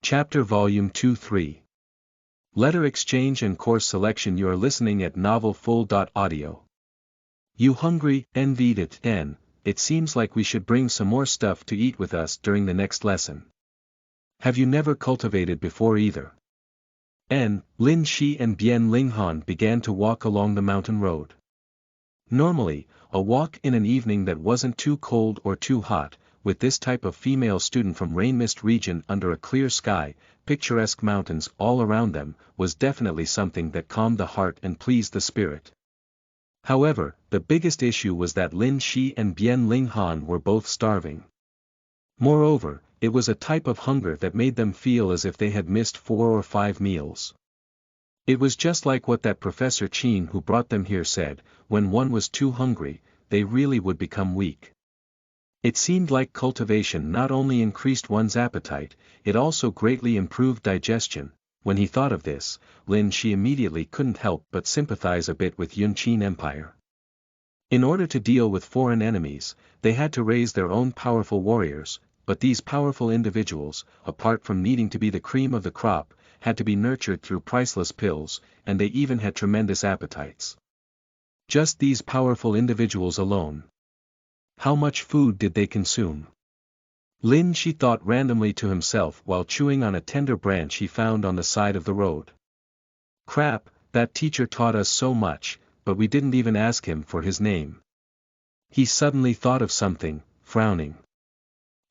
Chapter Volume 2-3. Letter Exchange and Course Selection. You are listening at novelfull.audio. You hungry, envied it, N. It seems like we should bring some more stuff to eat with us during the next lesson. Have you never cultivated before either? N. Lin Shi and Bien Ling Han began to walk along the mountain road. Normally, a walk in an evening that wasn't too cold or too hot, with this type of female student from rain-mist region under a clear sky, picturesque mountains all around them, was definitely something that calmed the heart and pleased the spirit. However, the biggest issue was that Lin Shi and Bien Ling Han were both starving. Moreover, it was a type of hunger that made them feel as if they had missed 4 or 5 meals. It was just like what that Professor Chin who brought them here said, when one was too hungry, they really would become weak. It seemed like cultivation not only increased one's appetite, it also greatly improved digestion. When he thought of this, Lin Shi immediately couldn't help but sympathize a bit with Yunqin Empire. In order to deal with foreign enemies, they had to raise their own powerful warriors, but these powerful individuals, apart from needing to be the cream of the crop, had to be nurtured through priceless pills, and they even had tremendous appetites. Just these powerful individuals alone. How much food did they consume? Lin Shi thought randomly to himself while chewing on a tender branch he found on the side of the road. Crap, that teacher taught us so much, but we didn't even ask him for his name. He suddenly thought of something, frowning.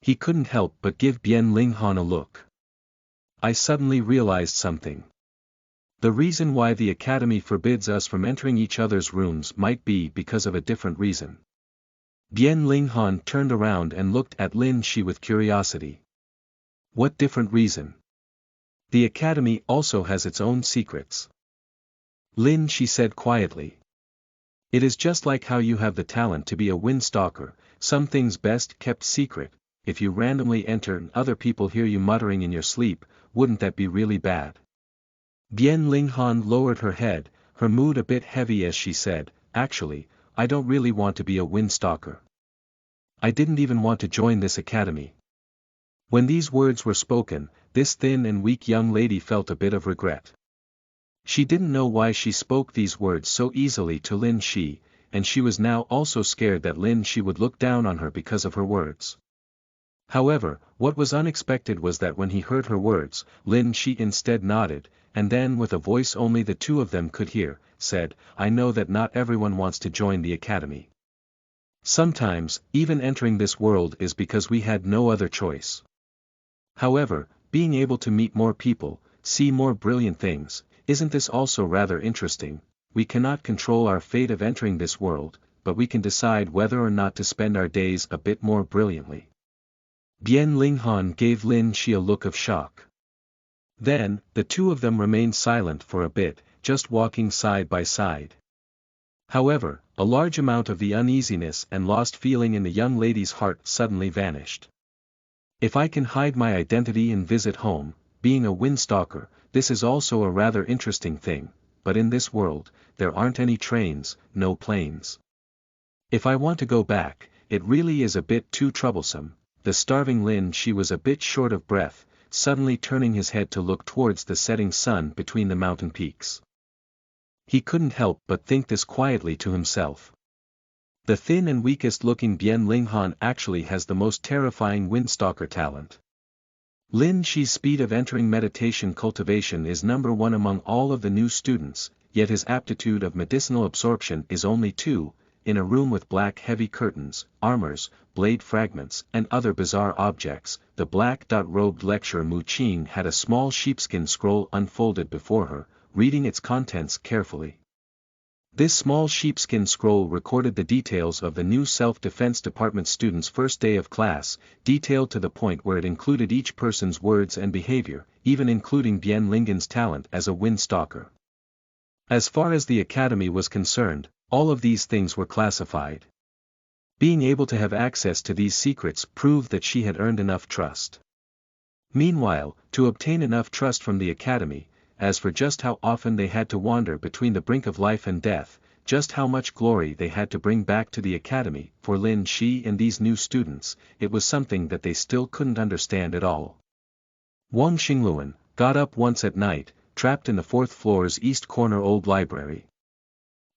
He couldn't help but give Bien Ling Han a look. I suddenly realized something. The reason why the academy forbids us from entering each other's rooms might be because of a different reason. Bien Ling Han turned around and looked at Lin Shi with curiosity. What different reason? The academy also has its own secrets. Lin Shi said quietly. It is just like how you have the talent to be a windstalker, some things best kept secret. If you randomly enter and other people hear you muttering in your sleep, wouldn't that be really bad? Bien Ling Han lowered her head, her mood a bit heavy as she said, actually, I don't really want to be a windstalker. I didn't even want to join this academy. When these words were spoken, this thin and weak young lady felt a bit of regret. She didn't know why she spoke these words so easily to Lin Shi, and she was now also scared that Lin Shi would look down on her because of her words. However, what was unexpected was that when he heard her words, Lin Shi instead nodded, and then with a voice only the two of them could hear, said, I know that not everyone wants to join the academy. Sometimes, even entering this world is because we had no other choice. However, being able to meet more people, see more brilliant things, isn't this also rather interesting? We cannot control our fate of entering this world, but we can decide whether or not to spend our days a bit more brilliantly. Bien Ling Han gave Lin Shi a look of shock. Then, the two of them remained silent for a bit, just walking side by side. However, a large amount of the uneasiness and lost feeling in the young lady's heart suddenly vanished. If I can hide my identity and visit home, being a windstalker, this is also a rather interesting thing, but in this world, there aren't any trains, no planes. If I want to go back, it really is a bit too troublesome. The starving Lin Shi was a bit short of breath, suddenly turning his head to look towards the setting sun between the mountain peaks. He couldn't help but think this quietly to himself. The thin and weakest looking Bien Ling Han actually has the most terrifying windstalker talent. Lin Shi's speed of entering meditation cultivation is number 1 among all of the new students, yet his aptitude of medicinal absorption is only 2, in a room with black heavy curtains, armors, blade fragments, and other bizarre objects. The black-robed lecturer Mu Qing had a small sheepskin scroll unfolded before her, reading its contents carefully. This small sheepskin scroll recorded the details of the new Self-Defense Department students' first day of class, detailed to the point where it included each person's words and behavior, even including Bien Lingan's talent as a windstalker. As far as the academy was concerned, all of these things were classified. Being able to have access to these secrets proved that she had earned enough trust. Meanwhile, to obtain enough trust from the academy, as for just how often they had to wander between the brink of life and death, just how much glory they had to bring back to the academy, for Lin Shi and these new students, it was something that they still couldn't understand at all. Wang Xingluan, got up once at night, trapped in the fourth floor's east corner old library.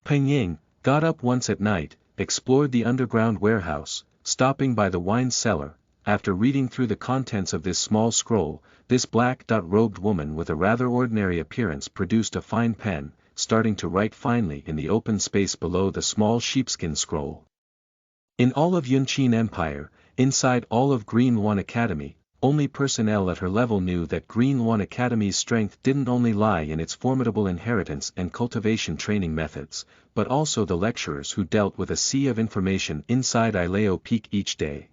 Peng Ying, got up once at night, explored the underground warehouse, stopping by the wine cellar. After reading through the contents of this small scroll, this black-robed woman with a rather ordinary appearance produced a fine pen, starting to write finely in the open space below the small sheepskin scroll. In all of Yunqin Empire, inside all of Green Luan Academy, only personnel at her level knew that Green Luan Academy's strength didn't only lie in its formidable inheritance and cultivation training methods, but also the lecturers who dealt with a sea of information inside Ileo Peak each day.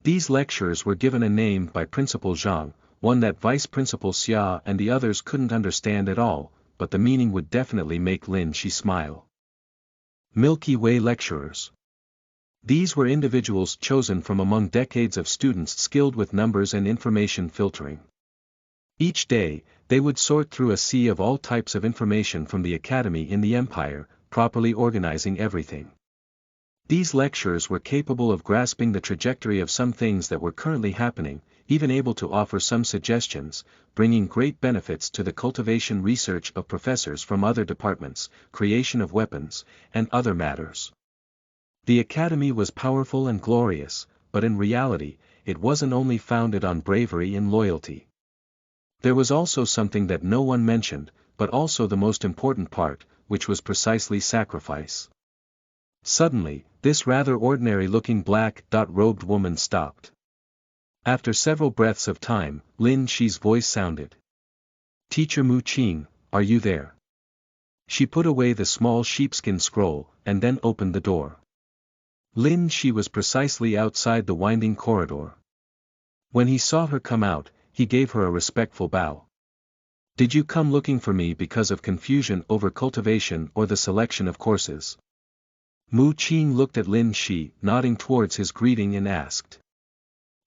These lecturers were given a name by Principal Zhang, one that Vice Principal Xia and the others couldn't understand at all, but the meaning would definitely make Lin Shi smile. Milky Way lecturers. These were individuals chosen from among decades of students skilled with numbers and information filtering. Each day, they would sort through a sea of all types of information from the academy in the empire, properly organizing everything. These lecturers were capable of grasping the trajectory of some things that were currently happening, even able to offer some suggestions, bringing great benefits to the cultivation research of professors from other departments, creation of weapons, and other matters. The academy was powerful and glorious, but in reality, it wasn't only founded on bravery and loyalty. There was also something that no one mentioned, but also the most important part, which was precisely sacrifice. Suddenly, this rather ordinary-looking black-robed woman stopped. After several breaths of time, Lin Shi's voice sounded. "Teacher Mu Qing, are you there?" She put away the small sheepskin scroll, and then opened the door. Lin Shi was precisely outside the winding corridor. When he saw her come out, he gave her a respectful bow. "Did you come looking for me because of confusion over cultivation or the selection of courses?" Mu Qing looked at Lin Shi, nodding towards his greeting and asked.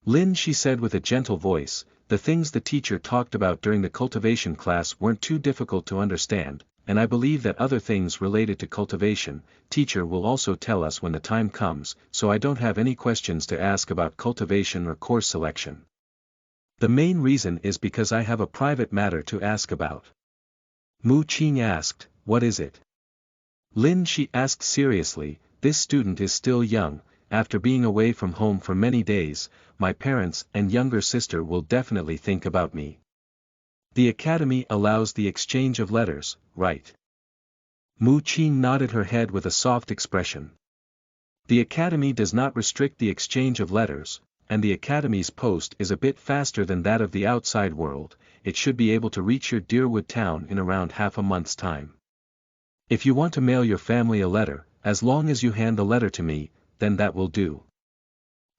Lin Shi said with a gentle voice, "The things the teacher talked about during the cultivation class weren't too difficult to understand, and I believe that other things related to cultivation, teacher will also tell us when the time comes, so I don't have any questions to ask about cultivation or course selection. The main reason is because I have a private matter to ask about." Mu Qing asked, "What is it?" Lin Shi asked seriously, "This student is still young, after being away from home for many days, my parents and younger sister will definitely think about me. The academy allows the exchange of letters, right?" Mu Qing nodded her head with a soft expression. "The academy does not restrict the exchange of letters, and the academy's post is a bit faster than that of the outside world. It should be able to reach your Deerwood town in around half a month's time. If you want to mail your family a letter, as long as you hand the letter to me, then that will do.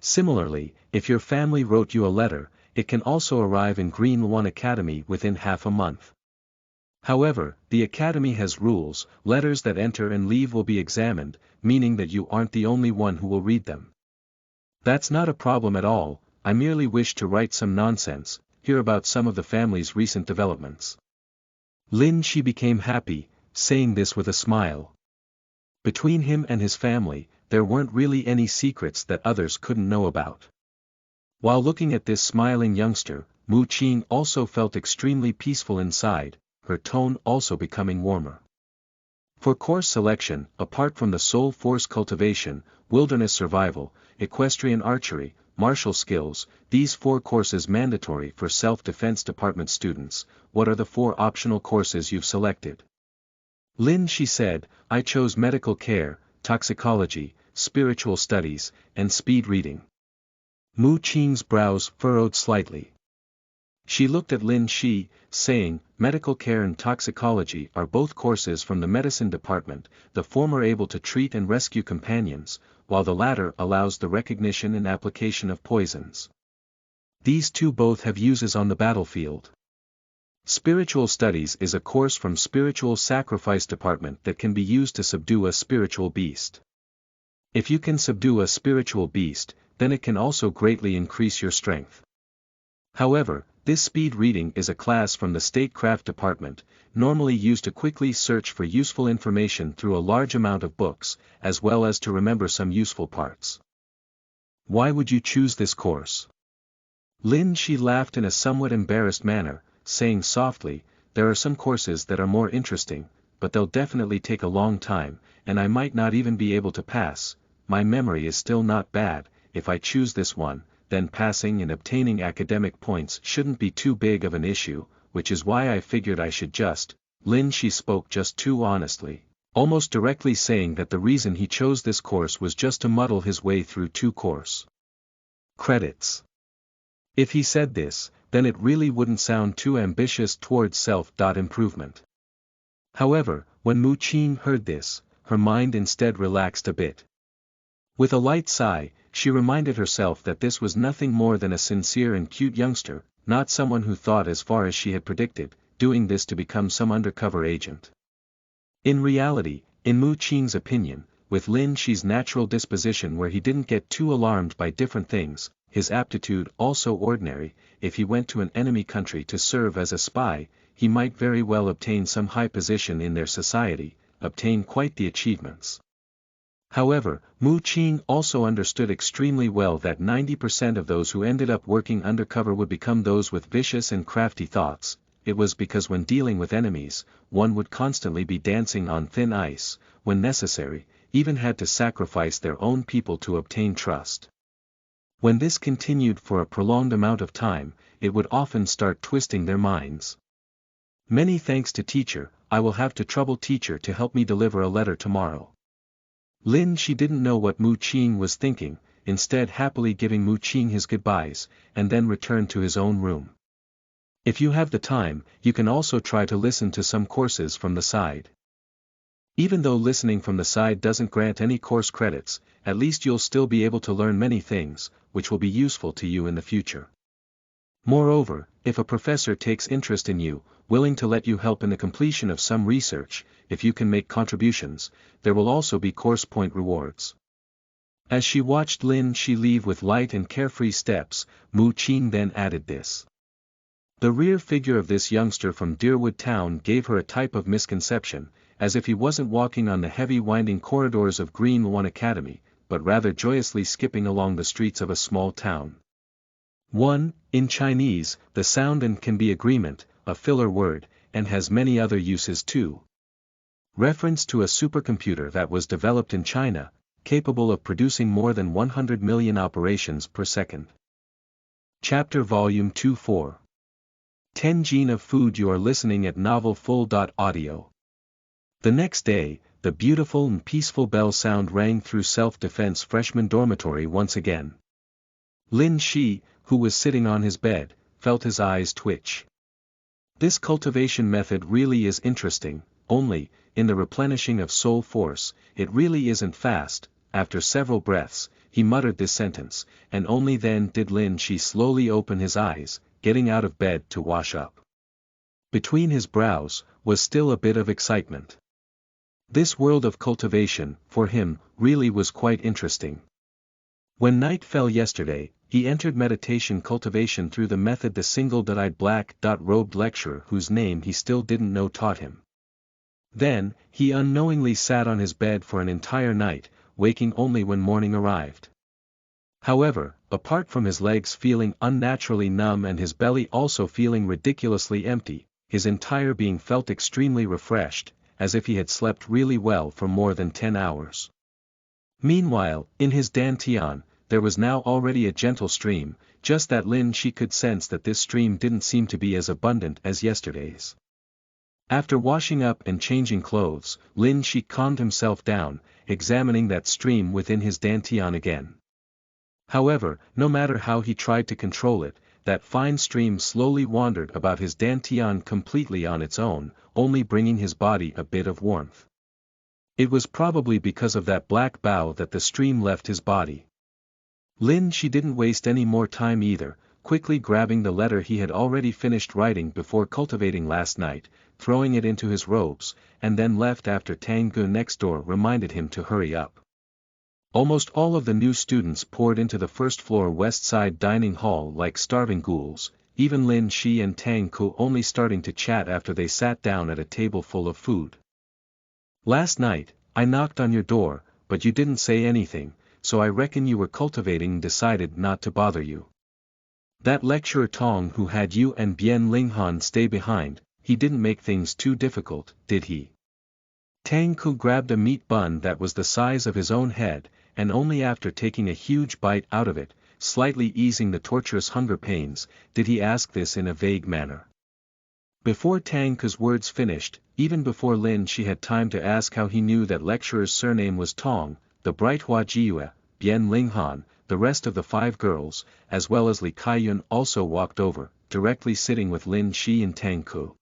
Similarly, if your family wrote you a letter, it can also arrive in Green Luan Academy within half a month. However, the academy has rules, letters that enter and leave will be examined, meaning that you aren't the only one who will read them. That's not a problem at all, I merely wish to write some nonsense, hear about some of the family's recent developments." Lin Shi became happy, saying this with a smile. Between him and his family, there weren't really any secrets that others couldn't know about. While looking at this smiling youngster, Mu Qing also felt extremely peaceful inside, her tone also becoming warmer. For course selection, apart from the soul force cultivation, wilderness survival, equestrian archery, martial skills, these 4 courses mandatory for self-defense department students, what are the 4 optional courses you've selected? Lin Shi said, "I chose medical care, toxicology, spiritual studies, and speed reading." Mu Qing's brows furrowed slightly. She looked at Lin Shi, saying, "Medical care and toxicology are both courses from the medicine department, the former able to treat and rescue companions, while the latter allows the recognition and application of poisons. These 2 both have uses on the battlefield. Spiritual studies is a course from spiritual sacrifice department that can be used to subdue a spiritual beast. If you can subdue a spiritual beast, then it can also greatly increase your strength. However, this speed reading is a class from the statecraft department, normally used to quickly search for useful information through a large amount of books, as well as to remember some useful parts." "Why would you choose this course?" Lin Shi laughed in a somewhat embarrassed manner, saying softly, there are some courses that are more interesting, but they'll definitely take a long time, and I might not even be able to pass. My memory is still not bad. If I choose this one, then passing and obtaining academic points shouldn't be too big of an issue, which is why I figured I should just. Lin Shi spoke just too honestly, almost directly saying that the reason he chose this course was just to muddle his way through 2 course credits. If he said this, then it really wouldn't sound too ambitious towards self-improvement. However, when Mu Qing heard this, her mind instead relaxed a bit. With a light sigh, she reminded herself that this was nothing more than a sincere and cute youngster, not someone who thought as far as she had predicted, doing this to become some undercover agent. In reality, in Mu Qing's opinion, with Lin Shi's natural disposition where he didn't get too alarmed by different things, his aptitude also ordinary, if he went to an enemy country to serve as a spy, he might very well obtain some high position in their society, obtain quite the achievements. However, Mu Qing also understood extremely well that 90% of those who ended up working undercover would become those with vicious and crafty thoughts. It was because when dealing with enemies, one would constantly be dancing on thin ice, when necessary, even had to sacrifice their own people to obtain trust. When this continued for a prolonged amount of time, it would often start twisting their minds. Many thanks to teacher, I will have to trouble teacher to help me deliver a letter tomorrow. Lin Shi didn't know what Mu Qing was thinking, instead happily giving Mu Qing his goodbyes, and then returned to his own room. If you have the time, you can also try to listen to some courses from the side. Even though listening from the side doesn't grant any course credits, at least you'll still be able to learn many things, which will be useful to you in the future. Moreover, if a professor takes interest in you, willing to let you help in the completion of some research, if you can make contributions, there will also be course point rewards. As she watched Lin Shi leave with light and carefree steps, Mu Qing then added this. The rear figure of this youngster from Deerwood Town gave her a type of misconception, as if he wasn't walking on the heavy winding corridors of Green One Academy, but rather joyously skipping along the streets of a small town. 1. In Chinese, the sound "and" can be agreement, a filler word, and has many other uses too. Reference to a supercomputer that was developed in China, capable of producing more than 100 million operations per second. Chapter Volume 2 10 Gene of Food. You are listening at novelfull.audio. The next day, the beautiful and peaceful bell sound rang through self-defense freshman dormitory once again. Lin Shi, who was sitting on his bed, felt his eyes twitch. This cultivation method really is interesting, only, in the replenishing of soul force, it really isn't fast. After several breaths, he muttered this sentence, and only then did Lin Shi slowly open his eyes, getting out of bed to wash up. Between his brows, was still a bit of excitement. This world of cultivation, for him, really was quite interesting. When night fell yesterday, he entered meditation cultivation through the method the single-eyed black-robed lecturer whose name he still didn't know taught him. Then, he unknowingly sat on his bed for an entire night, waking only when morning arrived. However, apart from his legs feeling unnaturally numb and his belly also feeling ridiculously empty, his entire being felt extremely refreshed, as if he had slept really well for more than 10 hours. Meanwhile, in his dantian, there was now already a gentle stream, just that Lin Shi could sense that this stream didn't seem to be as abundant as yesterday's. After washing up and changing clothes, Lin Shi calmed himself down, examining that stream within his dantian again. However, no matter how he tried to control it, that fine stream slowly wandered about his dantian completely on its own, only bringing his body a bit of warmth. It was probably because of that black bow that the stream left his body. Lin Shi didn't waste any more time either, quickly grabbing the letter he had already finished writing before cultivating last night, throwing it into his robes, and then left after Tang Gu next door reminded him to hurry up. Almost all of the new students poured into the first-floor west side dining hall like starving ghouls, even Lin Shi and Tang Ku only starting to chat after they sat down at a table full of food. Last night, I knocked on your door, but you didn't say anything, so I reckon you were cultivating and decided not to bother you. That lecturer Tong who had you and Bien Linghan stay behind, he didn't make things too difficult, did he? Tang Ku grabbed a meat bun that was the size of his own head, and only after taking a huge bite out of it, slightly easing the torturous hunger pains, did he ask this in a vague manner. Before Tang Ku's words finished, even before Lin Shi had time to ask how he knew that lecturer's surname was Tong, the bright Hua Jiyue, Bien Linghan, the rest of the 5 girls, as well as Li Kaiyun also walked over, directly sitting with Lin Shi and Tang Ku.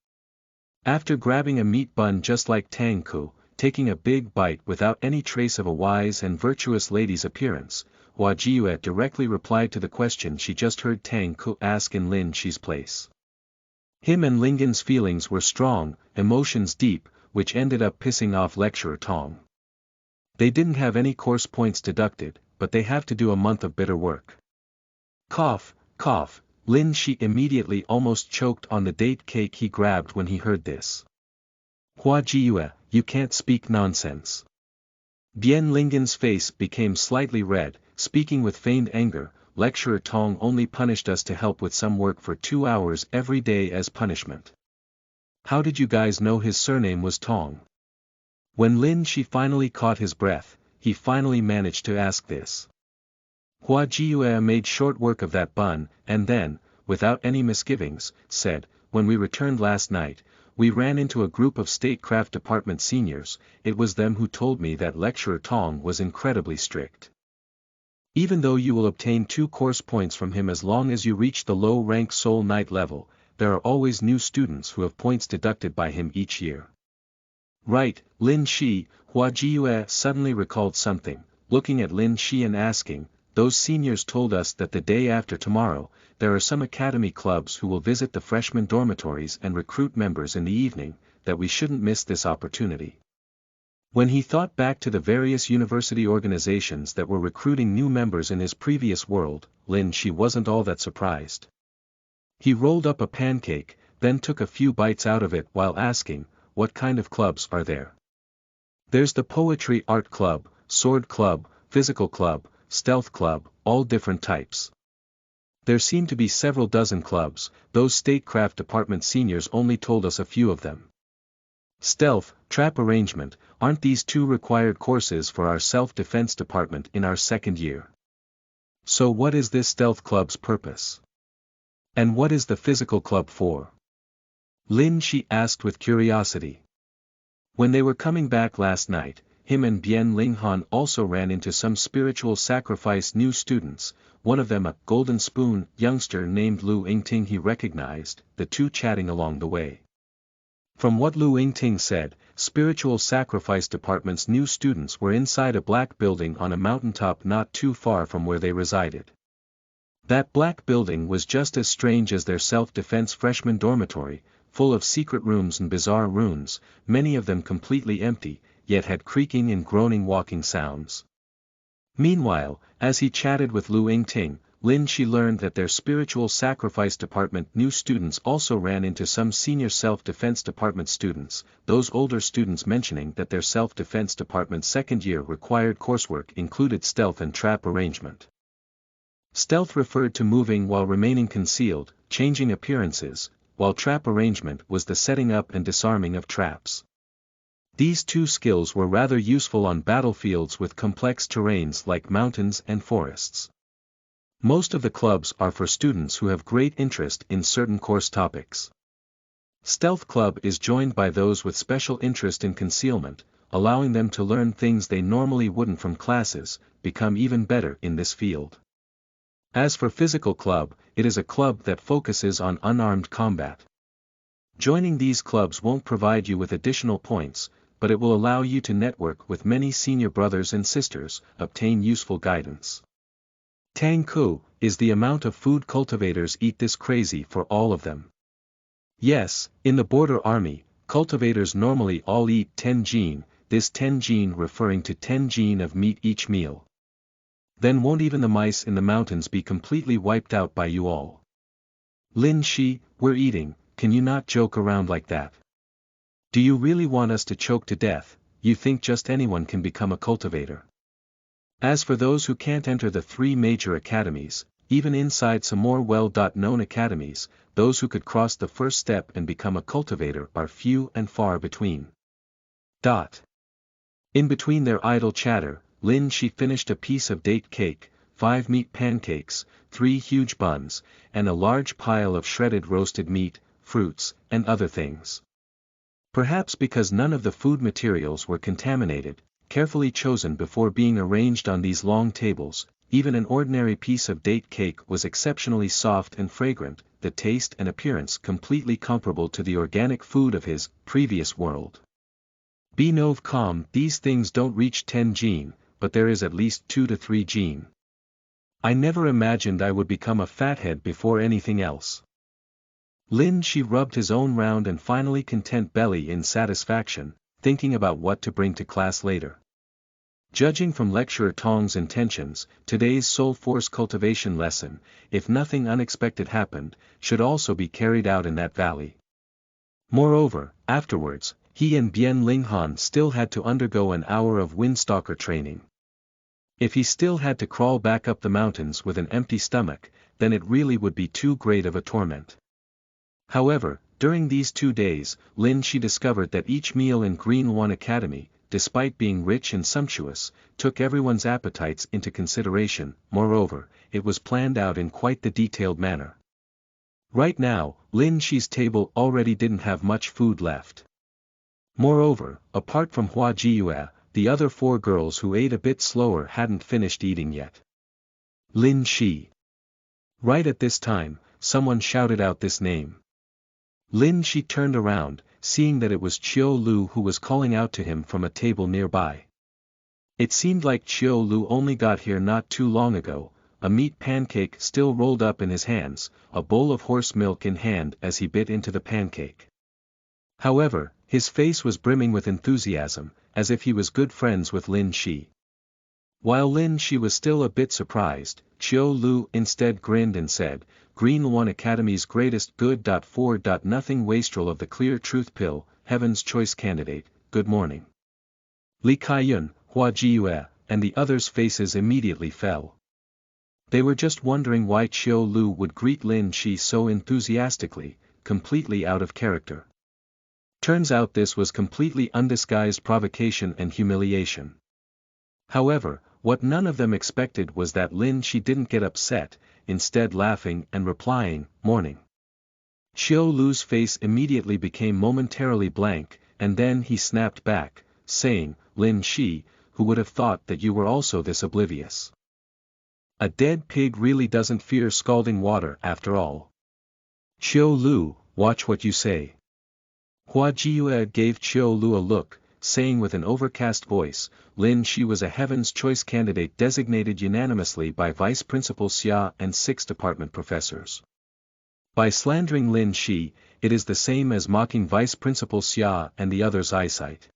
After grabbing a meat bun just like Tang Ku, taking a big bite without any trace of a wise and virtuous lady's appearance, Hua Jiyue directly replied to the question she just heard Tang Ku ask in Lin Shi's place. Him and Lingan's feelings were strong, emotions deep, which ended up pissing off lecturer Tong. They didn't have any course points deducted, but they have to do a month of bitter work. Cough, cough, Lin Shi immediately almost choked on the date cake he grabbed when he heard this. Hua Jiyue, you can't speak nonsense. Bien Lingan's face became slightly red, speaking with feigned anger. Lecturer Tong only punished us to help with some work for 2 hours every day as punishment. How did you guys know his surname was Tong? When Lin Shi finally caught his breath, he finally managed to ask this. Hua Jiyue made short work of that bun, and then, without any misgivings, said, when we returned last night, we ran into a group of Statecraft Department seniors. It was them who told me that lecturer Tong was incredibly strict. Even though you will obtain 2 course points from him as long as you reach the low-rank Soul Knight level, there are always new students who have points deducted by him each year. Right, Lin Shi, Hua Jiyue suddenly recalled something, looking at Lin Shi and asking, those seniors told us that the day after tomorrow, there are some academy clubs who will visit the freshman dormitories and recruit members in the evening, that we shouldn't miss this opportunity. When he thought back to the various university organizations that were recruiting new members in his previous world, Lin Shi wasn't all that surprised. He rolled up a pancake, then took a few bites out of it while asking, what kind of clubs are there? There's the Poetry Art Club, Sword Club, Physical Club, Stealth Club, all different types. There seem to be several dozen clubs. Those Statecraft Department seniors only told us a few of them. Stealth, Trap Arrangement, aren't these 2 required courses for our self-defense department in our 2nd year? So what is this Stealth Club's purpose? And what is the Physical Club for? Lin Shi asked with curiosity. When they were coming back last night, him and Bien Linghan also ran into some spiritual sacrifice new students, one of them a golden spoon youngster named Lu Yingting he recognized, the 2 chatting along the way. From what Lu Yingting said, Spiritual Sacrifice Department's new students were inside a black building on a mountaintop not too far from where they resided. That black building was just as strange as their self-defense freshman dormitory, full of secret rooms and bizarre runes, many of them completely empty, yet had creaking and groaning walking sounds. Meanwhile, as he chatted with Lu Yingting, Lin Shi learned that their Spiritual Sacrifice Department new students also ran into some senior Self-Defense Department students, those older students mentioning that their Self-Defense Department 2nd year required coursework included Stealth and Trap Arrangement. Stealth referred to moving while remaining concealed, changing appearances, while Trap Arrangement was the setting up and disarming of traps. These 2 skills were rather useful on battlefields with complex terrains like mountains and forests. Most of the clubs are for students who have great interest in certain course topics. Stealth Club is joined by those with special interest in concealment, allowing them to learn things they normally wouldn't from classes, become even better in this field. As for Physical Club, it is a club that focuses on unarmed combat. Joining these clubs won't provide you with additional points, but it will allow you to network with many senior brothers and sisters, obtain useful guidance. Tang Ku, is the amount of food cultivators eat this crazy for all of them? Yes, in the border army, cultivators normally all eat 10 jin, this 10 jin referring to 10 jin of meat each meal. Then won't even the mice in the mountains be completely wiped out by you all? Lin Shi, we're eating, can you not joke around like that? Do you really want us to choke to death? You think just anyone can become a cultivator? As for those who can't enter the 3 major academies, even inside some more well-known academies, those who could cross the first step and become a cultivator are few and far between. In between their idle chatter, Lin Shi finished a piece of date cake, 5 meat pancakes, 3 huge buns, and a large pile of shredded roasted meat, fruits, and other things. Perhaps because none of the food materials were contaminated, carefully chosen before being arranged on these long tables, even an ordinary piece of date cake was exceptionally soft and fragrant, the taste and appearance completely comparable to the organic food of his previous world. Be nov calm, these things don't reach 10 gene, but there is at least 2 to 3 gene. I never imagined I would become a fathead before anything else. Lin Shi rubbed his own round and finally content belly in satisfaction, thinking about what to bring to class later. Judging from lecturer Tong's intentions, today's soul force cultivation lesson, if nothing unexpected happened, should also be carried out in that valley. Moreover, afterwards, he and Bien Linghan still had to undergo an hour of windstalker training. If he still had to crawl back up the mountains with an empty stomach, then it really would be too great of a torment. However, during these 2 days, Lin Shi discovered that each meal in Green One Academy, despite being rich and sumptuous, took everyone's appetites into consideration. Moreover, it was planned out in quite the detailed manner. Right now, Lin Shi's table already didn't have much food left. Moreover, apart from Hua Jiyue, the other 4 girls who ate a bit slower hadn't finished eating yet. Lin Shi. Right at this time, someone shouted out this name. Lin Shi turned around, seeing that it was Chiu Lu who was calling out to him from a table nearby. It seemed like Chiu Lu only got here not too long ago, a meat pancake still rolled up in his hands, a bowl of horse milk in hand as he bit into the pancake. However, his face was brimming with enthusiasm, as if he was good friends with Lin Shi. While Lin Shi was still a bit surprised, Chiu Lu instead grinned and said, Green One Academy's greatest good. 4. Nothing wastrel of the clear truth pill, Heaven's choice candidate, good morning. Li Kaiyun, Hua Jiyue, and the others' faces immediately fell. They were just wondering why Chiu Lu would greet Lin Shi so enthusiastically, completely out of character. Turns out this was completely undisguised provocation and humiliation. However, what none of them expected was that Lin Shi didn't get upset, instead laughing and replying, morning. Chiu Lu's face immediately became momentarily blank, and then he snapped back, saying, Lin Shi, who would have thought that you were also this oblivious? A dead pig really doesn't fear scalding water after all. Chiu Lu, watch what you say. Hua Jiyue gave Chiu Lu a look, saying with an overcast voice, Lin Shi was a Heaven's Choice candidate designated unanimously by Vice Principal Xia and 6 department professors. By slandering Lin Shi, it is the same as mocking Vice Principal Xia and the others' eyesight.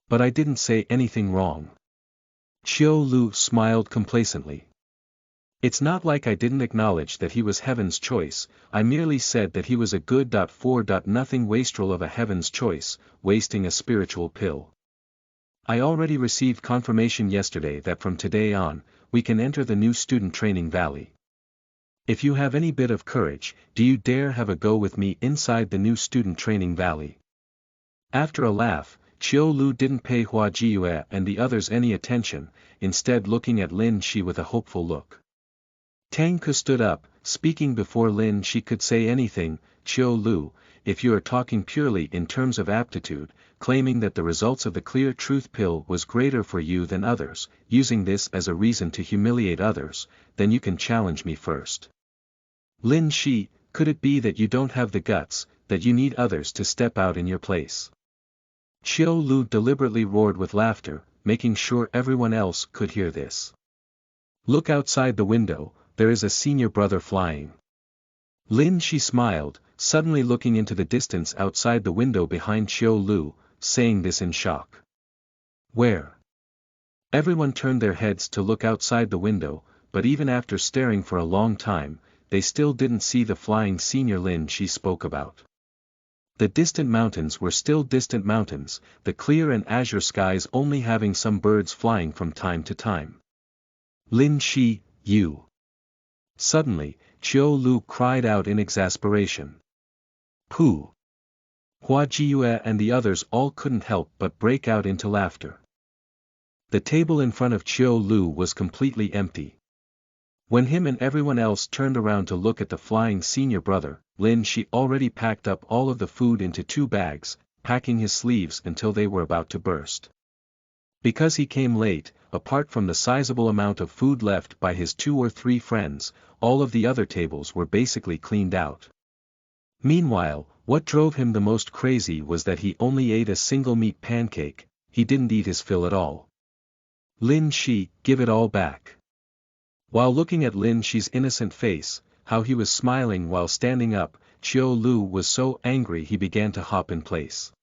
But I didn't say anything wrong. Chiu Lu smiled complacently. It's not like I didn't acknowledge that he was Heaven's Choice, I merely said that he was a good. 4. Nothing wastrel of a Heaven's Choice, wasting a spiritual pill. I already received confirmation yesterday that from today on, we can enter the new student training valley. If you have any bit of courage, do you dare have a go with me inside the new student training valley? After a laugh, Chiu Lu didn't pay Hua Jiyue and the others any attention, instead looking at Lin Shi with a hopeful look. Tang Ke stood up, speaking before Lin Shi could say anything, Chiu Lu, if you are talking purely in terms of aptitude, claiming that the results of the clear truth pill was greater for you than others, using this as a reason to humiliate others, then you can challenge me first. Lin Shi, could it be that you don't have the guts, that you need others to step out in your place? Chiu Lu deliberately roared with laughter, making sure everyone else could hear this. Look outside the window, there is a senior brother flying. Lin Shi smiled, suddenly looking into the distance outside the window behind Chiu Lu, saying this in shock. Where? Everyone turned their heads to look outside the window, but even after staring for a long time, they still didn't see the flying senior Lin Shi spoke about. The distant mountains were still distant mountains, the clear and azure skies only having some birds flying from time to time. Lin Shi, you. Suddenly, Chiu Lu cried out in exasperation. Pooh! Hua Jiue and the others all couldn't help but break out into laughter. The table in front of Chiu Lu was completely empty. When him and everyone else turned around to look at the flying senior brother, Lin Shi already packed up all of the food into 2 bags, packing his sleeves until they were about to burst. Because he came late, apart from the sizable amount of food left by his 2 or 3 friends, all of the other tables were basically cleaned out. Meanwhile, what drove him the most crazy was that he only ate a single meat pancake, he didn't eat his fill at all. Lin Shi, give it all back. While looking at Lin Shi's innocent face, how he was smiling while standing up, Chiu Lu was so angry he began to hop in place.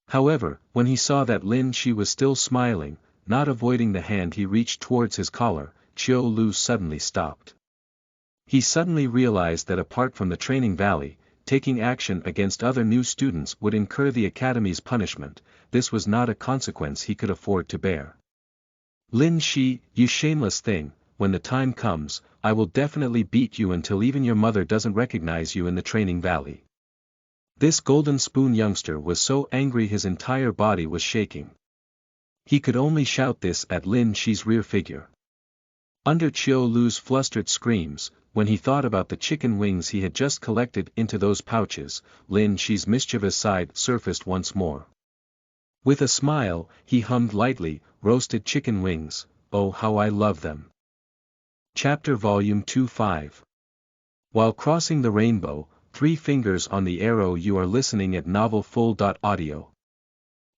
However, when he saw that Lin Shi was still smiling, not avoiding the hand he reached towards his collar, Chiu Lu suddenly stopped. He suddenly realized that apart from the training valley, taking action against other new students would incur the academy's punishment. This was not a consequence he could afford to bear. Lin Shi, you shameless thing, when the time comes, I will definitely beat you until even your mother doesn't recognize you in the training valley. This golden spoon youngster was so angry his entire body was shaking. He could only shout this at Lin Shi's rear figure. Under Chiu Lu's flustered screams, when he thought about the chicken wings he had just collected into those pouches, Lin Shi's mischievous side surfaced once more. With a smile, he hummed lightly, roasted chicken wings, oh how I love them. Chapter Volume 2-5. While crossing the rainbow, 3 fingers on the arrow. You are listening at novelfull.audio.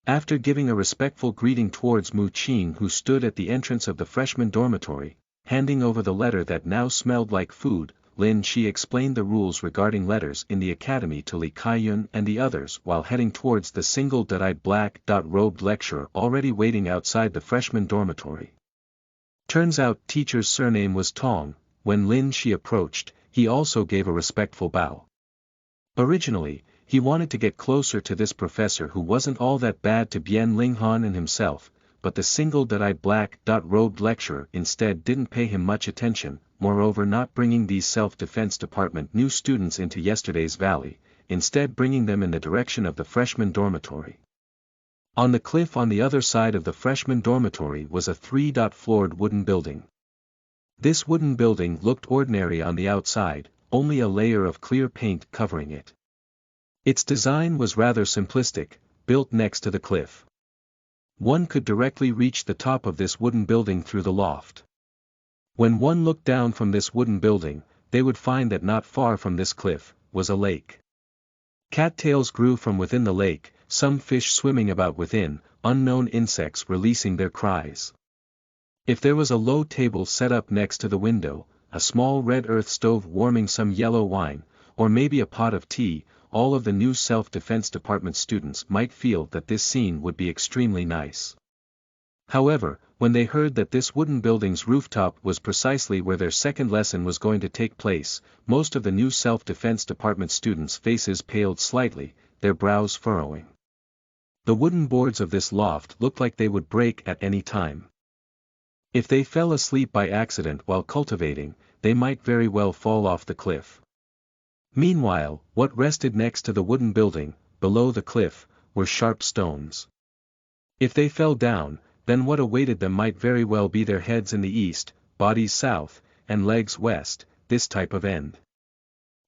After giving a respectful greeting towards Mu Qing, who stood at the entrance of the freshman dormitory, handing over the letter that now smelled like food, Lin Shi explained the rules regarding letters in the academy to Li Kaiyun and the others while heading towards the single-eyed black-robed lecturer already waiting outside the freshman dormitory. Turns out teacher's surname was Tong. When Lin Shi approached, he also gave a respectful bow. Originally, he wanted to get closer to this professor who wasn't all that bad to Bian Linghan and himself, but the single-eyed black-robed lecturer instead didn't pay him much attention, moreover not bringing these self-defense department new students into yesterday's valley, instead bringing them in the direction of the freshman dormitory. On the cliff on the other side of the freshman dormitory was a 3-floored wooden building. This wooden building looked ordinary on the outside, only a layer of clear paint covering it. Its design was rather simplistic, built next to the cliff. One could directly reach the top of this wooden building through the loft. When one looked down from this wooden building, they would find that not far from this cliff was a lake. Cattails grew from within the lake, some fish swimming about within, unknown insects releasing their cries. If there was a low table set up next to the window, a small red earth stove warming some yellow wine, or maybe a pot of tea, all of the new self-defense department students might feel that this scene would be extremely nice. However, when they heard that this wooden building's rooftop was precisely where their second lesson was going to take place, most of the new self-defense department students' faces paled slightly, their brows furrowing. The wooden boards of this loft looked like they would break at any time. If they fell asleep by accident while cultivating, they might very well fall off the cliff. Meanwhile, what rested next to the wooden building, below the cliff, were sharp stones. If they fell down, then what awaited them might very well be their heads in the east, bodies south, and legs west, this type of end.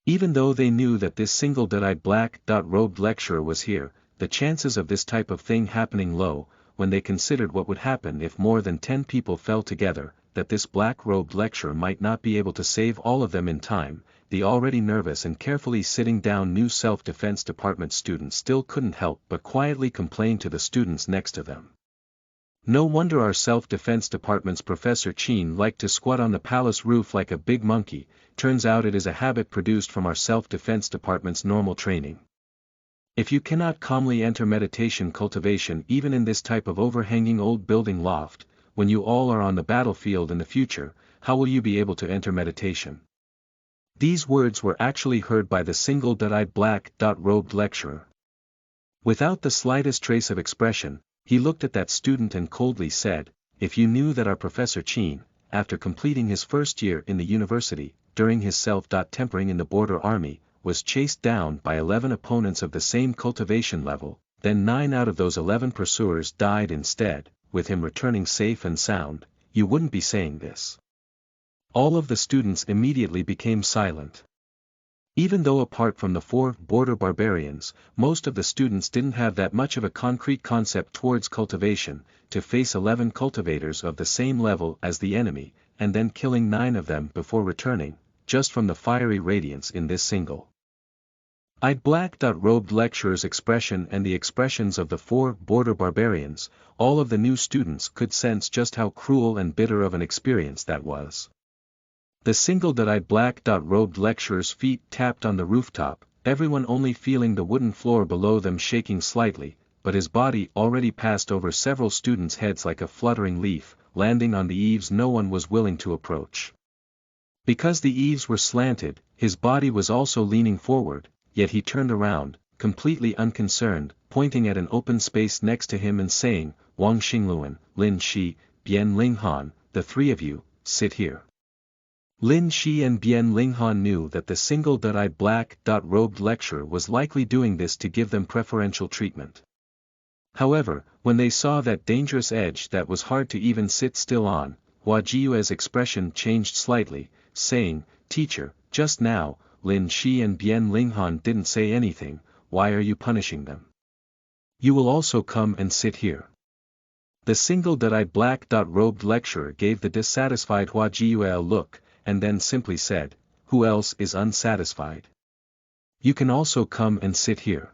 Even though they knew that this single-eyed black-robed lecturer was here, the chances of this type of thing happening low, when they considered what would happen if more than 10 people fell together, that this black-robed lecturer might not be able to save all of them in time, the already nervous and carefully sitting down new self-defense department students still couldn't help but quietly complain to the students next to them. No wonder our self-defense department's Professor Chin liked to squat on the palace roof like a big monkey. Turns out it is a habit produced from our self-defense department's normal training. If you cannot calmly enter meditation cultivation even in this type of overhanging old building loft, when you all are on the battlefield in the future, how will you be able to enter meditation? These words were actually heard by the single-eyed black-robed lecturer. Without the slightest trace of expression, he looked at that student and coldly said, "If you knew that our Professor Chin, after completing his first year in the university, during his self-tempering in the border army, was chased down by 11 opponents of the same cultivation level, then 9 out of those 11 pursuers died instead, with him returning safe and sound, you wouldn't be saying this. All of the students immediately became silent. Even though apart from the 4 border barbarians, most of the students didn't have that much of a concrete concept towards cultivation, to face 11 cultivators of the same level as the enemy, and then killing 9 of them before returning, just from the fiery radiance in this single. I'd black-robed lecturer's expression and the expressions of the 4 border barbarians, all of the new students could sense just how cruel and bitter of an experience that was. The single-eyed black-robed lecturer's feet tapped on the rooftop, everyone only feeling the wooden floor below them shaking slightly, but his body already passed over several students' heads like a fluttering leaf, landing on the eaves no one was willing to approach. Because the eaves were slanted, his body was also leaning forward, yet he turned around, completely unconcerned, pointing at an open space next to him and saying, Wang Xingluan, Lin Shi, Bian Linghan, the 3 of you, sit here. Lin Shi and Bian Linghan knew that the single-eyed black-robed lecturer was likely doing this to give them preferential treatment. However, when they saw that dangerous edge that was hard to even sit still on, Hua Jiue's expression changed slightly, saying, Teacher, just now, Lin Shi and Bian Linghan didn't say anything, why are you punishing them? You will also come and sit here. The single-eyed black-robed lecturer gave the dissatisfied Hua Jiue a look, and then simply said, who else is unsatisfied? You can also come and sit here.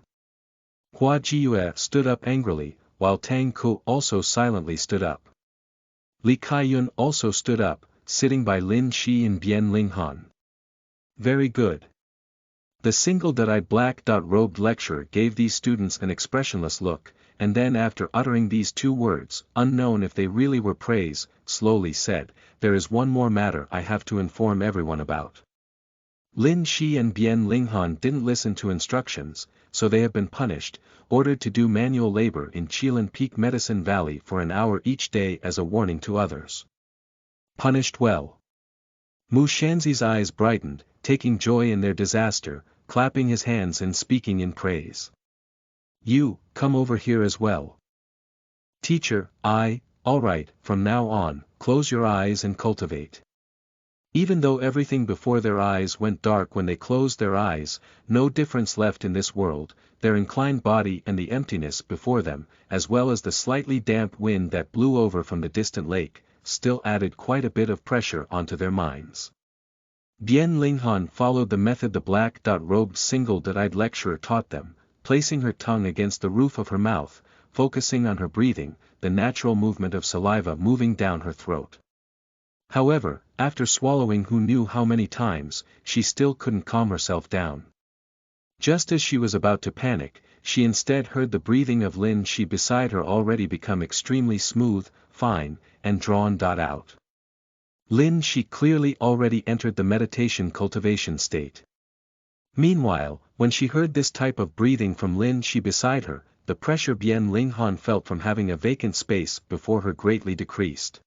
Hua Jiue stood up angrily, while Tang Ku also silently stood up. Li Kaiyun also stood up, sitting by Lin Shi and Bian Linghan. Very good. The single-eyed black-robed lecturer gave these students an expressionless look, and then after uttering these 2 words, unknown if they really were praise, slowly said, there is one more matter I have to inform everyone about. Lin Shi and Bian Linghan didn't listen to instructions, so they have been punished, ordered to do manual labor in Qilin Peak Medicine Valley for an hour each day as a warning to others. Punished well. Mu Shanxi's eyes brightened, taking joy in their disaster, clapping his hands and speaking in praise. You, come over here as well. Teacher, all right, from now on, close your eyes and cultivate. Even though everything before their eyes went dark when they closed their eyes, no difference left in this world, their inclined body and the emptiness before them, as well as the slightly damp wind that blew over from the distant lake, still added quite a bit of pressure onto their minds. Bian Linghan followed the method the black-robed single-eyed lecturer taught them, placing her tongue against the roof of her mouth, focusing on her breathing, the natural movement of saliva moving down her throat. However, after swallowing who knew how many times, she still couldn't calm herself down. Just as she was about to panic, she instead heard the breathing of Lin Shi beside her already become extremely smooth, fine, and drawn out. Lin Shi clearly already entered the meditation cultivation state. Meanwhile, when she heard this type of breathing from Lin Shi beside her, the pressure Bian Linghan felt from having a vacant space before her greatly decreased.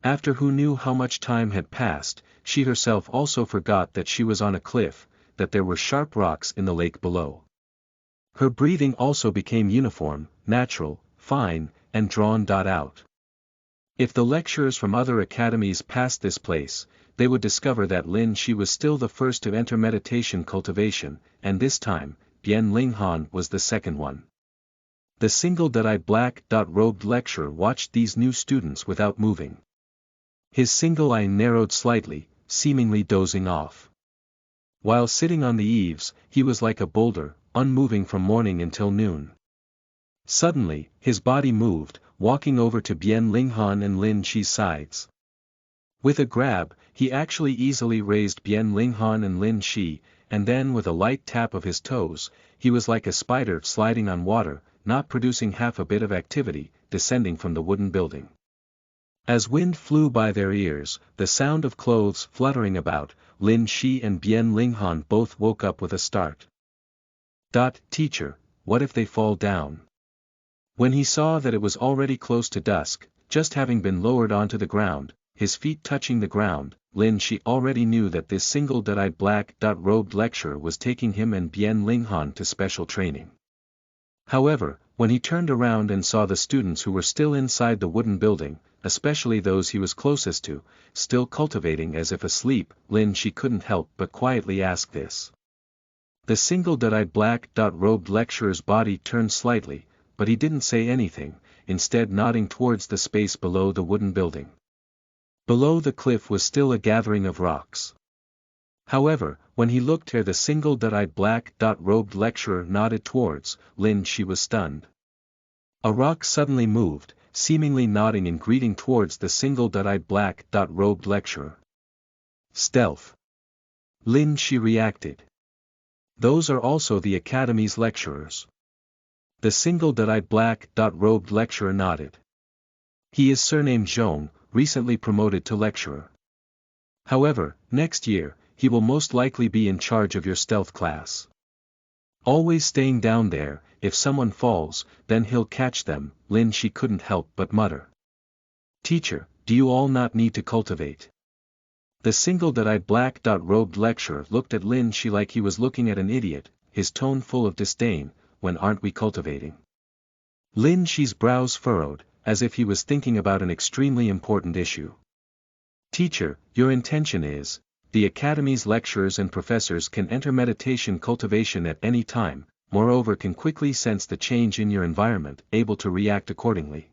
After who knew how much time had passed, she herself also forgot that she was on a cliff, that there were sharp rocks in the lake below. Her breathing also became uniform, natural, fine, and drawn out. If the lecturers from other academies passed this place, they would discover that Lin Shi was still the first to enter meditation cultivation, and this time, Bian Linghan was the second one. The single-eyed black-robed lecturer watched these new students without moving. His single eye narrowed slightly, seemingly dozing off. While sitting on the eaves, he was like a boulder, unmoving from morning until noon. Suddenly, his body moved, walking over to Bian Linghan and Lin Shi's sides. With a grab, he actually easily raised Bian Linghan and Lin Shi, and then with a light tap of his toes, he was like a spider sliding on water, not producing half a bit of activity, descending from the wooden building. As wind flew by their ears, the sound of clothes fluttering about, Lin Shi and Bian Linghan both woke up with a start. Teacher, what if they fall down? When he saw that it was already close to dusk, just having been lowered onto the ground, his feet touching the ground, Lin Shi already knew that this single-eyed black-robed lecturer was taking him and Bian Linghan to special training. However, when he turned around and saw the students who were still inside the wooden building, especially those he was closest to, still cultivating as if asleep, Lin Shi couldn't help but quietly ask this. The single-eyed black-robed lecturer's body turned slightly, but he didn't say anything, instead nodding towards the space below the wooden building. Below the cliff was still a gathering of rocks. However, when he looked where the single-eyed black-robed lecturer nodded towards, Lin Shi was stunned. A rock suddenly moved, seemingly nodding in greeting towards the single-eyed black-robed lecturer. Stealth. Lin Shi reacted. Those are also the Academy's lecturers. The single-eyed black-robed lecturer nodded. He is surnamed Zhong, recently promoted to lecturer. However, next year, he will most likely be in charge of your stealth class. Always staying down there, if someone falls, then he'll catch them, Lin Shi couldn't help but mutter. Teacher, do you all not need to cultivate? The single-eyed black-robed lecturer looked at Lin Shi like he was looking at an idiot, his tone full of disdain. When aren't we cultivating? Lin Shi's brows furrowed, as if he was thinking about an extremely important issue. Teacher, your intention is, the Academy's lecturers and professors can enter meditation cultivation at any time, moreover can quickly sense the change in your environment, able to react accordingly.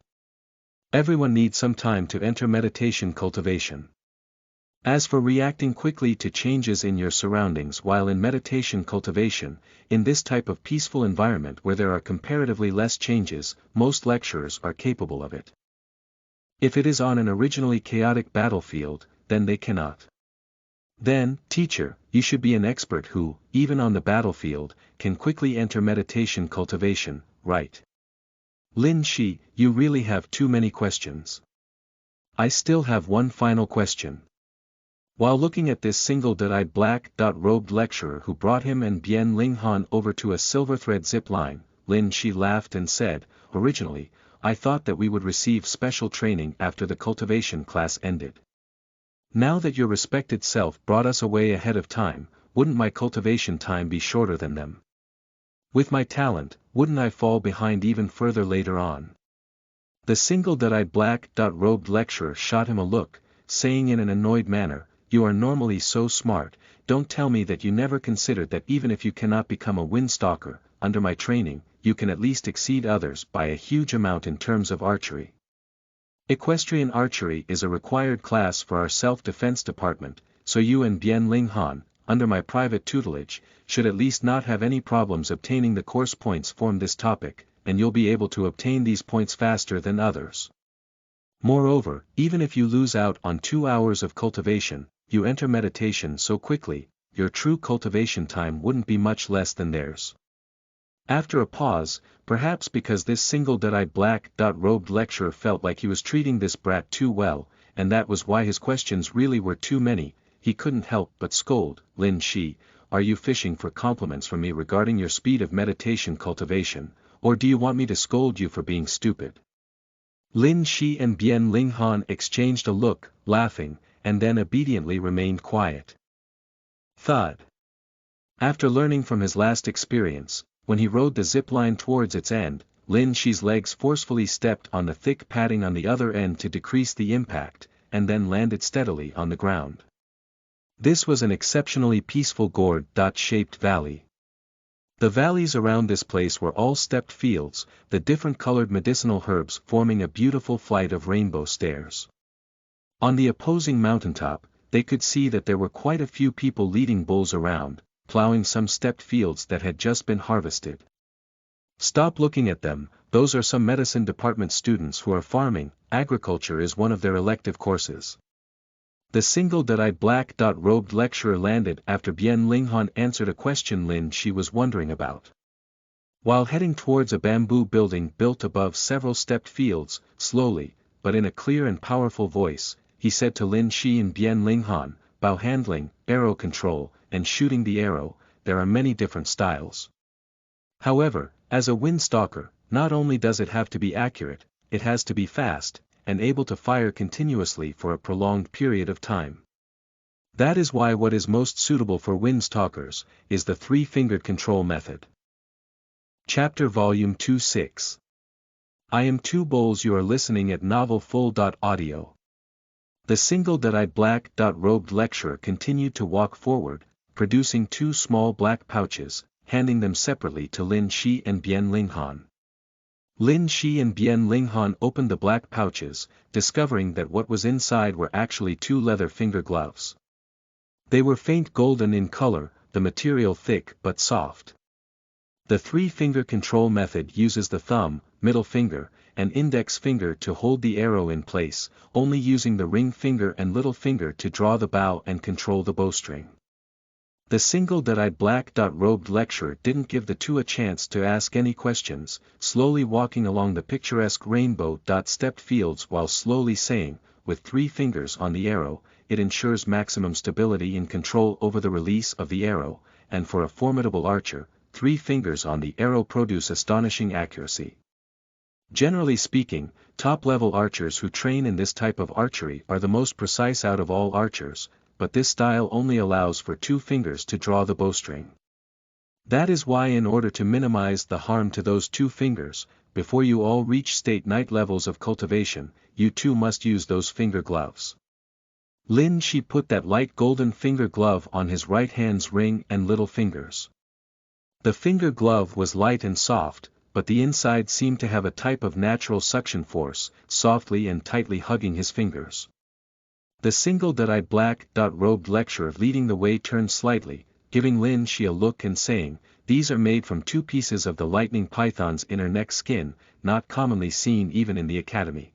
Everyone needs some time to enter meditation cultivation. As for reacting quickly to changes in your surroundings while in meditation cultivation, in this type of peaceful environment where there are comparatively less changes, most lecturers are capable of it. If it is on an originally chaotic battlefield, then they cannot. Then, teacher, you should be an expert who, even on the battlefield, can quickly enter meditation cultivation, right? Lin Shi, you really have too many questions. I still have one final question. While looking at this single-eyed black-robed lecturer who brought him and Bian Linghan over to a silver thread zip line, Lin Shi laughed and said, originally, I thought that we would receive special training after the cultivation class ended. Now that your respected self brought us away ahead of time, wouldn't my cultivation time be shorter than them? With my talent, wouldn't I fall behind even further later on? The single-eyed black-robed lecturer shot him a look, saying in an annoyed manner, you are normally so smart, don't tell me that you never considered that even if you cannot become a windstalker, under my training, you can at least exceed others by a huge amount in terms of archery. Equestrian archery is a required class for our self-defense department, so you and Bian Linghan, under my private tutelage, should at least not have any problems obtaining the course points from this topic, and you'll be able to obtain these points faster than others. Moreover, even if you lose out on 2 hours of cultivation, you enter meditation so quickly, your true cultivation time wouldn't be much less than theirs. After a pause, perhaps because this single-eyed black-robed lecturer felt like he was treating this brat too well, and that was why his questions really were too many, he couldn't help but scold, Lin Shi, are you fishing for compliments from me regarding your speed of meditation cultivation, or do you want me to scold you for being stupid? Lin Shi and Bian Linghan exchanged a look, laughing, and then obediently remained quiet. Thud. After learning from his last experience, when he rode the zip line towards its end, Lin Shi's legs forcefully stepped on the thick padding on the other end to decrease the impact, and then landed steadily on the ground. This was an exceptionally peaceful gourd-shaped valley. The valleys around this place were all stepped fields, the different colored medicinal herbs forming a beautiful flight of rainbow stairs. On the opposing mountaintop, they could see that there were quite a few people leading bulls around, plowing some stepped fields that had just been harvested. Stop looking at them, those are some medicine department students who are farming, agriculture is one of their elective courses. The single-eyed black-robed lecturer landed after Bian Linghan answered a question Lin Shi was wondering about. While heading towards a bamboo building built above several stepped fields, slowly, but in a clear and powerful voice, he said to Lin Shi and Bian Linghan, bow handling, arrow control, and shooting the arrow, there are many different styles. However, as a windstalker, not only does it have to be accurate, it has to be fast, and able to fire continuously for a prolonged period of time. That is why what is most suitable for windstalkers is the three-fingered control method. Chapter Volume 26. I am Two Bowls. You are listening at novelfull.audio. The single-eyed black-robed lecturer continued to walk forward, producing two small black pouches, handing them separately to Lin Shi and Bian Linghan. Lin Shi and Bian Linghan opened the black pouches, discovering that what was inside were actually two leather finger gloves. They were faint golden in color, the material thick but soft. The three-finger control method uses the thumb, middle finger, and index finger to hold the arrow in place, only using the ring finger and little finger to draw the bow and control the bowstring. The single-eyed black-robed lecturer didn't give the two a chance to ask any questions, slowly walking along the picturesque rainbow-stepped fields while slowly saying, with three fingers on the arrow, it ensures maximum stability and control over the release of the arrow, and for a formidable archer, 3 fingers on the arrow produce astonishing accuracy. Generally speaking, top-level archers who train in this type of archery are the most precise out of all archers, but this style only allows for 2 fingers to draw the bowstring. That is why, in order to minimize the harm to those 2 fingers, before you all reach state-night levels of cultivation, you too must use those finger gloves. Lin Shi put that light golden finger glove on his right hand's ring and little fingers. The finger glove was light and soft, but the inside seemed to have a type of natural suction force, softly and tightly hugging his fingers. The single-eyed black-robed lecturer leading the way turned slightly, giving Lin Shi a look and saying, "These are made from 2 pieces of the lightning python's inner neck skin, not commonly seen even in the academy.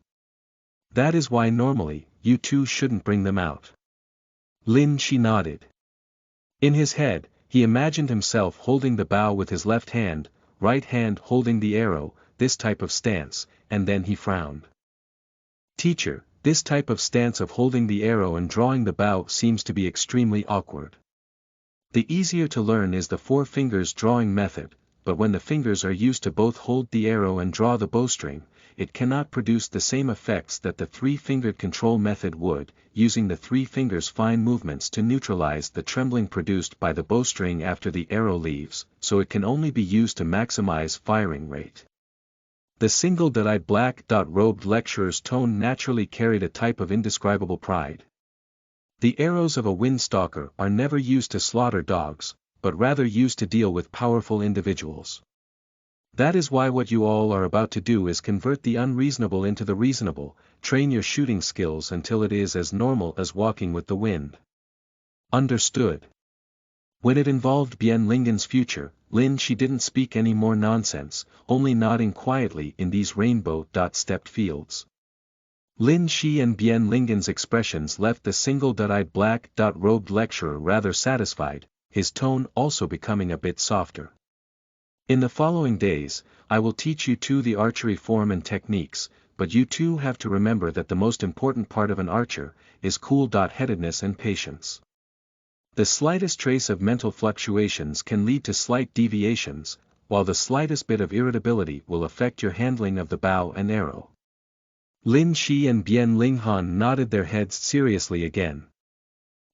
That is why normally, you two shouldn't bring them out." Lin Shi nodded. In his head, he imagined himself holding the bow with his left hand, right hand holding the arrow, this type of stance, and then he frowned. "Teacher, this type of stance of holding the arrow and drawing the bow seems to be extremely awkward. The easier to learn is the 4 fingers drawing method, but when the fingers are used to both hold the arrow and draw the bowstring, it cannot produce the same effects that the 3-fingered control method would, using the 3 fingers' fine movements to neutralize the trembling produced by the bowstring after the arrow leaves, so it can only be used to maximize firing rate." The single-eyed black-robed lecturer's tone naturally carried a type of indescribable pride. The arrows of a windstalker are never used to slaughter dogs, but rather used to deal with powerful individuals. That is why what you all are about to do is convert the unreasonable into the reasonable, train your shooting skills until it is as normal as walking with the wind. Understood? When it involved Bian Linghan's future, Lin Shi didn't speak any more nonsense, only nodding quietly in these rainbow-stepped fields. Lin Shi and Bian Linghan's expressions left the single-eyed black-robed lecturer rather satisfied, his tone also becoming a bit softer. "In the following days, I will teach you two the archery form and techniques, but you two have to remember that the most important part of an archer is cool-headedness and patience. The slightest trace of mental fluctuations can lead to slight deviations, while the slightest bit of irritability will affect your handling of the bow and arrow." Lin Shi and Bian Linghan nodded their heads seriously again.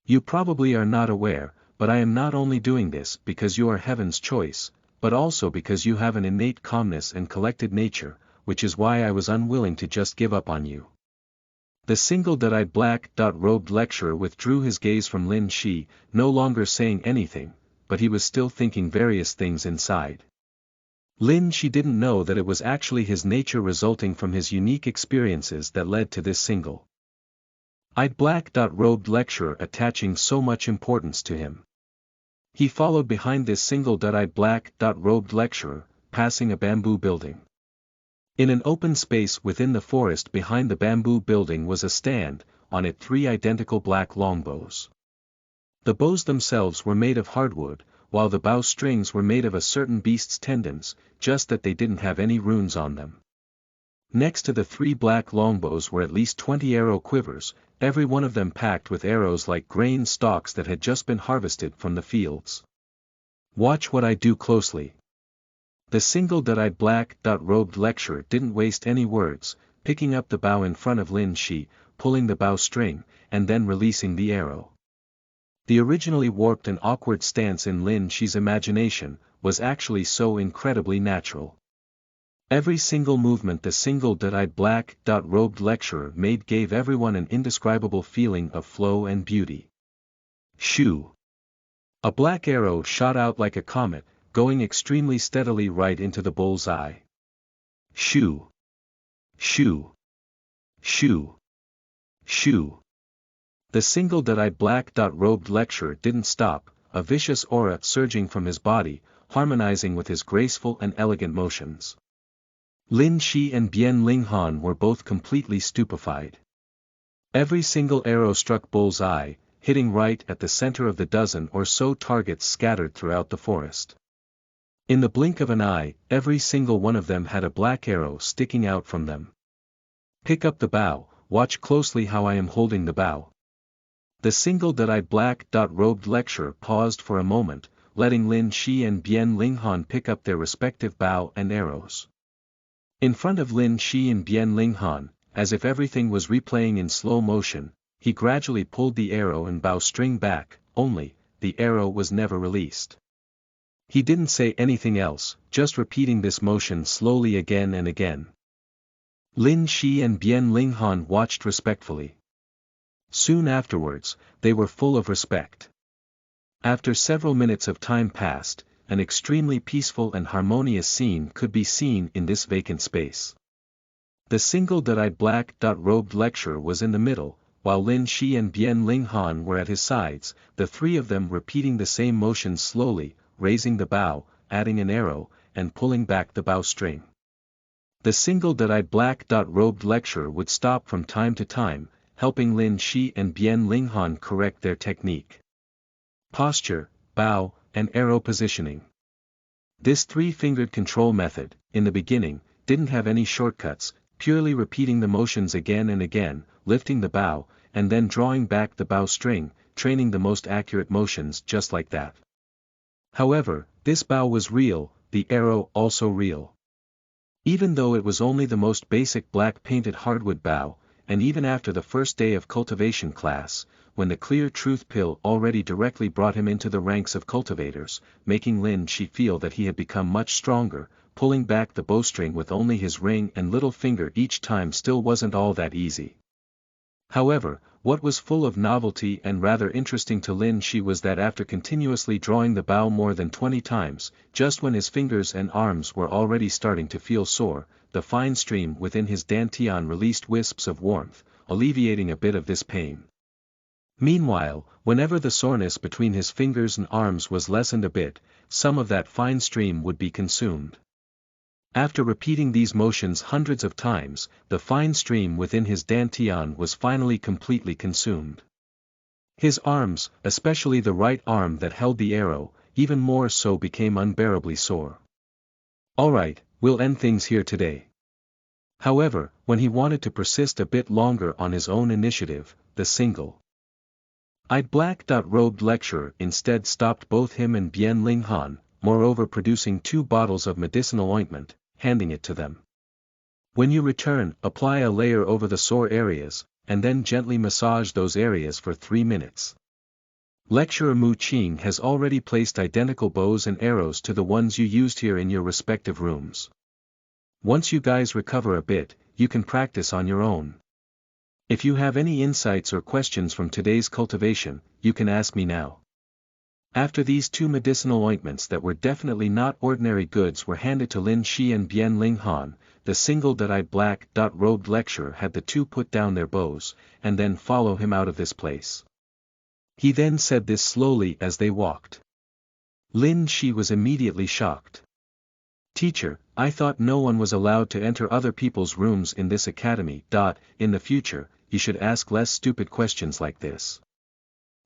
"You probably are not aware, but I am not only doing this because you are heaven's choice, but also because you have an innate calmness and collected nature, which is why I was unwilling to just give up on you." The single-eyed black-robed lecturer withdrew his gaze from Lin Shi, no longer saying anything, but he was still thinking various things inside. Lin Shi didn't know that it was actually his nature resulting from his unique experiences that led to this single-eyed black-robed lecturer attaching so much importance to him. He followed behind this single-eyed black-robed lecturer, passing a bamboo building. In an open space within the forest behind the bamboo building was a stand, on it 3 identical black longbows. The bows themselves were made of hardwood, while the bow strings were made of a certain beast's tendons, just that they didn't have any runes on them. Next to the 3 black longbows were at least 20 arrow quivers, every one of them packed with arrows like grain stalks that had just been harvested from the fields. "Watch what I do closely." The single-eyed black-robed lecturer didn't waste any words, picking up the bow in front of Lin Shi, pulling the bow string, and then releasing the arrow. The originally warped and awkward stance in Lin Shi's imagination was actually so incredibly natural. Every single movement the single-eyed black-robed lecturer made gave everyone an indescribable feeling of flow and beauty. Shoo! A black arrow shot out like a comet, going extremely steadily right into the bull's eye. Shoo! Shoo! Shoo! Shoo! The single-eyed black-robed lecturer didn't stop, a vicious aura surging from his body, harmonizing with his graceful and elegant motions. Lin Shi and Bian Linghan were both completely stupefied. Every single arrow struck Bull's eye, hitting right at the center of the dozen or so targets scattered throughout the forest. In the blink of an eye, every single one of them had a black arrow sticking out from them. Pick up the bow, watch closely how I am holding the bow. The single-eyed black-robed lecturer paused for a moment, letting Lin Shi and Bian Linghan pick up their respective bow and arrows. In front of Lin Shi and Bian Linghan, as if everything was replaying in slow motion, he gradually pulled the arrow and bow string back, only, the arrow was never released. He didn't say anything else, just repeating this motion slowly again and again. Lin Shi and Bian Linghan watched respectfully. Soon afterwards, they were full of respect. After several minutes of time passed, an extremely peaceful and harmonious scene could be seen in this vacant space. The single-eyed black-robed lecturer was in the middle, while Lin Shi and Bian Linghan were at his sides, the three of them repeating the same motions slowly, raising the bow, adding an arrow, and pulling back the bowstring. The single-eyed black-robed lecturer would stop from time to time, helping Lin Shi and Bian Linghan correct their technique. Posture, bow, and arrow positioning. This three-fingered control method, in the beginning, didn't have any shortcuts, purely repeating the motions again and again, lifting the bow, and then drawing back the bowstring, training the most accurate motions just like that. However, this bow was real, the arrow also real. Even though it was only the most basic black-painted hardwood bow, and even after the first day of cultivation class, when the clear truth pill already directly brought him into the ranks of cultivators, making Lin Shi feel that he had become much stronger, pulling back the bowstring with only his ring and little finger each time still wasn't all that easy. However, what was full of novelty and rather interesting to Lin Shi was that after continuously drawing the bow more than 20 times, just when his fingers and arms were already starting to feel sore, the fine stream within his dantian released wisps of warmth, alleviating a bit of this pain. Meanwhile, whenever the soreness between his fingers and arms was lessened a bit, some of that fine stream would be consumed. After repeating these motions hundreds of times, the fine stream within his dantian was finally completely consumed. His arms, especially the right arm that held the arrow, even more so became unbearably sore. Alright, we'll end things here today. However, when he wanted to persist a bit longer on his own initiative, the single-eyed black-robed lecturer instead stopped both him and Bian Linghan, moreover producing 2 bottles of medicinal ointment, handing it to them. When you return, apply a layer over the sore areas, and then gently massage those areas for 3 minutes. Lecturer Mu Qing has already placed identical bows and arrows to the ones you used here in your respective rooms. Once you guys recover a bit, you can practice on your own. If you have any insights or questions from today's cultivation, you can ask me now. After these 2 medicinal ointments that were definitely not ordinary goods were handed to Lin Shi and Bian Linghan, the single-eyed black-robed lecturer had the 2 put down their bows, and then follow him out of this place. He then said this slowly as they walked. Lin Shi was immediately shocked. Teacher, I thought no one was allowed to enter other people's rooms in this academy. In the future, you should ask less stupid questions like this.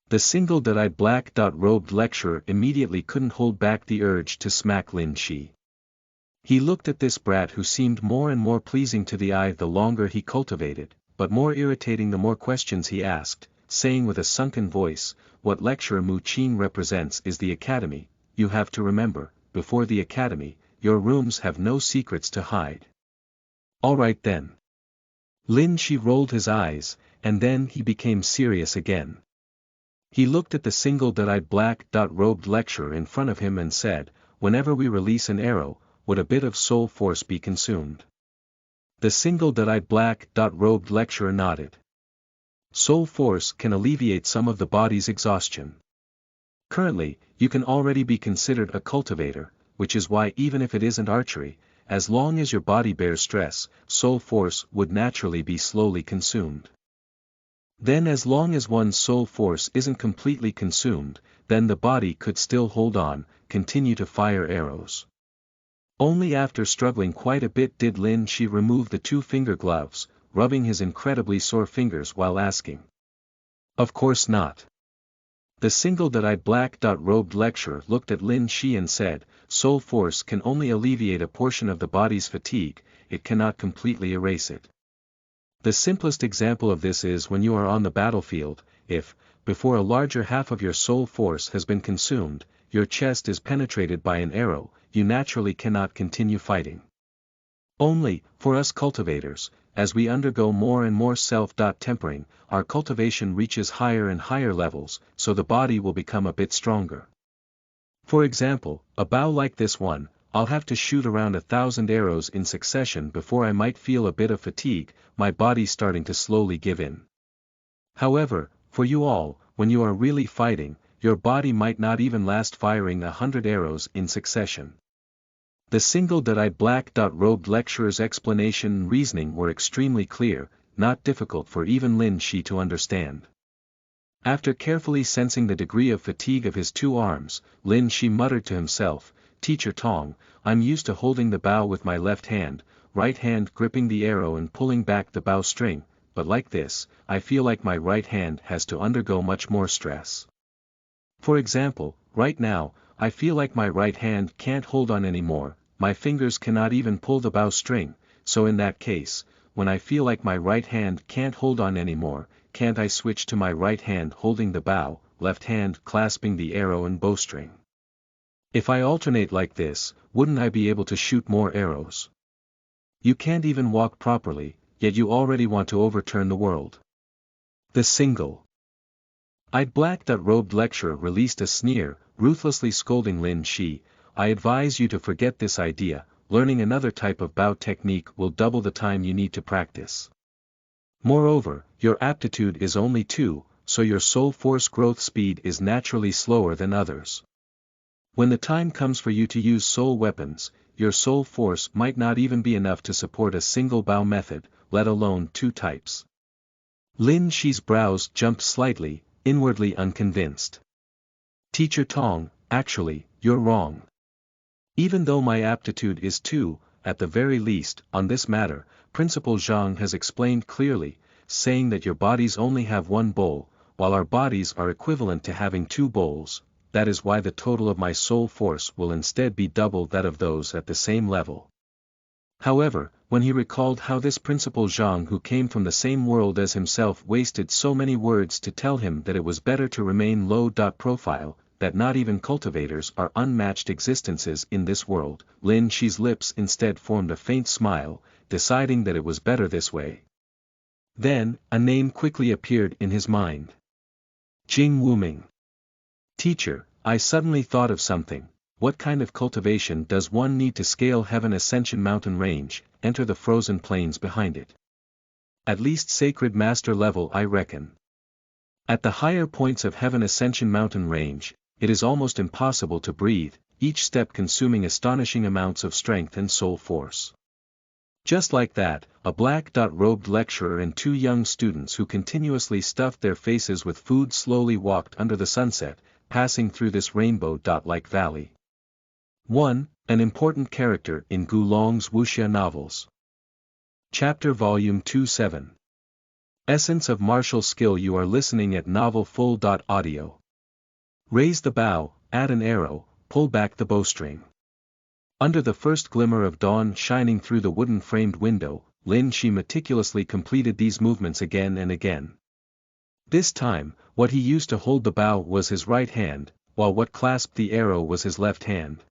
The single-eyed black-robed lecturer immediately couldn't hold back the urge to smack Lin Shi. He looked at this brat who seemed more and more pleasing to the eye the longer he cultivated, but more irritating the more questions he asked, saying with a sunken voice, what lecturer Mu Qing represents is the academy. You have to remember, before the academy, your rooms have no secrets to hide. Alright then. Lin Shi rolled his eyes, and then he became serious again. He looked at the single-eyed black-robed lecturer in front of him and said, "Whenever we release an arrow, would a bit of soul force be consumed?" The single-eyed black-robed lecturer nodded. Soul force can alleviate some of the body's exhaustion. Currently, you can already be considered a cultivator, which is why even if it isn't archery, as long as your body bears stress, soul force would naturally be slowly consumed. Then as long as one's soul force isn't completely consumed, then the body could still hold on, continue to fire arrows. Only after struggling quite a bit did Lin Shi remove the 2-finger gloves, rubbing his incredibly sore fingers while asking. "Of course not." The single-eyed black-robed lecturer looked at Lin Shi and said, "Soul force can only alleviate a portion of the body's fatigue, it cannot completely erase it. The simplest example of this is when you are on the battlefield, if, before a larger half of your soul force has been consumed, your chest is penetrated by an arrow, you naturally cannot continue fighting. Only, for us cultivators, as we undergo more and more self-tempering, our cultivation reaches higher and higher levels, so the body will become a bit stronger. For example, a bow like this one, I'll have to shoot around 1,000 arrows in succession before I might feel a bit of fatigue, my body starting to slowly give in. However, for you all, when you are really fighting, your body might not even last firing 100 arrows in succession." The single-eyed black-robed lecturer's explanation and reasoning were extremely clear, not difficult for even Lin Shi to understand. After carefully sensing the degree of fatigue of his 2 arms, Lin Shi muttered to himself, "Teacher Tong, I'm used to holding the bow with my left hand gripping the arrow and pulling back the bow string, but like this, I feel like my right hand has to undergo much more stress. For example, right now, I feel like my right hand can't hold on anymore, my fingers cannot even pull the bow string, so in that case, when I feel like my right hand can't hold on anymore, can't I switch to my right hand holding the bow, left hand clasping the arrow and bowstring? If I alternate like this, wouldn't I be able to shoot more arrows? You can't even walk properly, yet you already want to overturn the world." The single-eyed black-robed lecturer released a sneer, ruthlessly scolding Lin Shi, "I advise you to forget this idea, learning another type of bow technique will double the time you need to practice. Moreover, your aptitude is only 2, so your soul force growth speed is naturally slower than others. When the time comes for you to use soul weapons, your soul force might not even be enough to support a single bow method, let alone 2 types." Lin Shi's brows jumped slightly, inwardly unconvinced. "Teacher Tong, actually, you're wrong. Even though my aptitude is 2, at the very least, on this matter, Principal Zhang has explained clearly, saying that your bodies only have 1 bowl, while our bodies are equivalent to having 2 bowls. That is why the total of my soul force will instead be double that of those at the same level." However, when he recalled how this Principal Zhang who came from the same world as himself wasted so many words to tell him that it was better to remain low-profile, that not even cultivators are unmatched existences in this world, Lin Shi's lips instead formed a faint smile, deciding that it was better this way. Then, a name quickly appeared in his mind. Jing Wuming. "Teacher, I suddenly thought of something. What kind of cultivation does one need to scale Heaven Ascension mountain range, enter the frozen plains behind it? At least sacred master level, I reckon. At the higher points of Heaven Ascension mountain range, it is almost impossible to breathe, each step consuming astonishing amounts of strength and soul force." Just like that, a black-robed lecturer and 2 young students who continuously stuffed their faces with food slowly walked under the sunset, passing through this rainbow-like valley. 1. An important character in Gu Long's wuxia novels. Chapter Volume 27. Essence of Martial Skill. You are listening at novelfull.audio. Raise the bow, add an arrow, pull back the bowstring. Under the first glimmer of dawn shining through the wooden-framed window, Lin Shi meticulously completed these movements again and again. This time, what he used to hold the bow was his right hand, while what clasped the arrow was his left hand.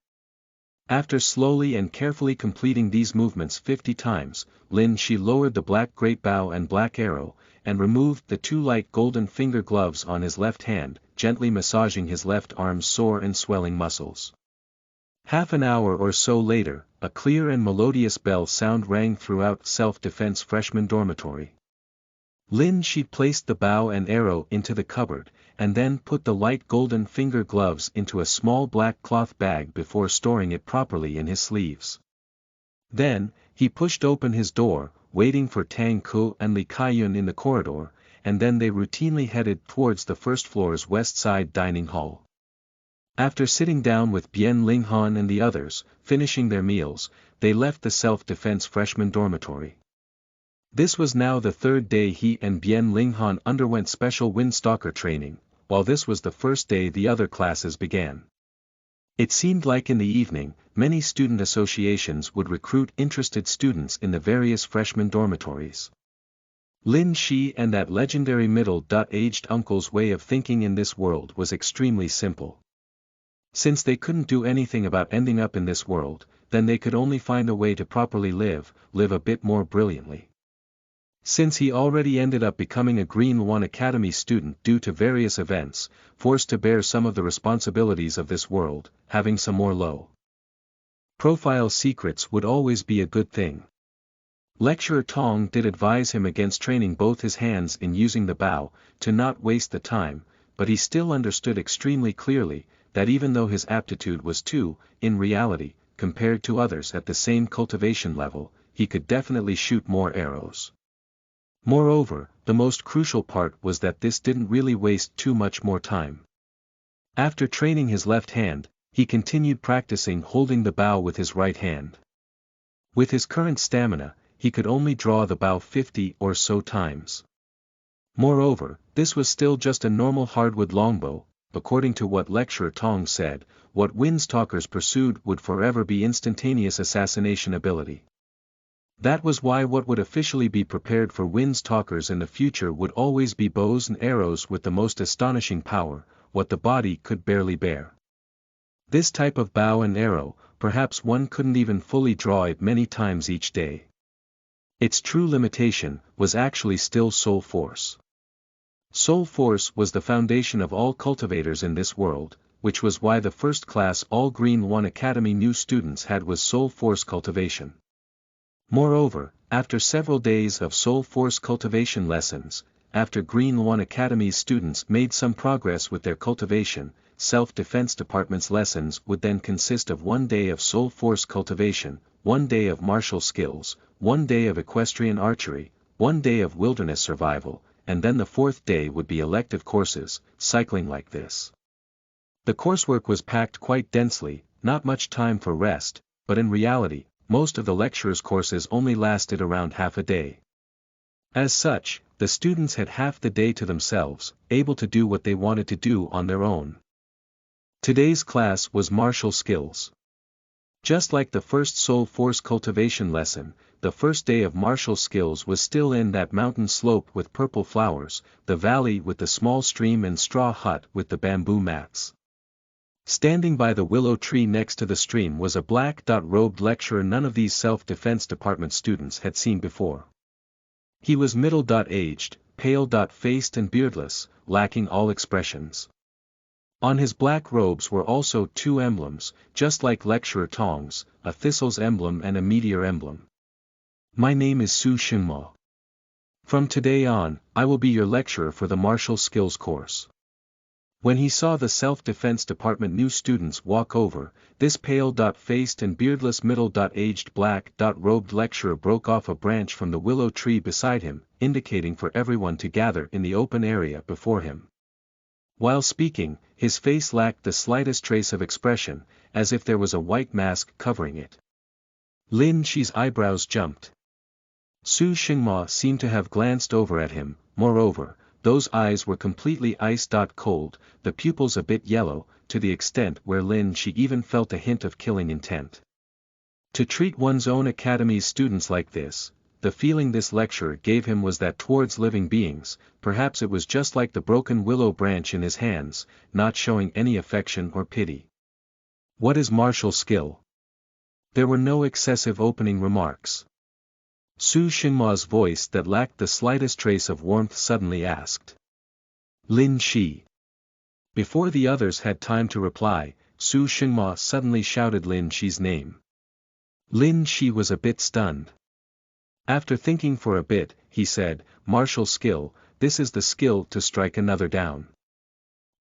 After slowly and carefully completing these movements 50 times, Lin Shi lowered the black great bow and black arrow, and removed the two light golden finger gloves on his left hand, gently massaging his left arm's sore and swelling muscles. Half an hour or so later, a clear and melodious bell sound rang throughout self-defense freshman dormitory. Lin Shi placed the bow and arrow into the cupboard, and then put the light golden finger gloves into a small black cloth bag before storing it properly in his sleeves. Then, he pushed open his door, waiting for Tang Ku and Li Kaiyun in the corridor, and then they routinely headed towards the first floor's west side dining hall. After sitting down with Bian Linghan and the others, finishing their meals, they left the self-defense freshman dormitory. This was now the third day he and Bian Linghan underwent special Windstalker training, while this was the first day the other classes began. It seemed like in the evening, many student associations would recruit interested students in the various freshman dormitories. Lin Shi and that legendary middle-aged uncle's way of thinking in this world was extremely simple. Since they couldn't do anything about ending up in this world, then they could only find a way to properly live a bit more brilliantly. Since he already ended up becoming a Green One Academy student due to various events, forced to bear some of the responsibilities of this world, having some more low-profile secrets would always be a good thing. Lecturer Tong did advise him against training both his hands in using the bow, to not waste the time, but he still understood extremely clearly, that even though his aptitude was in reality, compared to others at the same cultivation level, he could definitely shoot more arrows. Moreover, the most crucial part was that this didn't really waste too much more time. After training his left hand, he continued practicing holding the bow with his right hand. With his current stamina, he could only draw the bow 50 or so times. Moreover, this was still just a normal hardwood longbow. According to what Lecturer Tong said, what Windstalkers pursued would forever be instantaneous assassination ability. That was why what would officially be prepared for Windstalkers in the future would always be bows and arrows with the most astonishing power, what the body could barely bear. This type of bow and arrow, perhaps one couldn't even fully draw it many times each day. Its true limitation was actually still soul force. Soul force was the foundation of all cultivators in this world, which was why the first class all Green One Academy new students had was soul force cultivation. Moreover, after several days of soul force cultivation lessons, after Green One Academy's students made some progress with their cultivation, Self-Defense Department's lessons would then consist of 1 day of soul force cultivation, 1 day of martial skills, 1 day of equestrian archery, 1 day of wilderness survival, and then the 4th day would be elective courses, cycling like this. The coursework was packed quite densely, not much time for rest, but in reality, most of the lecturers' courses only lasted around half a day. As such, the students had half the day to themselves, able to do what they wanted to do on their own. Today's class was martial skills. Just like the first soul force cultivation lesson, the first day of martial skills was still in that mountain slope with purple flowers, the valley with the small stream and straw hut with the bamboo mats. Standing by the willow tree next to the stream was a black-robed lecturer none of these self-defense department students had seen before. He was middle-aged, pale-faced and beardless, lacking all expressions. On his black robes were also 2 emblems, just like Lecturer Tong's, a thistle's emblem and a meteor emblem. My name is Su Xingmo. From today on, I will be your lecturer for the martial skills course. When he saw the self-defense department new students walk over, this pale-faced and beardless middle-aged black-robed lecturer broke off a branch from the willow tree beside him, indicating for everyone to gather in the open area before him. While speaking, his face lacked the slightest trace of expression, as if there was a white mask covering it. Lin Shi's eyebrows jumped. Su Xingmo seemed to have glanced over at him. Moreover, those eyes were completely ice-cold, the pupils a bit yellow, to the extent where Lin Shi even felt a hint of killing intent. To treat one's own academy's students like this, the feeling this lecturer gave him was that towards living beings, perhaps it was just like the broken willow branch in his hands, not showing any affection or pity. What is martial skill? There were no excessive opening remarks. Su Xinhua's voice that lacked the slightest trace of warmth suddenly asked. Lin Shi. Before the others had time to reply, Su Xinhua suddenly shouted Lin Shi's name. Lin Shi was a bit stunned. After thinking for a bit, he said, "Martial skill, this is the skill to strike another down."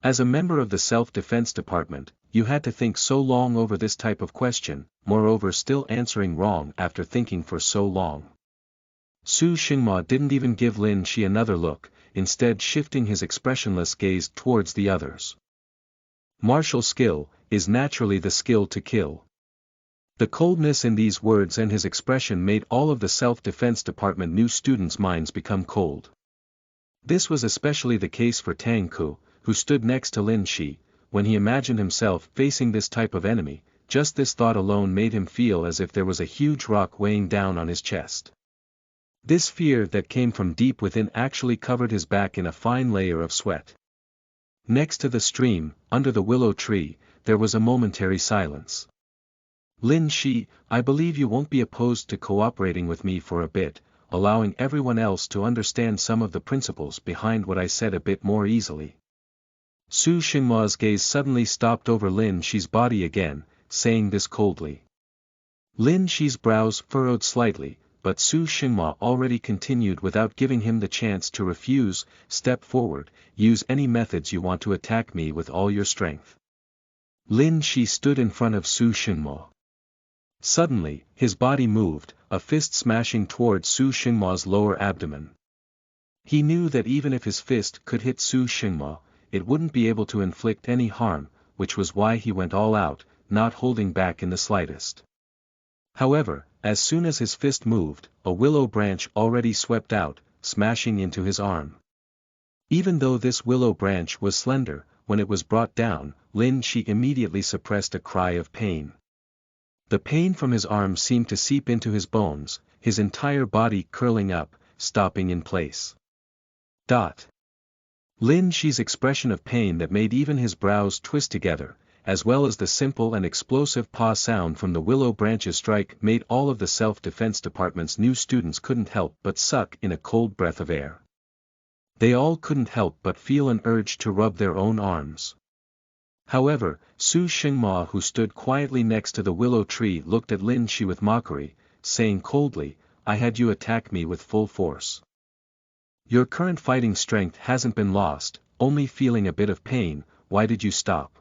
As a member of the self-defense department, you had to think so long over this type of question, moreover still answering wrong after thinking for so long. Su Xinhua didn't even give Lin Shi another look, instead shifting his expressionless gaze towards the others. Martial skill is naturally the skill to kill. The coldness in these words and his expression made all of the self-defense department new students' minds become cold. This was especially the case for Tang Ku, who stood next to Lin Shi. When he imagined himself facing this type of enemy, just this thought alone made him feel as if there was a huge rock weighing down on his chest. This fear that came from deep within actually covered his back in a fine layer of sweat. Next to the stream, under the willow tree, there was a momentary silence. Lin Shi, I believe you won't be opposed to cooperating with me for a bit, allowing everyone else to understand some of the principles behind what I said a bit more easily. Su Xinhua's gaze suddenly stopped over Lin Shi's body again, saying this coldly. Lin Shi's brows furrowed slightly, but Su Xinhua already continued without giving him the chance to refuse. Step forward, use any methods you want to attack me with all your strength. Lin Shi stood in front of Su Xinhua. Suddenly, his body moved, a fist smashing towards Su Xinhua's lower abdomen. He knew that even if his fist could hit Su Xinhua, it wouldn't be able to inflict any harm, which was why he went all out, not holding back in the slightest. However, as soon as his fist moved, a willow branch already swept out, smashing into his arm. Even though this willow branch was slender, when it was brought down, Lin Shi immediately suppressed a cry of pain. The pain from his arm seemed to seep into his bones, his entire body curling up, stopping in place. Lin Shi's expression of pain that made even his brows twist together, as well as the simple and explosive "pa" sound from the willow branch's strike made all of the self-defense department's new students couldn't help but suck in a cold breath of air. They all couldn't help but feel an urge to rub their own arms. However, Su Xinhua, who stood quietly next to the willow tree, looked at Lin Shi with mockery, saying coldly, "I had you attack me with full force. Your current fighting strength hasn't been lost, only feeling a bit of pain, why did you stop?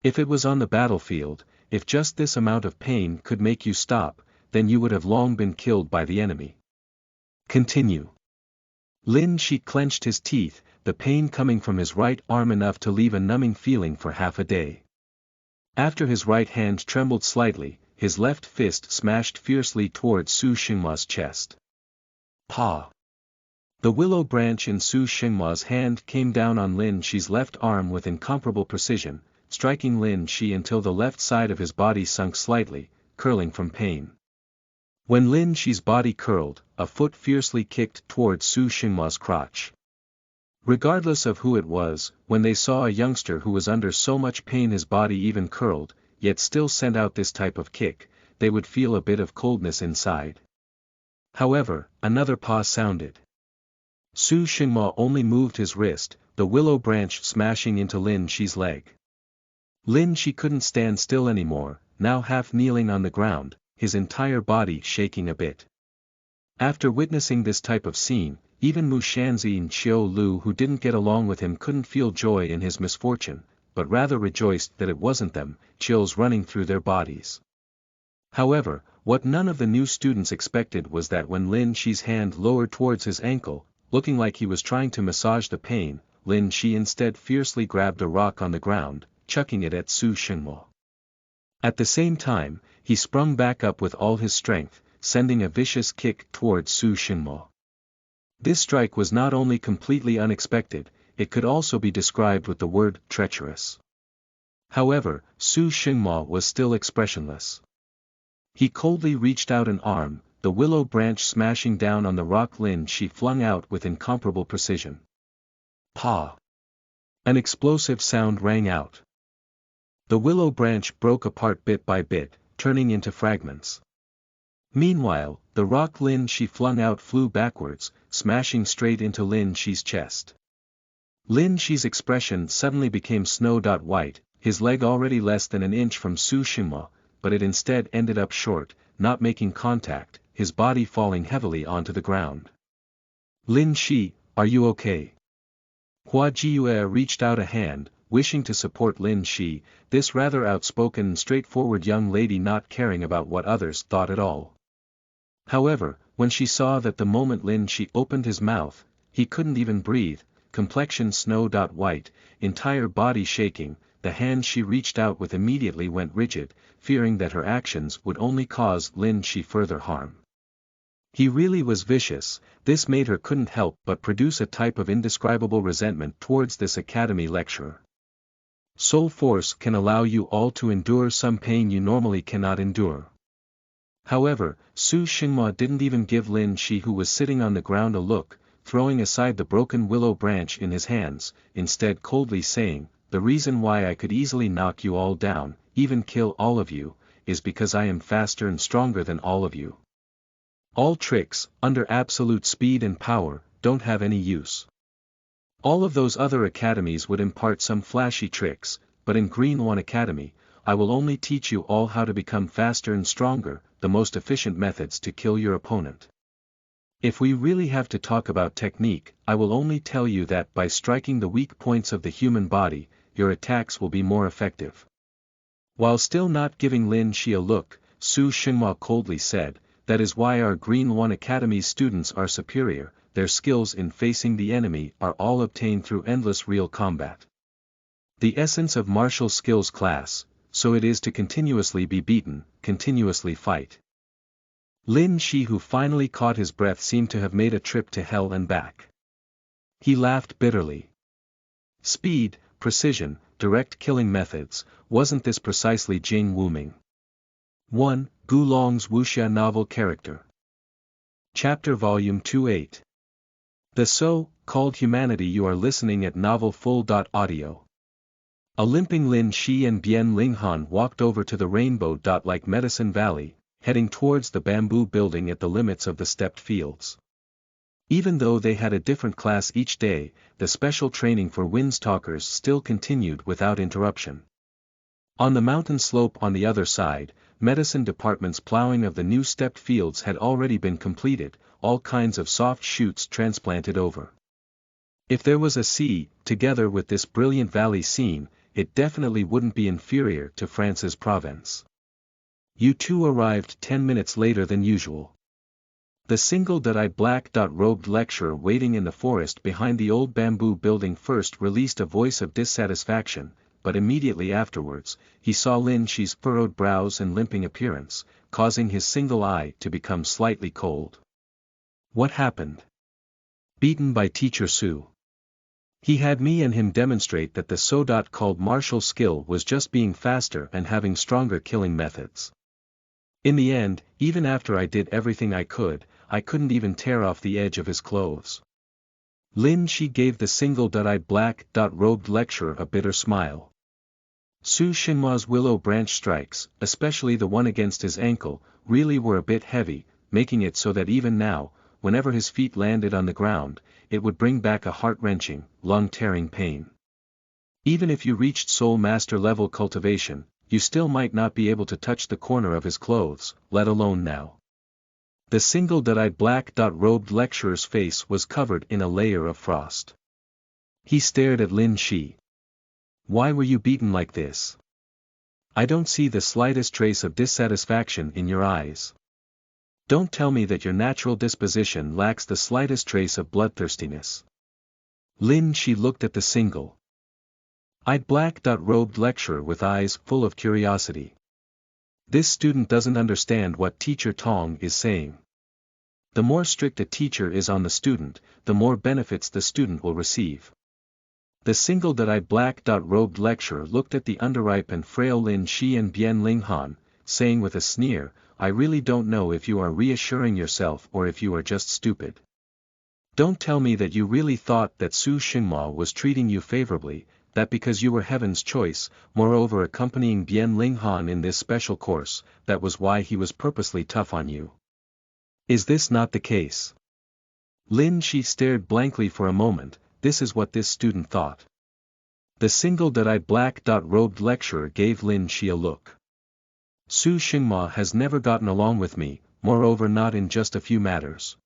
If it was on the battlefield, if just this amount of pain could make you stop, then you would have long been killed by the enemy. Continue." Lin Shi clenched his teeth, the pain coming from his right arm enough to leave a numbing feeling for half a day. After his right hand trembled slightly, his left fist smashed fiercely towards Su Xinhua's chest. Pa! The willow branch in Su Xinhua's hand came down on Lin Shi's left arm with incomparable precision, striking Lin Shi until the left side of his body sunk slightly, curling from pain. When Lin Shi's body curled, a foot fiercely kicked towards Su Xinhua's crotch. Regardless of who it was, when they saw a youngster who was under so much pain his body even curled, yet still sent out this type of kick, they would feel a bit of coldness inside. However, another "pa" sounded. Su Xinhua only moved his wrist, the willow branch smashing into Lin Shi's leg. Lin Shi couldn't stand still anymore, now half kneeling on the ground, his entire body shaking a bit. After witnessing this type of scene, even Mu Shanzi and Qiu Lu, who didn't get along with him, couldn't feel joy in his misfortune, but rather rejoiced that it wasn't them, chills running through their bodies. However, what none of the new students expected was that when Lin Shi's hand lowered towards his ankle, looking like he was trying to massage the pain, Lin Shi instead fiercely grabbed a rock on the ground, chucking it at Su Xinhua. At the same time, he sprung back up with all his strength, sending a vicious kick towards Su Xinhua. This strike was not only completely unexpected, it could also be described with the word treacherous. However, Su Xinhua was still expressionless. He coldly reached out an arm, the willow branch smashing down on the rock Lin Shi flung out with incomparable precision. Pa! An explosive sound rang out. The willow branch broke apart bit by bit, turning into fragments. Meanwhile, the rock Lin Shi flung out flew backwards, smashing straight into Lin Shi's chest. Lin Shi's expression suddenly became snow-white, his leg already less than an inch from Su Xinhua, but it instead ended up short, not making contact, his body falling heavily onto the ground. Lin Shi, are you okay? Hua Jiue reached out a hand, wishing to support Lin Shi, this rather outspoken and straightforward young lady not caring about what others thought at all. However, when she saw that the moment Lin Shi opened his mouth, he couldn't even breathe, complexion snow-white, entire body shaking, the hand she reached out with immediately went rigid, fearing that her actions would only cause Lin Shi further harm. He really was vicious, this made her couldn't help but produce a type of indescribable resentment towards this academy lecturer. Soul force can allow you all to endure some pain you normally cannot endure. However, Su Xinhua didn't even give Lin Shi, who was sitting on the ground, a look, throwing aside the broken willow branch in his hands, instead coldly saying, "The reason why I could easily knock you all down, even kill all of you, is because I am faster and stronger than all of you. All tricks, under absolute speed and power, don't have any use. All of those other academies would impart some flashy tricks, but in Green One Academy, I will only teach you all how to become faster and stronger, the most efficient methods to kill your opponent. If we really have to talk about technique, I will only tell you that by striking the weak points of the human body, your attacks will be more effective." While still not giving Lin Shi a look, Su Xinhua coldly said, "That is why our Green One Academy's students are superior, their skills in facing the enemy are all obtained through endless real combat. The essence of martial skills class, so it is to continuously be beaten, continuously fight." Lin Shi, who finally caught his breath, seemed to have made a trip to hell and back. He laughed bitterly. Speed, precision, direct killing methods, wasn't this precisely Jing Wuming? 1. Gulong's Wuxia Novel Character Chapter Volume 28 The so-called humanity. You are listening at novelfull.audio. A limping Lin Shi and Bian Linghan walked over to the rainbow-like Medicine Valley, heading towards the bamboo building at the limits of the stepped fields. Even though they had a different class each day, the special training for windstalkers still continued without interruption. On the mountain slope on the other side, medicine department's plowing of the new stepped fields had already been completed, all kinds of soft shoots transplanted over. If there was a sea, together with this brilliant valley scene, it definitely wouldn't be inferior to France's province. You two arrived 10 minutes later than usual. The single-eyed black-robed lecturer waiting in the forest behind the old bamboo building first released a voice of dissatisfaction, but immediately afterwards, he saw Lin Shi's furrowed brows and limping appearance, causing his single eye to become slightly cold. What happened? Beaten by Teacher Su. He had me and him demonstrate that the so-called martial skill was just being faster and having stronger killing methods. In the end, even after I did everything I couldn't even tear off the edge of his clothes. Lin Shi gave the single-eyed black-robed lecturer a bitter smile. Su Xinhua's willow branch strikes, especially the one against his ankle, really were a bit heavy, making it so that even now, whenever his feet landed on the ground, it would bring back a heart-wrenching, lung-tearing pain. Even if you reached Soul Master level cultivation, you still might not be able to touch the corner of his clothes, let alone now. The single-eyed black-robed lecturer's face was covered in a layer of frost. He stared at Lin Shi. Why were you beaten like this? I don't see the slightest trace of dissatisfaction in your eyes. Don't tell me that your natural disposition lacks the slightest trace of bloodthirstiness. Lin Shi looked at the single-eyed black-robed lecturer with eyes full of curiosity. This student doesn't understand what Teacher Tong is saying. The more strict a teacher is on the student, the more benefits the student will receive. The single-eyed black-robed lecturer looked at the underripe and frail Lin Shi and Bian Linghan, saying with a sneer, I really don't know if you are reassuring yourself or if you are just stupid. Don't tell me that you really thought that Su Xinhua was treating you favorably, that because you were heaven's choice, moreover accompanying Bien Ling Han in this special course, that was why he was purposely tough on you. Is this not the case? Lin Shi stared blankly for a moment. This is what this student thought. The single-eyed black-robed lecturer gave Lin Shi a look. Su Xingma has never gotten along with me, moreover not in just a few matters.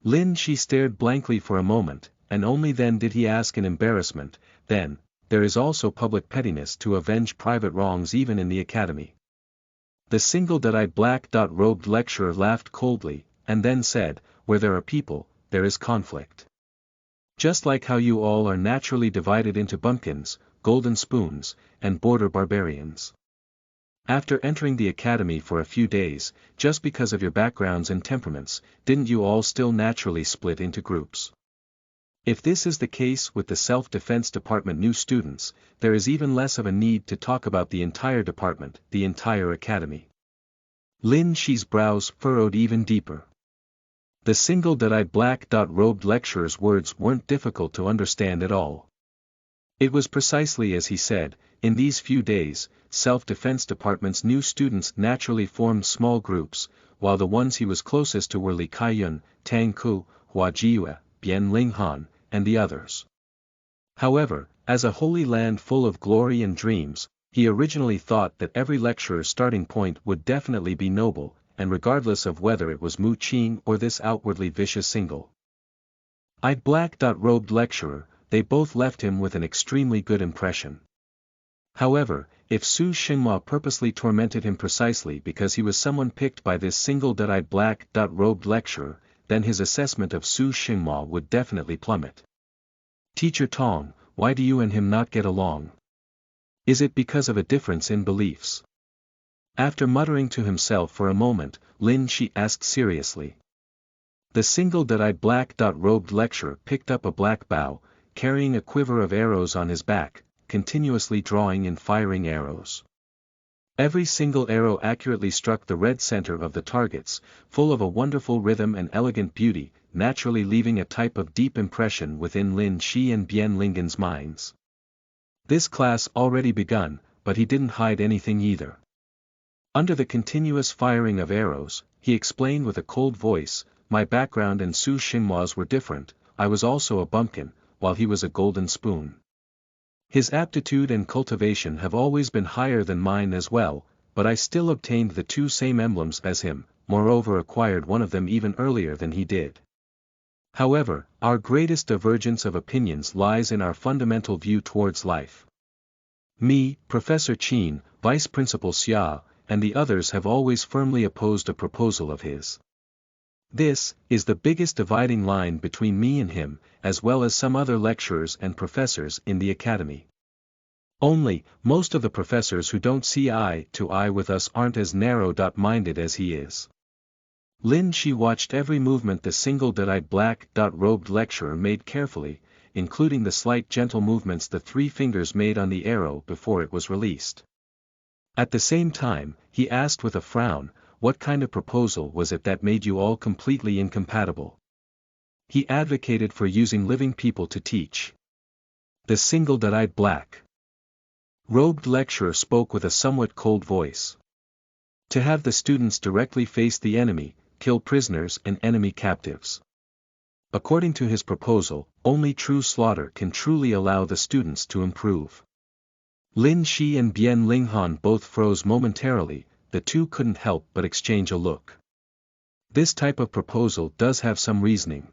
Lin Shi stared blankly for a moment, and only then did he ask in embarrassment, then, there is also public pettiness to avenge private wrongs even in the academy. The single-eyed black-robed lecturer laughed coldly, and then said, where there are people, there is conflict. Just like how you all are naturally divided into bumpkins, golden spoons, and border barbarians. After entering the academy for a few days, just because of your backgrounds and temperaments, didn't you all still naturally split into groups? If this is the case with the self-defense department new students, there is even less of a need to talk about the entire department, the entire academy. Lin Shi's brows furrowed even deeper. The single-eyed black-robed lecturer's words weren't difficult to understand at all. It was precisely as he said, in these few days, self-defense department's new students naturally formed small groups, while the ones he was closest to were Li Kaiyun, Tang Ku, Hua Jiyue, Bien Ling Han, and the others. However, as a holy land full of glory and dreams, he originally thought that every lecturer's starting point would definitely be noble, and regardless of whether it was Mu Qing or this outwardly vicious single-eyed black-robed lecturer, they both left him with an extremely good impression. However, if Su Xingma purposely tormented him precisely because he was someone picked by this single-eyed black-robed lecturer, then his assessment of Su Xingma would definitely plummet. Teacher Tong, why do you and him not get along? Is it because of a difference in beliefs? After muttering to himself for a moment, Lin Shi asked seriously. The single-eyed black-robed lecturer picked up a black bow, carrying a quiver of arrows on his back, continuously drawing and firing arrows. Every single arrow accurately struck the red center of the targets, full of a wonderful rhythm and elegant beauty, naturally leaving a type of deep impression within Lin Shi and Bien Lingen's minds. This class already begun, but he didn't hide anything either. Under the continuous firing of arrows, he explained with a cold voice, my background and Su Xingma's were different, I was also a bumpkin, while he was a golden spoon. His aptitude and cultivation have always been higher than mine as well, but I still obtained the two same emblems as him, moreover acquired one of them even earlier than he did. However, our greatest divergence of opinions lies in our fundamental view towards life. Me, Professor Qin, Vice Principal Xia, and the others have always firmly opposed a proposal of his. This is the biggest dividing line between me and him, as well as some other lecturers and professors in the academy. Only, most of the professors who don't see eye to eye with us aren't as narrow-minded as he is. Lin Shi watched every movement the single-eyed black-robed lecturer made carefully, including the slight gentle movements the three fingers made on the arrow before it was released. At the same time, he asked with a frown, what kind of proposal was it that made you all completely incompatible? He advocated for using living people to teach. The single-eyed black-robed lecturer spoke with a somewhat cold voice. To have the students directly face the enemy, kill prisoners and enemy captives. According to his proposal, only true slaughter can truly allow the students to improve. Lin Shi and Bien Ling Han both froze momentarily, the two couldn't help but exchange a look. This type of proposal does have some reasoning.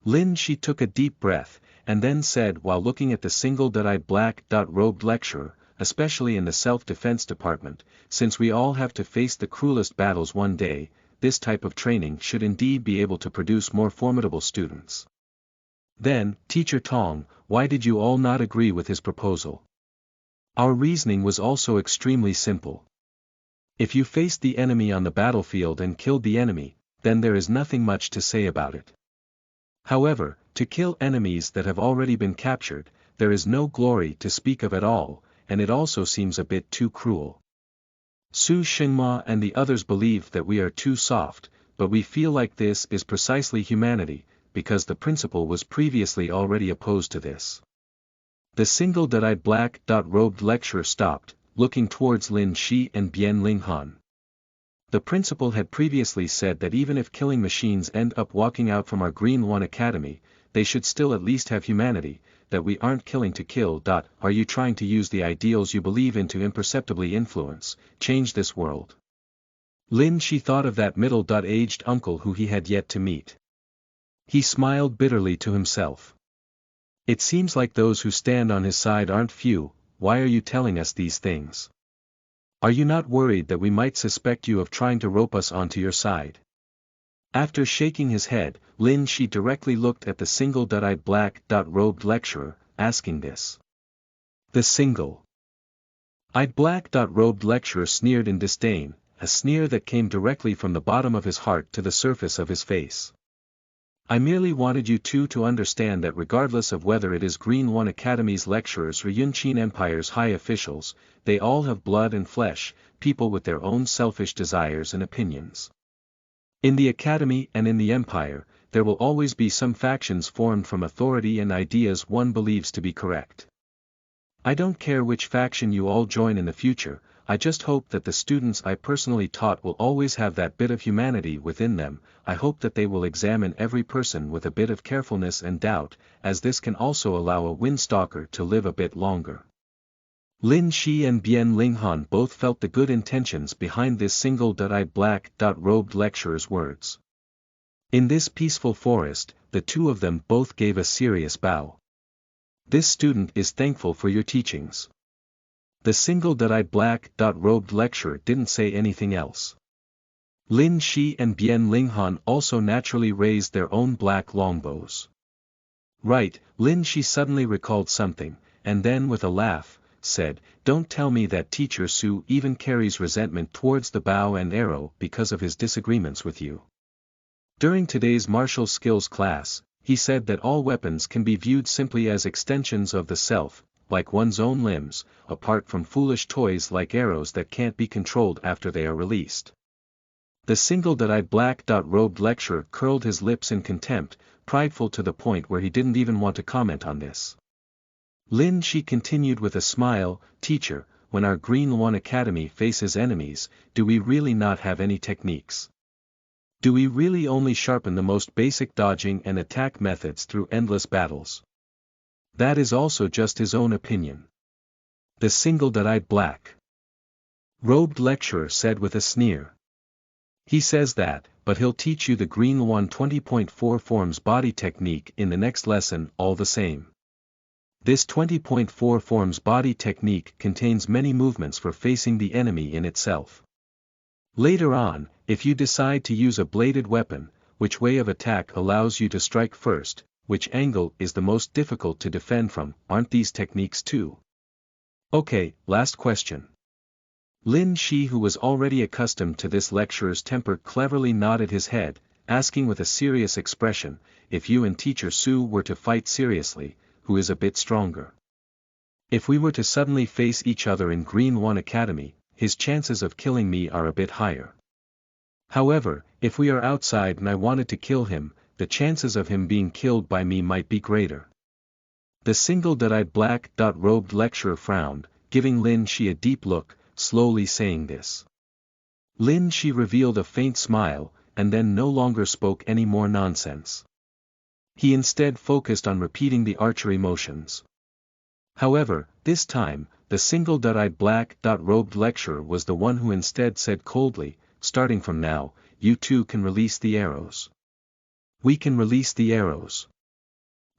Lin Shi took a deep breath, and then said while looking at the single-eyed black-robed lecturer, especially in the self-defense department, since we all have to face the cruelest battles one day, this type of training should indeed be able to produce more formidable students. Then, Teacher Tong, why did you all not agree with his proposal? Our reasoning was also extremely simple. If you faced the enemy on the battlefield and killed the enemy, then there is nothing much to say about it. However, to kill enemies that have already been captured, there is no glory to speak of at all, and it also seems a bit too cruel. Su Xingma and the others believe that we are too soft, but we feel like this is precisely humanity, because the principal was previously already opposed to this. The single-eyed black-robed lecturer stopped, looking towards Lin Shi and Bian Linghan. The principal had previously said that even if killing machines end up walking out from our Green One Academy, they should still at least have humanity, that we aren't killing to kill. Are you trying to use the ideals you believe in to imperceptibly influence, change this world? Lin Shi thought of that middle-aged uncle who he had yet to meet. He smiled bitterly to himself. It seems like those who stand on his side aren't few. Why are you telling us these things? Are you not worried that we might suspect you of trying to rope us onto your side? After shaking his head, Lin Shi directly looked at the single-eyed black-robed lecturer, asking this. The single-eyed black-robed lecturer sneered in disdain, a sneer that came directly from the bottom of his heart to the surface of his face. I merely wanted you two to understand that regardless of whether it is Green One Academy's lecturers or Yunqin Empire's high officials, they all have blood and flesh, people with their own selfish desires and opinions. In the Academy and in the Empire, there will always be some factions formed from authority and ideas one believes to be correct. I don't care which faction you all join in the future, I just hope that the students I personally taught will always have that bit of humanity within them. I hope that they will examine every person with a bit of carefulness and doubt, as this can also allow a windstalker to live a bit longer. Lin Shi and Bian Linghan both felt the good intentions behind this single-eyed black-robed lecturer's words. In this peaceful forest, the two of them both gave a serious bow. This student is thankful for your teachings. The single-eyed black-robed lecturer didn't say anything else. Lin Shi and Bian Linghan also naturally raised their own black longbows. Right, Lin Shi suddenly recalled something, and then with a laugh, said, don't tell me that Teacher Su even carries resentment towards the bow and arrow because of his disagreements with you. During today's martial skills class, he said that all weapons can be viewed simply as extensions of the self, like one's own limbs, apart from foolish toys like arrows that can't be controlled after they are released. The single-eyed black-robed lecturer curled his lips in contempt, prideful to the point where he didn't even want to comment on this. Lin Shi continued with a smile, Teacher, when our Green One Academy faces enemies, do we really not have any techniques? Do we really only sharpen the most basic dodging and attack methods through endless battles? That is also just his own opinion. The single-eyed black-robed lecturer said with a sneer. He says that, but he'll teach you the Green One 20.4 forms body technique in the next lesson all the same. This 20.4 forms body technique contains many movements for facing the enemy in itself. Later on, if you decide to use a bladed weapon, which way of attack allows you to strike first, which angle is the most difficult to defend from, aren't these techniques too? Okay, last question. Lin Shi, who was already accustomed to this lecturer's temper, cleverly nodded his head, asking with a serious expression, if you and Teacher Su were to fight seriously, who is a bit stronger? If we were to suddenly face each other in Green One Academy, his chances of killing me are a bit higher. However, if we are outside and I wanted to kill him, the chances of him being killed by me might be greater. The single-eyed black-robed lecturer frowned, giving Lin Shi a deep look, slowly saying this. Lin Shi revealed a faint smile, and then no longer spoke any more nonsense. He instead focused on repeating the archery motions. However, this time, the single-eyed black-robed lecturer was the one who instead said coldly, starting from now, you two can release the arrows. We can release the arrows.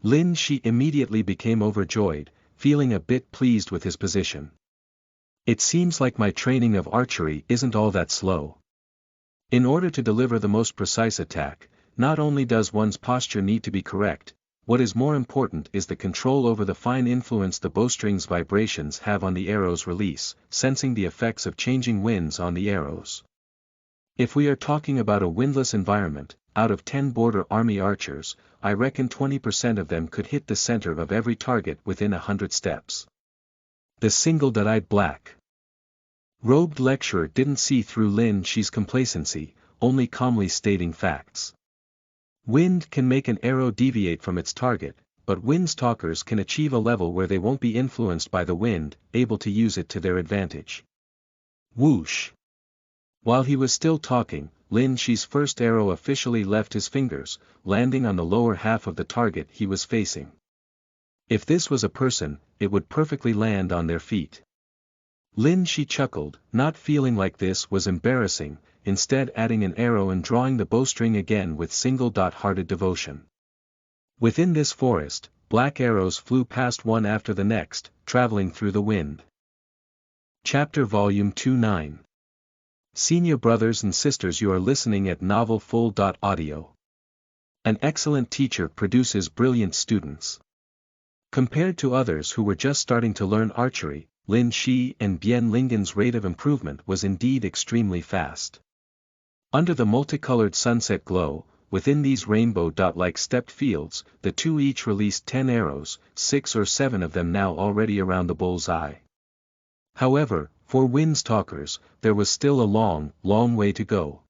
Lin Shi immediately became overjoyed, feeling a bit pleased with his position. It seems like my training of archery isn't all that slow. In order to deliver the most precise attack, not only does one's posture need to be correct, what is more important is the control over the fine influence the bowstring's vibrations have on the arrow's release, sensing the effects of changing winds on the arrows. If we are talking about a windless environment, out of 10 border army archers, I reckon 20% of them could hit the center of every target within 100 steps. The single-eyed black-robed lecturer didn't see through Lin Shi's complacency, only calmly stating facts. Wind can make an arrow deviate from its target, but wind's talkers can achieve a level where they won't be influenced by the wind, able to use it to their advantage. Whoosh! While he was still talking, Lin Shi's first arrow officially left his fingers, landing on the lower half of the target he was facing. If this was a person, it would perfectly land on their feet. Lin Shi chuckled, not feeling like this was embarrassing, instead adding an arrow and drawing the bowstring again with single-hearted devotion. Within this forest, black arrows flew past one after the next, traveling through the wind. Chapter Volume 2:9. Senior brothers and sisters, you are listening at novelfull.audio. An excellent teacher produces brilliant students. Compared to others who were just starting to learn archery, Lin Shi and Bian Lingen's rate of improvement was indeed extremely fast. Under the multicolored sunset glow, within these rainbow-like stepped fields, the two each released 10 arrows, 6 or 7 of them now already around the bull's eye. However, for wind's talkers, there was still a long, long way to go.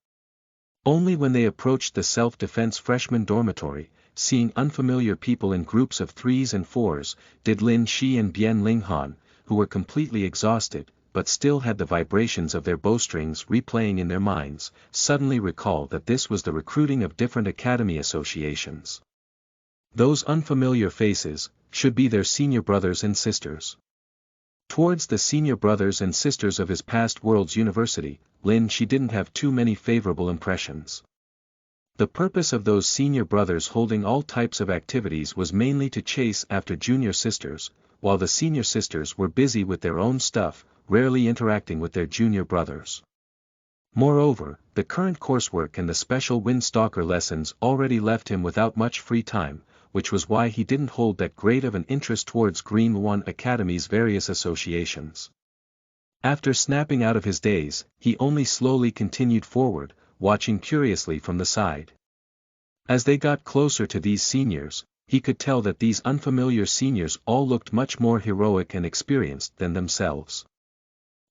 Only when they approached the self-defense freshman dormitory, seeing unfamiliar people in groups of 3s and 4s, did Lin Shi and Bian Linghan, who were completely exhausted, but still had the vibrations of their bowstrings replaying in their minds, suddenly recall that this was the recruiting of different academy associations. Those unfamiliar faces should be their senior brothers and sisters. Towards the senior brothers and sisters of his past world's university, Lin Shi didn't have too many favorable impressions. The purpose of those senior brothers holding all types of activities was mainly to chase after junior sisters, while the senior sisters were busy with their own stuff, rarely interacting with their junior brothers. Moreover, the current coursework and the special windstalker lessons already left him without much free time, which was why he didn't hold that great of an interest towards Green One Academy's various associations. After snapping out of his daze, he only slowly continued forward, watching curiously from the side. As they got closer to these seniors, he could tell that these unfamiliar seniors all looked much more heroic and experienced than themselves.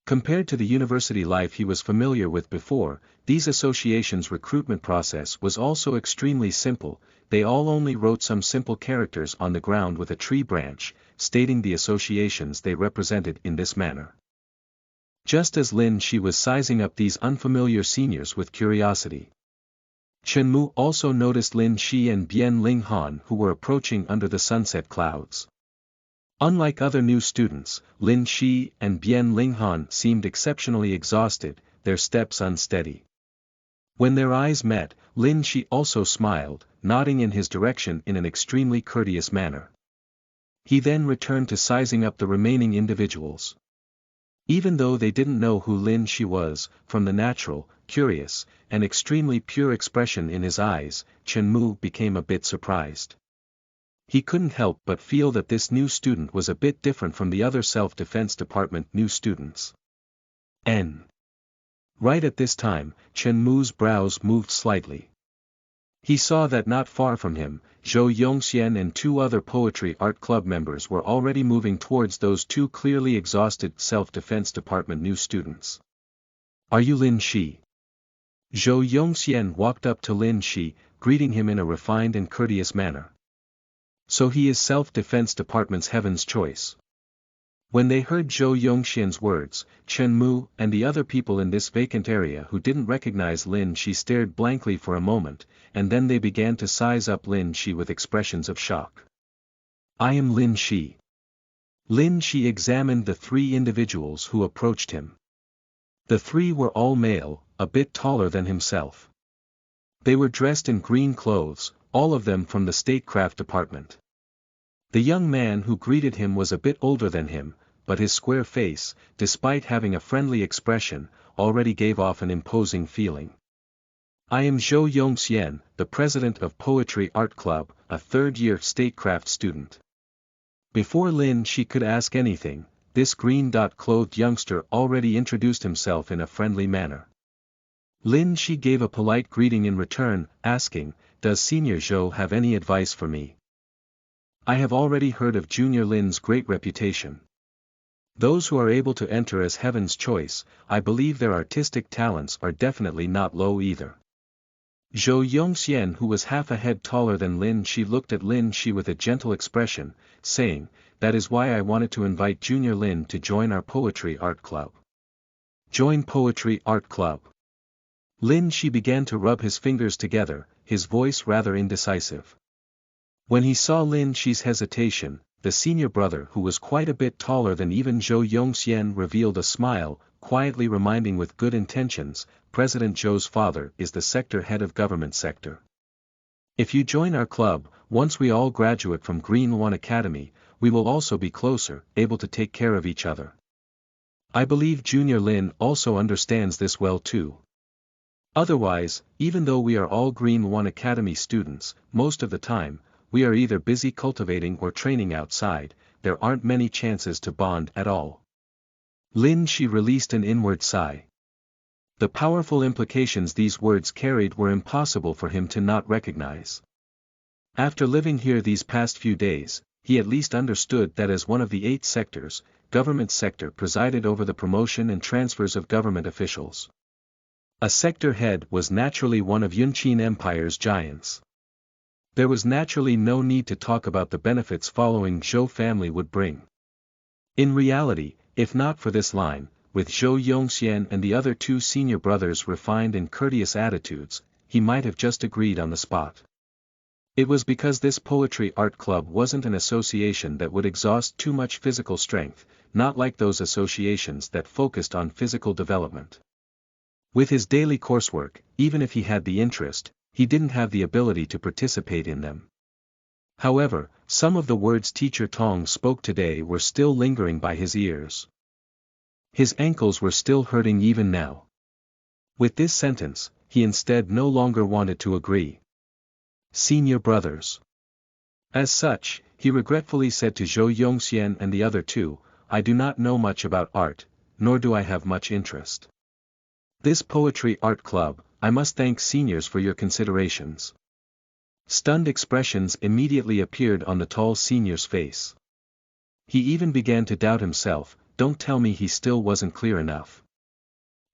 Compared to the university life he was familiar with before, these associations' recruitment process was also extremely simple. They all only wrote some simple characters on the ground with a tree branch, stating the associations they represented in this manner. Just as Lin Shi was sizing up these unfamiliar seniors with curiosity, Chen Mu also noticed Lin Shi and Bian Linghan who were approaching under the sunset clouds. Unlike other new students, Lin Shi and Bian Linghan seemed exceptionally exhausted, their steps unsteady. When their eyes met, Lin Shi also smiled, nodding in his direction in an extremely courteous manner. He then returned to sizing up the remaining individuals. Even though they didn't know who Lin Shi was, from the natural, curious, and extremely pure expression in his eyes, Chen Mu became a bit surprised. He couldn't help but feel that this new student was a bit different from the other self-defense department new students. Right at this time, Chen Mu's brows moved slightly. He saw that not far from him, Zhou Yongxian and 2 other poetry art club members were already moving towards those 2 clearly exhausted self-defense department new students. "Are you Lin Shi?" Zhou Yongxian walked up to Lin Shi, greeting him in a refined and courteous manner. "So he is self-defense department's heaven's choice." When they heard Zhou Yongxian's words, Chen Mu and the other people in this vacant area who didn't recognize Lin Shi stared blankly for a moment, and then they began to size up Lin Shi with expressions of shock. "I am Lin Shi." Lin Shi examined the 3 individuals who approached him. The 3 were all male, a bit taller than himself. They were dressed in green clothes, all of them from the statecraft department. The young man who greeted him was a bit older than him, but his square face, despite having a friendly expression, already gave off an imposing feeling. "I am Zhou Yongxian, the president of Poetry Art Club, a 3rd-year statecraft student." Before Lin Shi could ask anything, this green-clothed youngster already introduced himself in a friendly manner. Lin Shi gave a polite greeting in return, asking, "Does Senior Zhou have any advice for me? I have already heard of Junior Lin's great reputation. Those who are able to enter as heaven's choice, I believe their artistic talents are definitely not low either." Zhou Yongxian, who was half a head taller than Lin Shi, looked at Lin Shi with a gentle expression, saying, "That is why I wanted to invite Junior Lin to join our poetry art club." Join poetry art club. Lin Shi began to rub his fingers together, his voice rather indecisive. When he saw Lin Shi's hesitation, the senior brother, who was quite a bit taller than even Zhou Yongxian, revealed a smile, quietly reminding with good intentions, "President Zhou's father is the sector head of government sector. If you join our club, once we all graduate from Green One Academy, we will also be closer, able to take care of each other." I believe Junior Lin also understands this well too. Otherwise, even though we are all Green One Academy students, most of the time, we are either busy cultivating or training outside, there aren't many chances to bond at all. Lin Shi released an inward sigh. The powerful implications these words carried were impossible for him to not recognize. After living here these past few days, he at least understood that as one of the 8 sectors, government sector presided over the promotion and transfers of government officials. A sector head was naturally one of Yunqin Empire's giants. There was naturally no need to talk about the benefits following Zhou family would bring. In reality, if not for this line, with Zhou Yongxian and the other 2 senior brothers' refined and courteous attitudes, he might have just agreed on the spot. It was because this poetry art club wasn't an association that would exhaust too much physical strength, not like those associations that focused on physical development. With his daily coursework, even if he had the interest, he didn't have the ability to participate in them. However, some of the words Teacher Tong spoke today were still lingering by his ears. His ankles were still hurting even now. With this sentence, he instead no longer wanted to agree. Senior brothers. As such, he regretfully said to Zhou Yongxian and the other 2, "I do not know much about art, nor do I have much interest. This poetry art club, I must thank seniors for your considerations." Stunned expressions immediately appeared on the tall senior's face. He even began to doubt himself, don't tell me he still wasn't clear enough.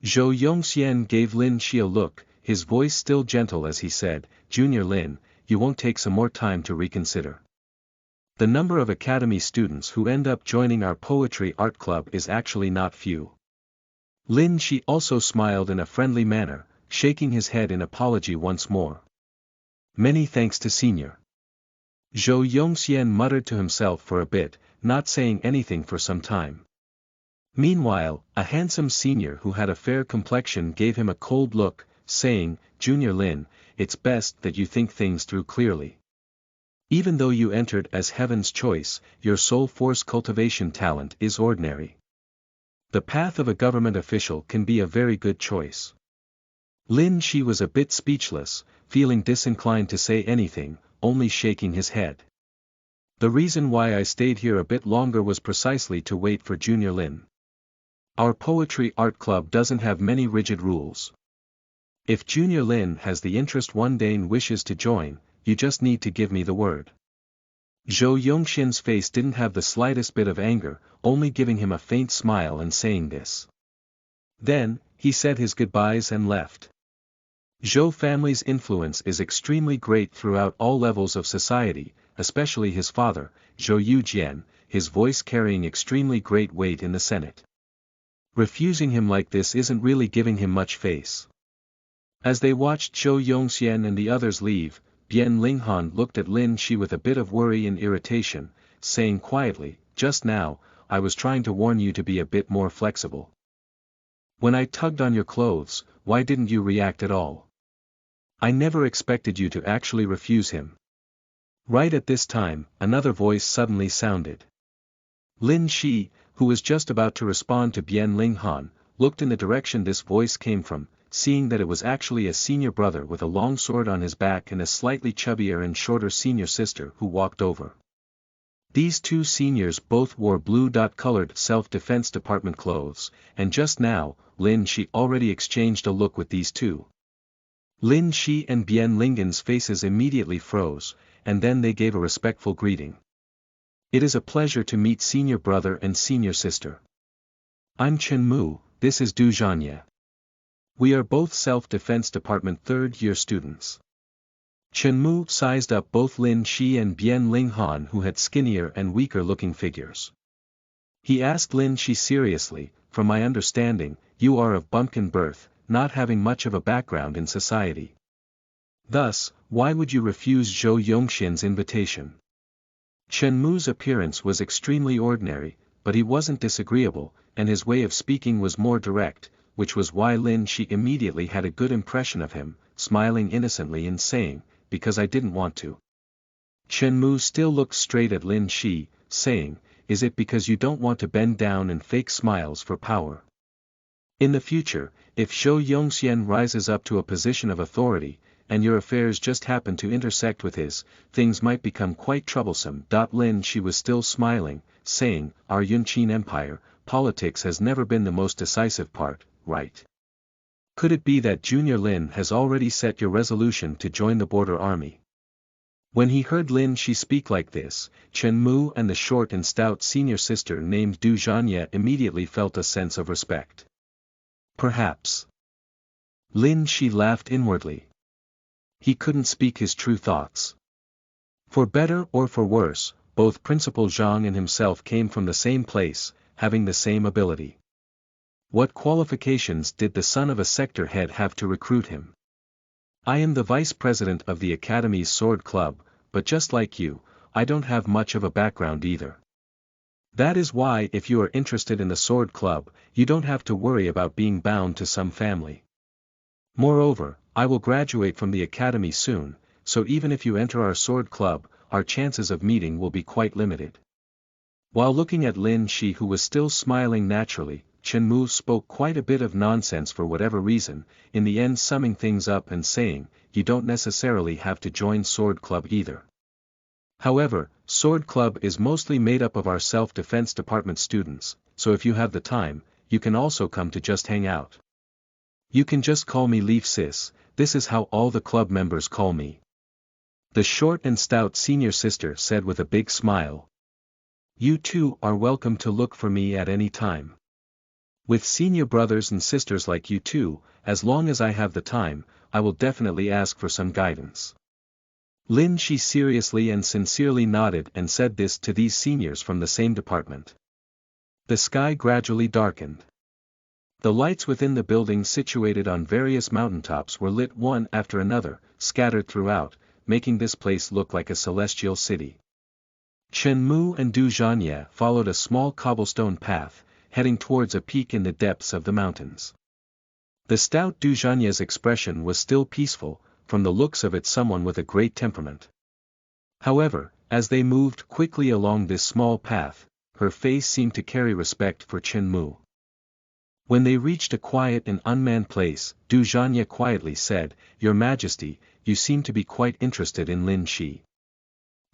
Zhou Yongxian gave Lin Shi a look, his voice still gentle as he said, "Junior Lin, you won't take some more time to reconsider. The number of academy students who end up joining our poetry art club is actually not few." Lin Shi also smiled in a friendly manner, shaking his head in apology once more. "Many thanks to senior." Zhou Yongxian muttered to himself for a bit, not saying anything for some time. Meanwhile, a handsome senior who had a fair complexion gave him a cold look, saying, "Junior Lin, it's best that you think things through clearly. Even though you entered as Heaven's choice, your soul force cultivation talent is ordinary. The path of a government official can be a very good choice." Lin Shi was a bit speechless, feeling disinclined to say anything, only shaking his head. "The reason why I stayed here a bit longer was precisely to wait for Junior Lin. Our poetry art club doesn't have many rigid rules. If Junior Lin has the interest one day and wishes to join, you just need to give me the word." Zhou Yongxian's face didn't have the slightest bit of anger, only giving him a faint smile and saying this. Then, he said his goodbyes and left. Zhou family's influence is extremely great throughout all levels of society, especially his father, Zhou Yujian, his voice carrying extremely great weight in the Senate. Refusing him like this isn't really giving him much face. As they watched Zhou Yongxian and the others leave, Bian Linghan looked at Lin Shi with a bit of worry and irritation, saying quietly, "Just now, I was trying to warn you to be a bit more flexible. When I tugged on your clothes, why didn't you react at all? I never expected you to actually refuse him." Right at this time, another voice suddenly sounded. Lin Shi, who was just about to respond to Bian Linghan, looked in the direction this voice came from, seeing that it was actually a senior brother with a long sword on his back and a slightly chubbier and shorter senior sister who walked over. These 2 seniors both wore blue-colored self-defense department clothes, and just now, Lin Shi already exchanged a look with these 2. Lin Shi and Bian Linghan's faces immediately froze, and then they gave a respectful greeting. "It is a pleasure to meet senior brother and senior sister. I'm Chen Mu, this is Du Zhanye." We are both Self-Defense Department third-year students. Chen Mu sized up both Lin Shi and Bian Ling Han, who had skinnier and weaker-looking figures. He asked Lin Shi seriously, "From my understanding, you are of bumpkin birth, not having much of a background in society. Thus, why would you refuse Zhou Yongxian's invitation?" Chen Mu's appearance was extremely ordinary, but he wasn't disagreeable, and his way of speaking was more direct, which was why Lin Shi immediately had a good impression of him, smiling innocently and saying, "Because I didn't want to." Chen Mu still looked straight at Lin Shi, saying, "Is it because you don't want to bend down and fake smiles for power? In the future, if Zhou Yongxian rises up to a position of authority, and your affairs just happen to intersect with his, things might become quite troublesome." Lin Shi was still smiling, saying, "Our Yunqin Empire, politics has never been the most decisive part, right? Could it be that Junior Lin has already set your resolution to join the border army?" When he heard Lin Shi speak like this, Chen Mu and the short and stout senior sister named Du Zhanye immediately felt a sense of respect. Perhaps. Lin Shi laughed inwardly. He couldn't speak his true thoughts. For better or for worse, both Principal Zhang and himself came from the same place, having the same ability. What qualifications did the son of a sector head have to recruit him? "I am the vice president of the Academy's sword club, but just like you, I don't have much of a background either. That is why if you are interested in the sword club, you don't have to worry about being bound to some family. Moreover, I will graduate from the academy soon, so even if you enter our sword club, our chances of meeting will be quite limited." While looking at Lin Shi, who was still smiling naturally, Chen Mu spoke quite a bit of nonsense for whatever reason, in the end summing things up and saying, "You don't necessarily have to join sword club either. However, sword club is mostly made up of our self-defense department students, so if you have the time, you can also come to just hang out. You can just call me Leaf Sis, this is how all the club members call me." The short and stout senior sister said with a big smile. "You too are welcome to look for me at any time. With senior brothers and sisters like you too, as long as I have the time, I will definitely ask for some guidance." Lin Shi seriously and sincerely nodded and said this to these seniors from the same department. The sky gradually darkened. The lights within the buildings situated on various mountaintops were lit one after another, scattered throughout, making this place look like a celestial city. Chen Mu and Du Zhanye followed a small cobblestone path, heading towards a peak in the depths of the mountains. The stout Du Zhanye's expression was still peaceful, from the looks of it someone with a great temperament. However, as they moved quickly along this small path, her face seemed to carry respect for Chen Mu. When they reached a quiet and unmanned place, Du Zhanye quietly said, "Your Majesty, you seem to be quite interested in Lin Shi."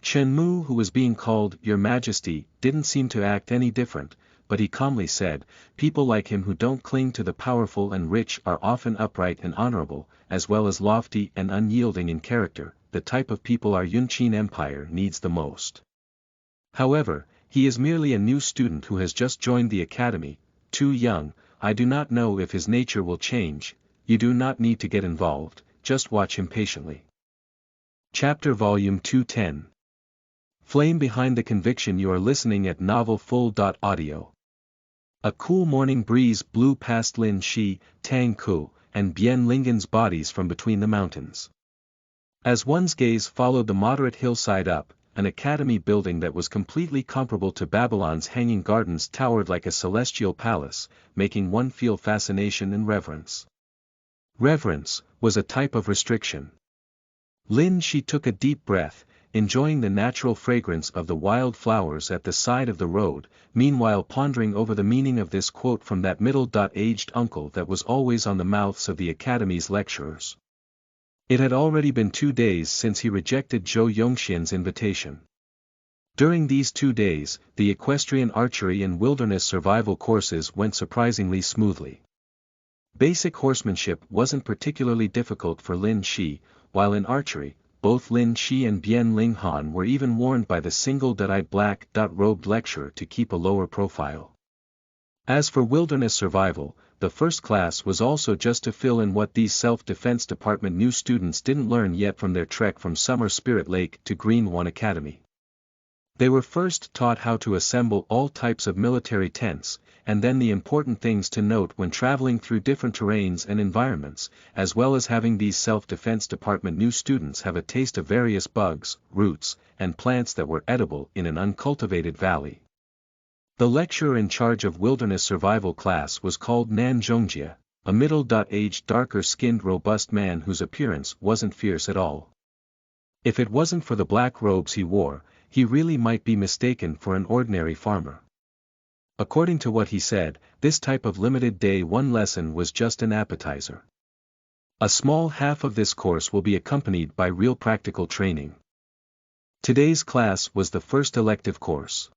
Chen Mu, who was being called Your Majesty, didn't seem to act any different, but he calmly said, "People like him who don't cling to the powerful and rich are often upright and honorable, as well as lofty and unyielding in character, the type of people our Yunqin Empire needs the most. However, he is merely a new student who has just joined the academy, too young. I do not know if his nature will change. You do not need to get involved, just watch him patiently." Chapter Volume 210. Flame behind the conviction. You are listening at novelfull.audio. A cool morning breeze blew past Lin Shi, Tang Ku, and Bian Lingen's bodies from between the mountains. As one's gaze followed the moderate hillside up, an academy building that was completely comparable to Babylon's Hanging Gardens towered like a celestial palace, making one feel fascination and reverence. Reverence was a type of restriction. Lin Shi took a deep breath, enjoying the natural fragrance of the wild flowers at the side of the road, meanwhile pondering over the meaning of this quote from that middle-aged uncle that was always on the mouths of the academy's lecturers. It had already been 2 days since he rejected Zhou Yongxian's invitation. During these 2 days, the equestrian archery and wilderness survival courses went surprisingly smoothly. Basic horsemanship wasn't particularly difficult for Lin Shi, while in archery, both Lin Shi and Bian Ling Han were even warned by the single-eyed black-robed lecturer to keep a lower profile. As for wilderness survival, the first class was also just to fill in what these self-defense department new students didn't learn yet from their trek from Summer Spirit Lake to Green One Academy. They were first taught how to assemble all types of military tents, and then the important things to note when traveling through different terrains and environments, as well as having these self-defense department new students have a taste of various bugs, roots, and plants that were edible in an uncultivated valley. The lecturer in charge of wilderness survival class was called Nan Zhongjia, a middle-aged darker-skinned robust man whose appearance wasn't fierce at all. If it wasn't for the black robes he wore, he really might be mistaken for an ordinary farmer. According to what he said, this type of limited day one lesson was just an appetizer. A small half of this course will be accompanied by real practical training. Today's class was the first elective course.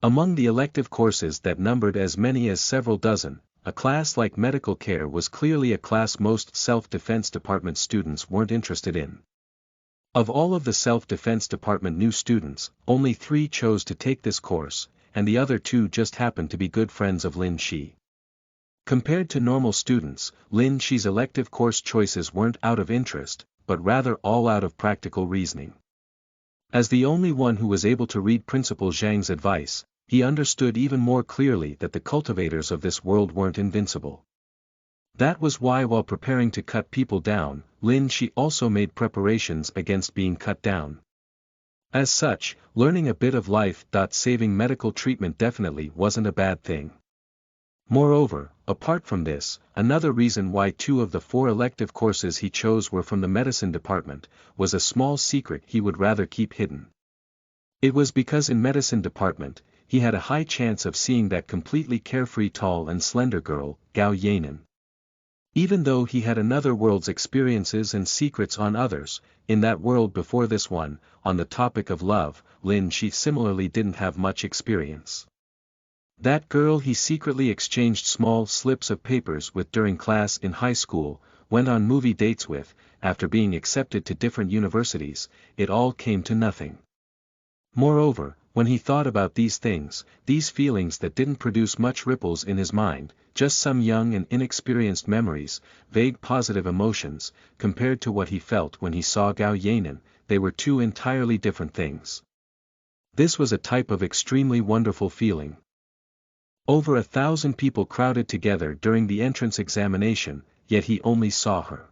Among the elective courses that numbered as many as several dozen, a class like medical care was clearly a class most self-defense department students weren't interested in. Of all of the self-defense department new students, only 3 chose to take this course, and the other 2 just happened to be good friends of Lin Shi. Compared to normal students, Lin Shi's elective course choices weren't out of interest, but rather all out of practical reasoning. As the only one who was able to read Principal Zhang's advice, he understood even more clearly that the cultivators of this world weren't invincible. That was why while preparing to cut people down, Lin Shi also made preparations against being cut down. As such, learning a bit of life-saving medical treatment definitely wasn't a bad thing. Moreover, apart from this, another reason why 2 of the 4 elective courses he chose were from the medicine department, was a small secret he would rather keep hidden. It was because in medicine department, he had a high chance of seeing that completely carefree tall and slender girl, Gao Yanan. Even though he had another world's experiences and secrets on others, in that world before this one, on the topic of love, Lin Shi similarly didn't have much experience. That girl he secretly exchanged small slips of papers with during class in high school, went on movie dates with, after being accepted to different universities, it all came to nothing. Moreover, when he thought about these things, these feelings that didn't produce much ripples in his mind, just some young and inexperienced memories, vague positive emotions, compared to what he felt when he saw Gao Yanan, they were 2 entirely different things. This was a type of extremely wonderful feeling. Over 1,000 people crowded together during the entrance examination, yet he only saw her.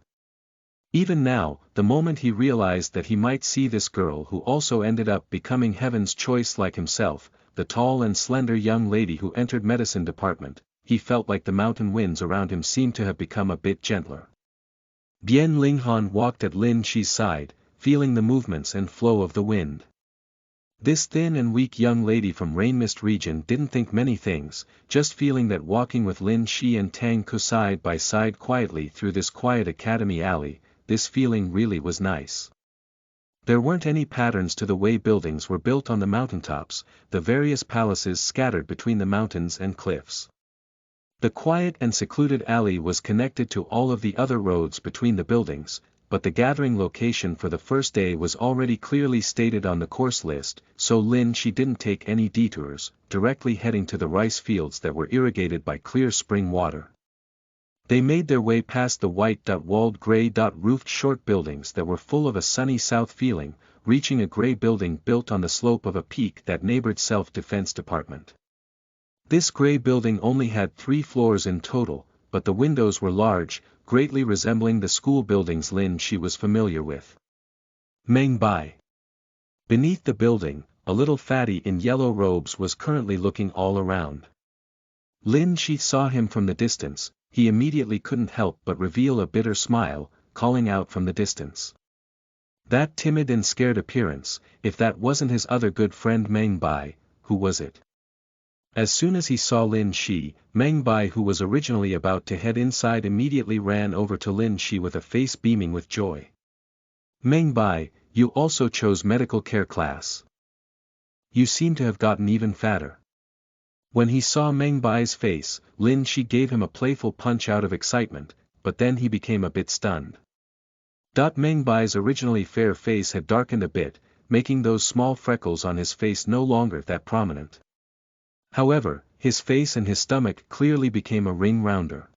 Even now, the moment he realized that he might see this girl who also ended up becoming heaven's choice like himself, the tall and slender young lady who entered medicine department, he felt like the mountain winds around him seemed to have become a bit gentler. Bian Linghan walked at Lin Shi's side, feeling the movements and flow of the wind. This thin and weak young lady from Rainmist region didn't think many things, just feeling that walking with Lin Shi and Tang Ku side by side quietly through this quiet academy alley, this feeling really was nice. There weren't any patterns to the way buildings were built on the mountaintops, the various palaces scattered between the mountains and cliffs. The quiet and secluded alley was connected to all of the other roads between the buildings, but the gathering location for the first day was already clearly stated on the course list, so Lin Shi didn't take any detours, directly heading to the rice fields that were irrigated by clear spring water. They made their way past the white-walled gray-roofed short buildings that were full of a sunny south feeling, reaching a gray building built on the slope of a peak that neighbored self-defense department. This gray building only had 3 floors in total, but the windows were large, greatly resembling the school buildings Lin Shi was familiar with. Meng Bai. Beneath the building, a little fatty in yellow robes was currently looking all around. Lin Shi saw him from the distance. He immediately couldn't help but reveal a bitter smile, calling out from the distance. That timid and scared appearance, if that wasn't his other good friend Meng Bai, who was it? As soon as he saw Lin Shi, Meng Bai, who was originally about to head inside, immediately ran over to Lin Shi with a face beaming with joy. Meng Bai, you also chose medical care class. You seem to have gotten even fatter. When he saw Meng Bai's face, Lin Shi gave him a playful punch out of excitement, but then he became a bit stunned. Meng Bai's originally fair face had darkened a bit, making those small freckles on his face no longer that prominent. However, his face and his stomach clearly became a ring rounder.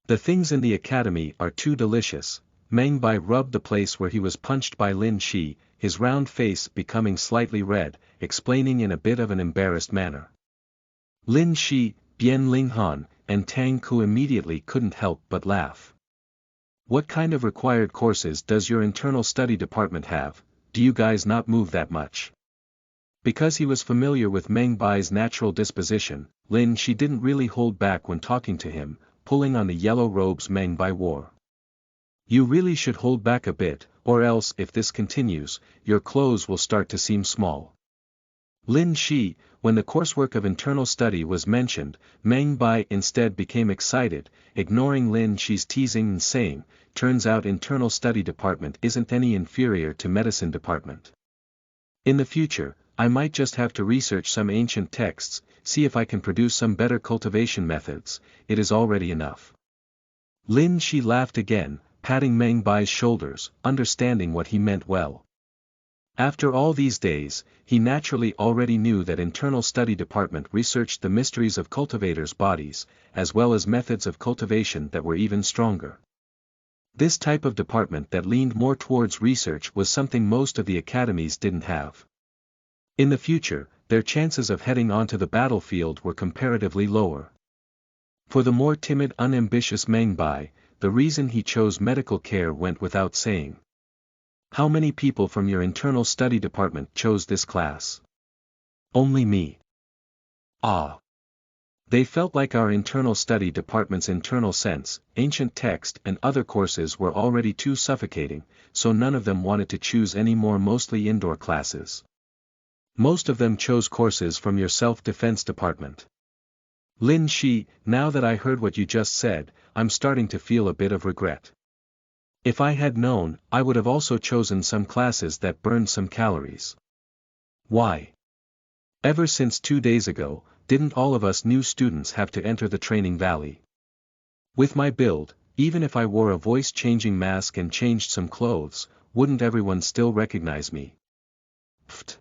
The things in the academy are too delicious. Meng Bai rubbed the place where he was punched by Lin Shi, his round face becoming slightly red, explaining in a bit of an embarrassed manner. Lin Shi, Bian Linghan, and Tang Ku immediately couldn't help but laugh. What kind of required courses does your internal study department have? Do you guys not move that much? Because he was familiar with Meng Bai's natural disposition, Lin Shi didn't really hold back when talking to him, pulling on the yellow robes Meng Bai wore. You really should hold back a bit, or else if this continues, your clothes will start to seem small. Lin Shi, when the coursework of internal study was mentioned, Meng Bai instead became excited, ignoring Lin Shi's teasing and saying, turns out internal study department isn't any inferior to medicine department. In the future, I might just have to research some ancient texts, see if I can produce some better cultivation methods, it is already enough. Lin Shi laughed again, patting Meng Bai's shoulders, understanding what he meant well. After all these days, he naturally already knew that internal study department researched the mysteries of cultivators' bodies, as well as methods of cultivation that were even stronger. This type of department that leaned more towards research was something most of the academies didn't have. In the future, their chances of heading onto the battlefield were comparatively lower. For the more timid unambitious Meng Bai, the reason he chose medical care went without saying. How many people from your internal study department chose this class? Only me. Ah. They felt like our internal study department's internal sense, ancient text and other courses were already too suffocating, so none of them wanted to choose any more mostly indoor classes. Most of them chose courses from your self-defense department. Lin Shi, now that I heard what you just said, I'm starting to feel a bit of regret. If I had known, I would have also chosen some classes that burned some calories. Why? Ever since 2 days ago, didn't all of us new students have to enter the training valley? With my build, even if I wore a voice-changing mask and changed some clothes, wouldn't everyone still recognize me? Pfft.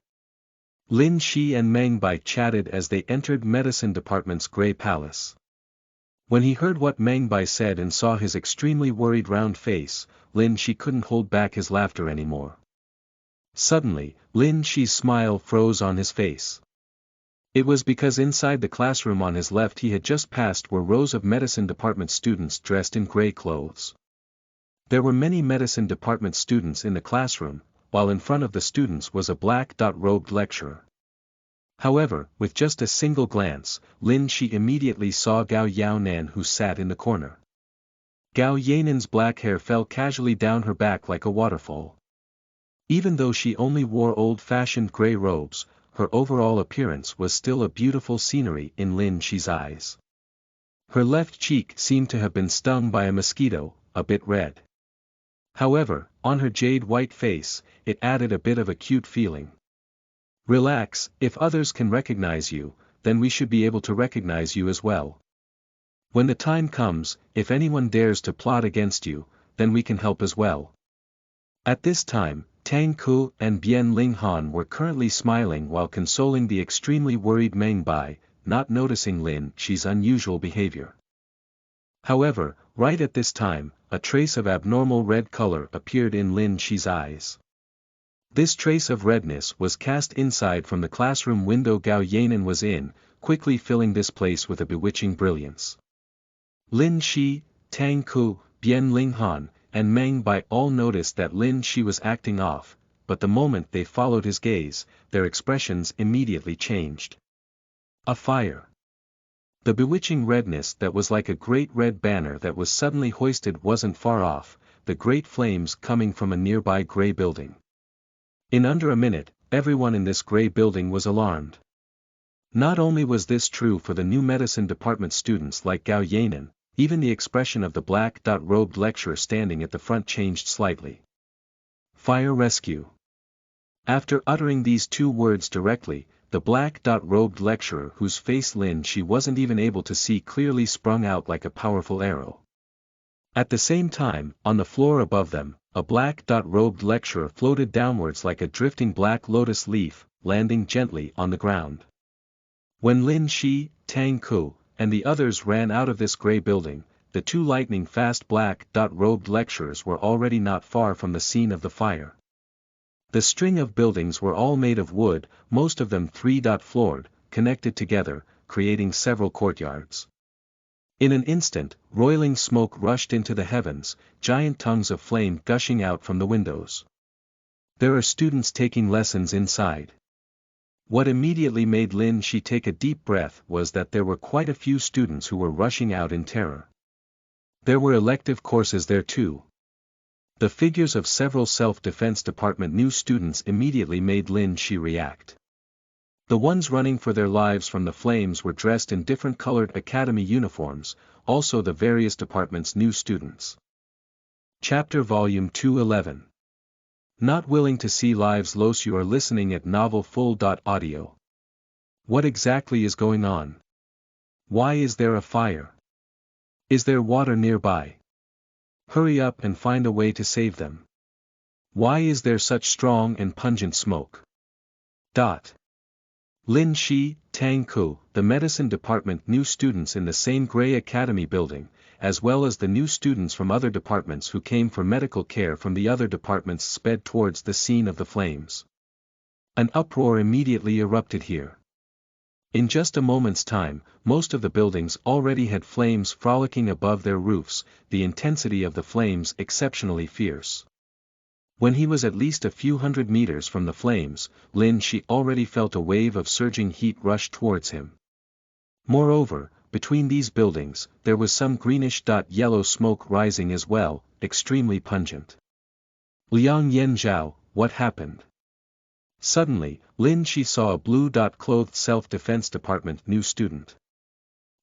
Lin Shi and Meng Bai chatted as they entered medicine department's gray palace. When he heard what Meng Bai said and saw his extremely worried round face, Lin Shi couldn't hold back his laughter anymore. Suddenly, Lin Shi's smile froze on his face. It was because inside the classroom on his left he had just passed were rows of medicine department students dressed in gray clothes. There were many medicine department students in the classroom, while in front of the students was a black-robed lecturer. However, with just a single glance, Lin Shi immediately saw Gao Yaonan who sat in the corner. Gao Yanan's black hair fell casually down her back like a waterfall. Even though she only wore old-fashioned gray robes, her overall appearance was still a beautiful scenery in Lin Shi's eyes. Her left cheek seemed to have been stung by a mosquito, a bit red. However, on her jade-white face, it added a bit of a cute feeling. Relax, if others can recognize you, then we should be able to recognize you as well. When the time comes, if anyone dares to plot against you, then we can help as well. At this time, Tang Ku and Bian Linghan were currently smiling while consoling the extremely worried Meng Bai, not noticing Lin Shi's unusual behavior. However, right at this time, a trace of abnormal red color appeared in Lin Shi's eyes. This trace of redness was cast inside from the classroom window Gao Yanan was in, quickly filling this place with a bewitching brilliance. Lin Shi, Tang Ku, Bian Linghan, and Meng Bai all noticed that Lin Shi was acting off, but the moment they followed his gaze, their expressions immediately changed. A fire. The bewitching redness that was like a great red banner that was suddenly hoisted wasn't far off, the great flames coming from a nearby gray building. In under a minute, everyone in this gray building was alarmed. Not only was this true for the new medicine department students like Gao Yanan, even the expression of the black-robed lecturer standing at the front changed slightly. Fire rescue. After uttering these two words directly, the black-robed lecturer whose face Lin Shi wasn't even able to see clearly sprung out like a powerful arrow. At the same time, on the floor above them, a black-robed lecturer floated downwards like a drifting black lotus leaf, landing gently on the ground. When Lin Shi, Tang Ku, and the others ran out of this gray building, the two lightning-fast black-robed lecturers were already not far from the scene of the fire. The string of buildings were all made of wood, most of them three-floored, connected together, creating several courtyards. In an instant, roiling smoke rushed into the heavens, giant tongues of flame gushing out from the windows. There are students taking lessons inside. What immediately made Lin Shi take a deep breath was that there were quite a few students who were rushing out in terror. There were elective courses there too. The figures of several self-defense department new students immediately made Lin Shi react. The ones running for their lives from the flames were dressed in different colored academy uniforms, also the various departments' new students. Chapter Volume 211. Not willing to see lives lost. You are listening at novelfull.audio. What exactly is going on? Why is there a fire? Is there water nearby? Hurry up and find a way to save them. Why is there such strong and pungent smoke? Lin Shi, Tang Ku, the medicine department new students in the same gray academy building, as well as the new students from other departments who came for medical care from the other departments sped towards the scene of the flames. An uproar immediately erupted here. In just a moment's time, most of the buildings already had flames frolicking above their roofs, the intensity of the flames exceptionally fierce. When he was at least a few hundred meters from the flames, Lin Shi already felt a wave of surging heat rush towards him. Moreover, between these buildings, there was some greenish-yellow smoke rising as well, extremely pungent. Liang Yanzhao, what happened? Suddenly, Lin Shi saw a blue-clothed self-defense department new student.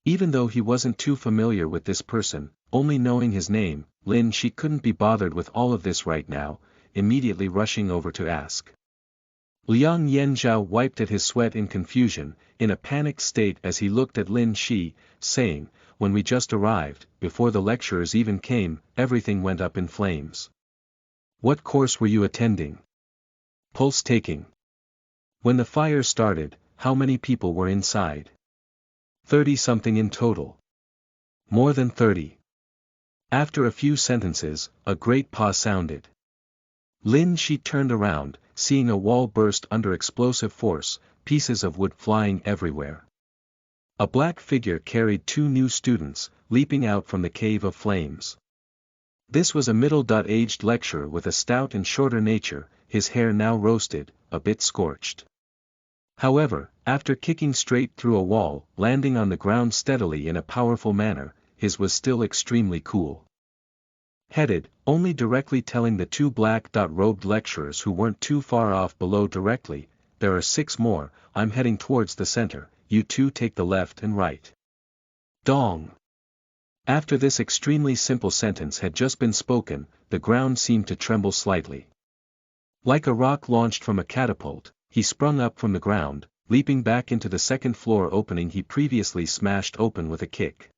Even though he wasn't too familiar with this person, only knowing his name, Lin Shi couldn't be bothered with all of this right now, immediately rushing over to ask. Liang Yanzhao wiped at his sweat in confusion, in a panicked state as he looked at Lin Shi, saying, when we just arrived, before the lecturers even came, everything went up in flames. What course were you attending? Pulse taking. When the fire started, how many people were inside? 30-something in total. More than 30. After a few sentences, a great pause sounded. Lin Shi turned around, seeing a wall burst under explosive force, pieces of wood flying everywhere. A black figure carried two new students, leaping out from the cave of flames. This was a middle-aged lecturer with a stout and shorter nature, his hair now roasted, a bit scorched. However, after kicking straight through a wall, landing on the ground steadily in a powerful manner, his was still extremely cool. Headed, only directly telling the two black-robed lecturers who weren't too far off below directly, there are 6 more, I'm heading towards the center, you two take the left and right. Dong! After this extremely simple sentence had just been spoken, the ground seemed to tremble slightly. Like a rock launched from a catapult, he sprung up from the ground, leaping back into the second-floor opening he previously smashed open with a kick.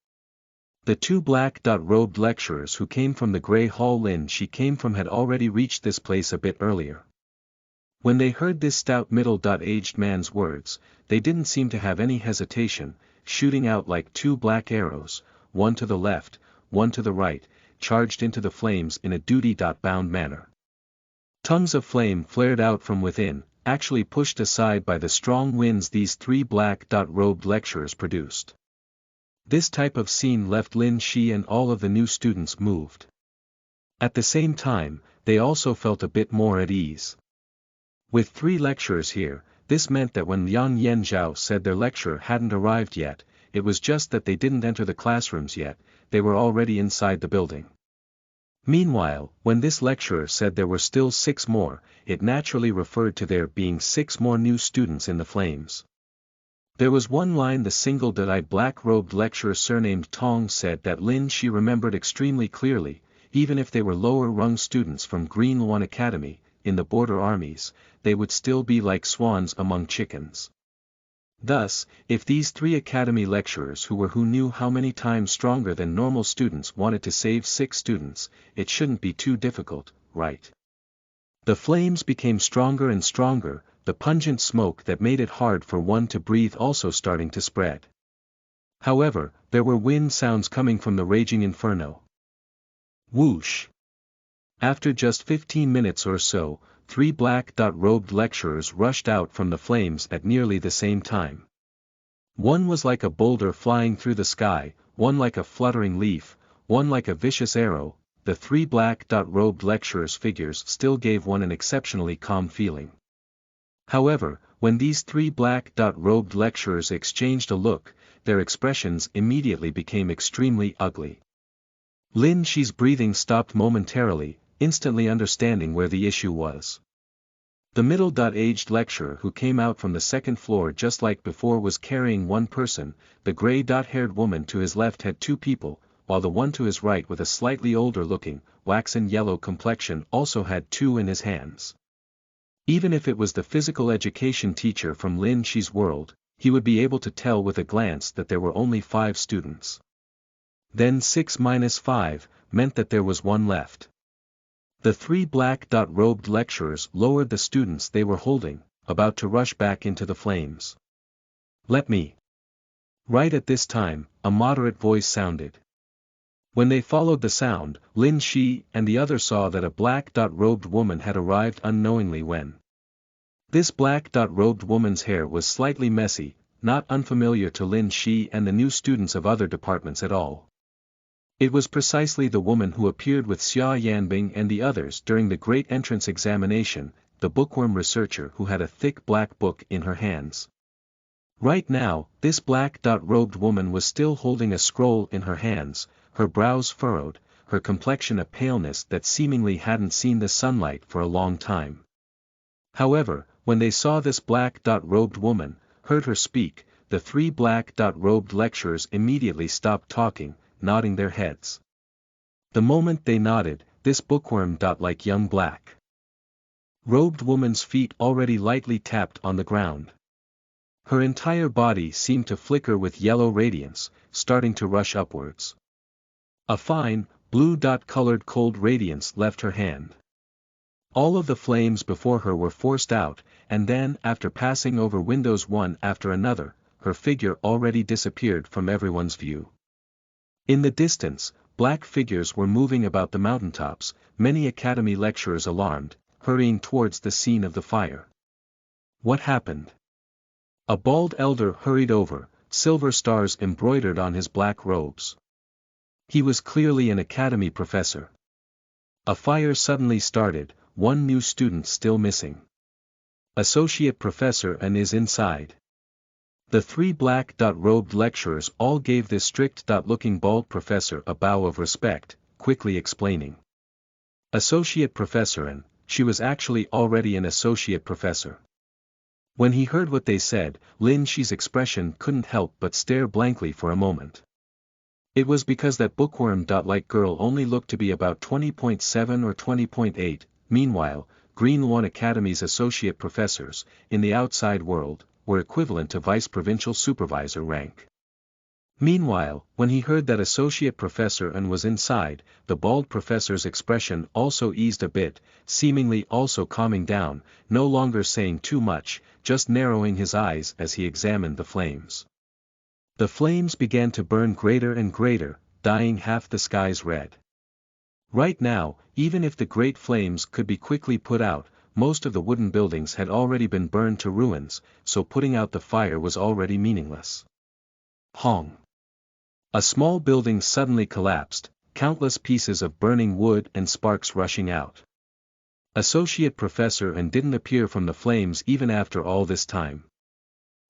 The two black-robed lecturers who came from the gray hall Lin Shi came from had already reached this place a bit earlier. When they heard this stout middle-aged man's words, they didn't seem to have any hesitation, shooting out like 2 black arrows, one to the left, one to the right, charged into the flames in a duty-bound manner. Tongues of flame flared out from within, actually pushed aside by the strong winds these 3 black-robed lecturers produced. This type of scene left Lin Shi and all of the new students moved. At the same time, they also felt a bit more at ease. With 3 lecturers here, this meant that when Liang Yanzhao said their lecturer hadn't arrived yet, it was just that they didn't enter the classrooms yet, they were already inside the building. Meanwhile, when this lecturer said there were still 6 more, it naturally referred to there being 6 more new students in the flames. There was one line the single-eyed black-robed lecturer surnamed Tong said that Lin Shi remembered extremely clearly, even if they were lower-rung students from Green Luan Academy, in the border armies, they would still be like swans among chickens. Thus, if these 3 academy lecturers who knew how many times stronger than normal students wanted to save 6 students, it shouldn't be too difficult, right? The flames became stronger and stronger, the pungent smoke that made it hard for one to breathe also starting to spread. However, there were wind sounds coming from the raging inferno. Whoosh! After just 15 minutes or so, 3 black-robed lecturers rushed out from the flames at nearly the same time. One was like a boulder flying through the sky, one like a fluttering leaf, one like a vicious arrow. The 3 black-robed lecturers' figures still gave one an exceptionally calm feeling. However, when these 3 black-robed lecturers exchanged a look, their expressions immediately became extremely ugly. Lin Shi's breathing stopped momentarily, instantly understanding where the issue was. The middle-aged lecturer who came out from the second floor just like before was carrying one person. The gray-haired woman to his left had 2 people, while the one to his right with a slightly older-looking, waxen yellow complexion also had 2 in his hands. Even if it was the physical education teacher from Lin Shi's world, he would be able to tell with a glance that there were only 5 students. Then 6 minus 5 meant that there was 1 left. The 3 black-robed lecturers lowered the students they were holding, about to rush back into the flames. "Let me." Right at this time, a moderate voice sounded. When they followed the sound, Lin Shi and the other saw that a black-robed woman had arrived unknowingly when. This black-robed woman's hair was slightly messy, not unfamiliar to Lin Shi and the new students of other departments at all. It was precisely the woman who appeared with Xia Yanbing and the others during the great entrance examination, the bookworm researcher who had a thick black book in her hands. Right now, this black-robed woman was still holding a scroll in her hands, her brows furrowed, her complexion a paleness that seemingly hadn't seen the sunlight for a long time. However, when they saw this black-robed woman, heard her speak, the 3 black-robed lecturers immediately stopped talking, nodding their heads. The moment they nodded, this bookworm-like young black-robed woman's feet already lightly tapped on the ground. Her entire body seemed to flicker with yellow radiance, starting to rush upwards. A fine, blue-colored cold radiance left her hand. All of the flames before her were forced out, and then, after passing over windows one after another, her figure already disappeared from everyone's view. In the distance, black figures were moving about the mountaintops, many academy lecturers alarmed, hurrying towards the scene of the fire. What happened? A bald elder hurried over, silver stars embroidered on his black robes. He was clearly an academy professor. A fire suddenly started, 1 new student still missing. Associate professor and is inside. The 3 black-robed lecturers all gave this strict-looking bald professor a bow of respect, quickly explaining. Associate professor, and she was actually already an associate professor. When he heard what they said, Lin Shi's expression couldn't help but stare blankly for a moment. It was because that bookworm-like girl only looked to be about 20.7 or 20.8, meanwhile, Green Lawn Academy's associate professors, in the outside world, were equivalent to vice-provincial supervisor rank. Meanwhile, when he heard that associate professor and was inside, the bald professor's expression also eased a bit, seemingly also calming down, no longer saying too much, just narrowing his eyes as he examined the flames. The flames began to burn greater and greater, dyeing half the skies red. Right now, even if the great flames could be quickly put out, most of the wooden buildings had already been burned to ruins, so putting out the fire was already meaningless. Hong! A small building suddenly collapsed, countless pieces of burning wood and sparks rushing out. Associate professor and didn't appear from the flames even after all this time.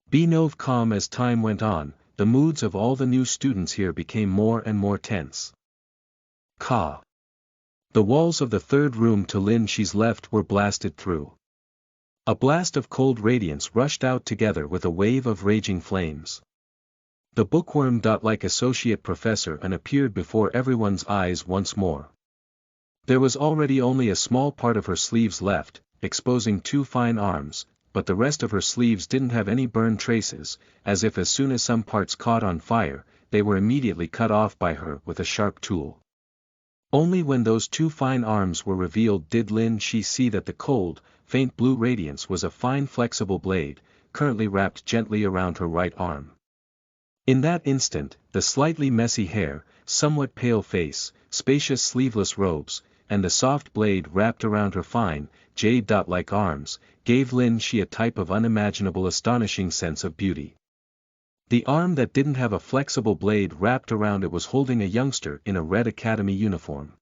Be Nov calm as time went on, the moods of all the new students here became more and more tense. Ka! The walls of the 3rd room to Lin Shi's left were blasted through. A blast of cold radiance rushed out together with a wave of raging flames. The bookworm-like associate professor and appeared before everyone's eyes once more. There was already only a small part of her sleeves left, exposing 2 fine arms, but the rest of her sleeves didn't have any burn traces, as if as soon as some parts caught on fire, they were immediately cut off by her with a sharp tool. Only when those 2 fine arms were revealed did Lin Shi see that the cold, faint blue radiance was a fine flexible blade, currently wrapped gently around her right arm. In that instant, the slightly messy hair, somewhat pale face, spacious sleeveless robes, and the soft blade wrapped around her fine, jade-like arms, gave Lin Shi a type of unimaginable astonishing sense of beauty. The arm that didn't have a flexible blade wrapped around it was holding a youngster in a red academy uniform.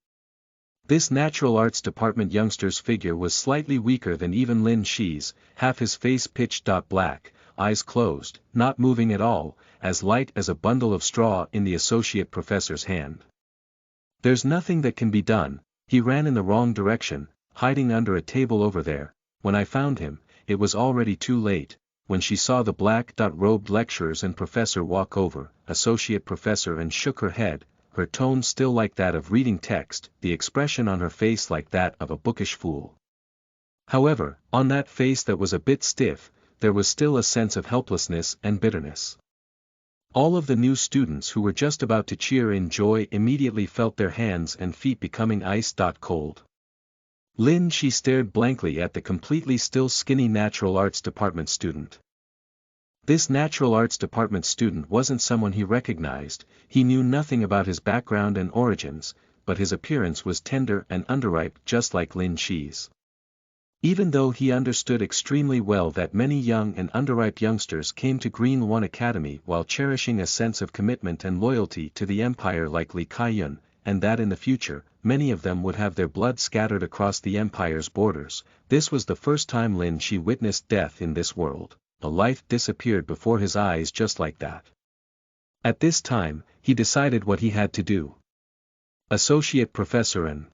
This natural arts department youngster's figure was slightly weaker than even Lin Shi's, half his face pitch black, eyes closed, not moving at all, as light as a bundle of straw in the associate professor's hand. There's nothing that can be done, he ran in the wrong direction, hiding under a table over there. When I found him, it was already too late. When she saw the black-robed lecturers and professor walk over, associate professor, and shook her head, her tone still like that of reading text, the expression on her face like that of a bookish fool. However, on that face that was a bit stiff, there was still a sense of helplessness and bitterness. All of the new students who were just about to cheer in joy immediately felt their hands and feet becoming ice-cold. Lin Shi stared blankly at the completely still skinny natural arts department student. This natural arts department student wasn't someone he recognized, he knew nothing about his background and origins, but his appearance was tender and underripe just like Lin Shi's. Even though he understood extremely well that many young and underripe youngsters came to Green One Academy while cherishing a sense of commitment and loyalty to the empire like Li Kaiyun, and that in the future, many of them would have their blood scattered across the empire's borders, this was the first time Lin Shi witnessed death in this world. A life disappeared before his eyes just like that. At this time, he decided what he had to do. Associate Professor and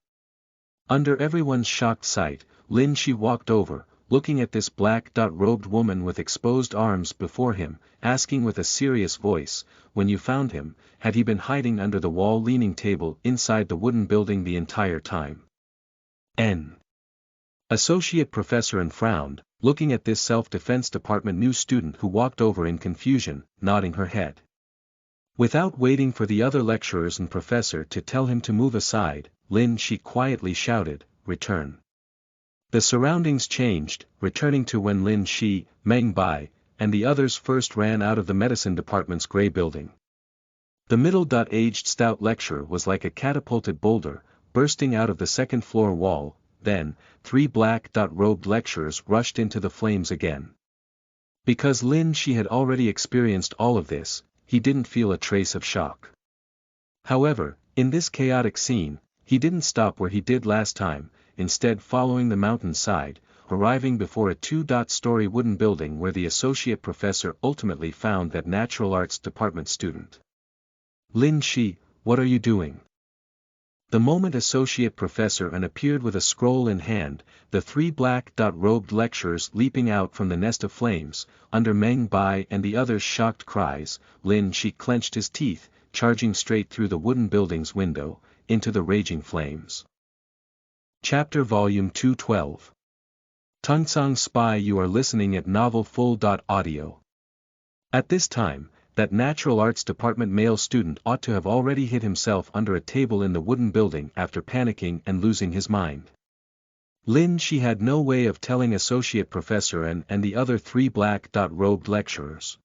under everyone's shocked sight, Lin Shi walked over, looking at this black-robed woman with exposed arms before him, asking with a serious voice, when you found him, had he been hiding under the wall-leaning table inside the wooden building the entire time? Associate Professor and frowned, looking at this self-defense department new student who walked over in confusion, nodding her head. Without waiting for the other lecturers and professor to tell him to move aside, Lin Shi quietly shouted, "Return." The surroundings changed, returning to when Lin Shi, Meng Bai, and the others first ran out of the medicine department's gray building. The middle-aged stout lecturer was like a catapulted boulder, bursting out of the second-floor wall. Then, 3 black-robed lecturers rushed into the flames again. Because Lin Shi had already experienced all of this, he didn't feel a trace of shock. However, in this chaotic scene, he didn't stop where he did last time, instead following the mountainside, arriving before a 2-story wooden building where the associate professor ultimately found that natural arts department student. "Lin Shi, what are you doing?" The moment associate professor and appeared with a scroll in hand, the 3 black-robed lecturers leaping out from the nest of flames, under Meng Bai and the others' shocked cries, Lin Shi clenched his teeth, charging straight through the wooden building's window, into the raging flames. Chapter Volume 212. Tungsang Spy. You are listening at novelfull.audio. At this time, that natural arts department male student ought to have already hid himself under a table in the wooden building after panicking and losing his mind. Lin Shi had no way of telling associate professor and the other 3 black-robed lecturers.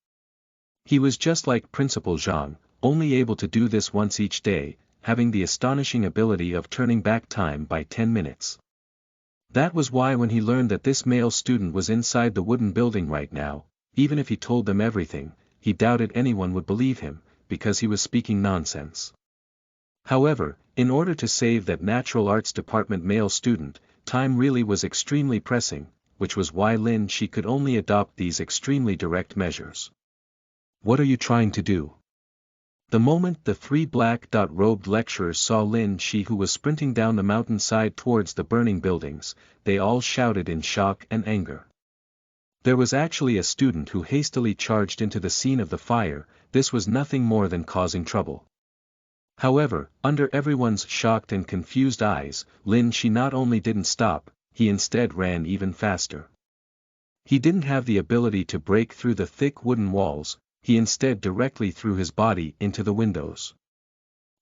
He was just like Principal Zhang, only able to do this once each day, having the astonishing ability of turning back time by 10 minutes. That was why when he learned that this male student was inside the wooden building right now, even if he told them everything, he doubted anyone would believe him, because he was speaking nonsense. However, in order to save that natural arts department male student, time really was extremely pressing, which was why Lin Shi could only adopt these extremely direct measures. "What are you trying to do?" The moment the 3 black-robed lecturers saw Lin Shi who was sprinting down the mountainside towards the burning buildings, they all shouted in shock and anger. There was actually a student who hastily charged into the scene of the fire. This was nothing more than causing trouble. However, under everyone's shocked and confused eyes, Lin Shi not only didn't stop, he instead ran even faster. He didn't have the ability to break through the thick wooden walls, he instead directly threw his body into the windows.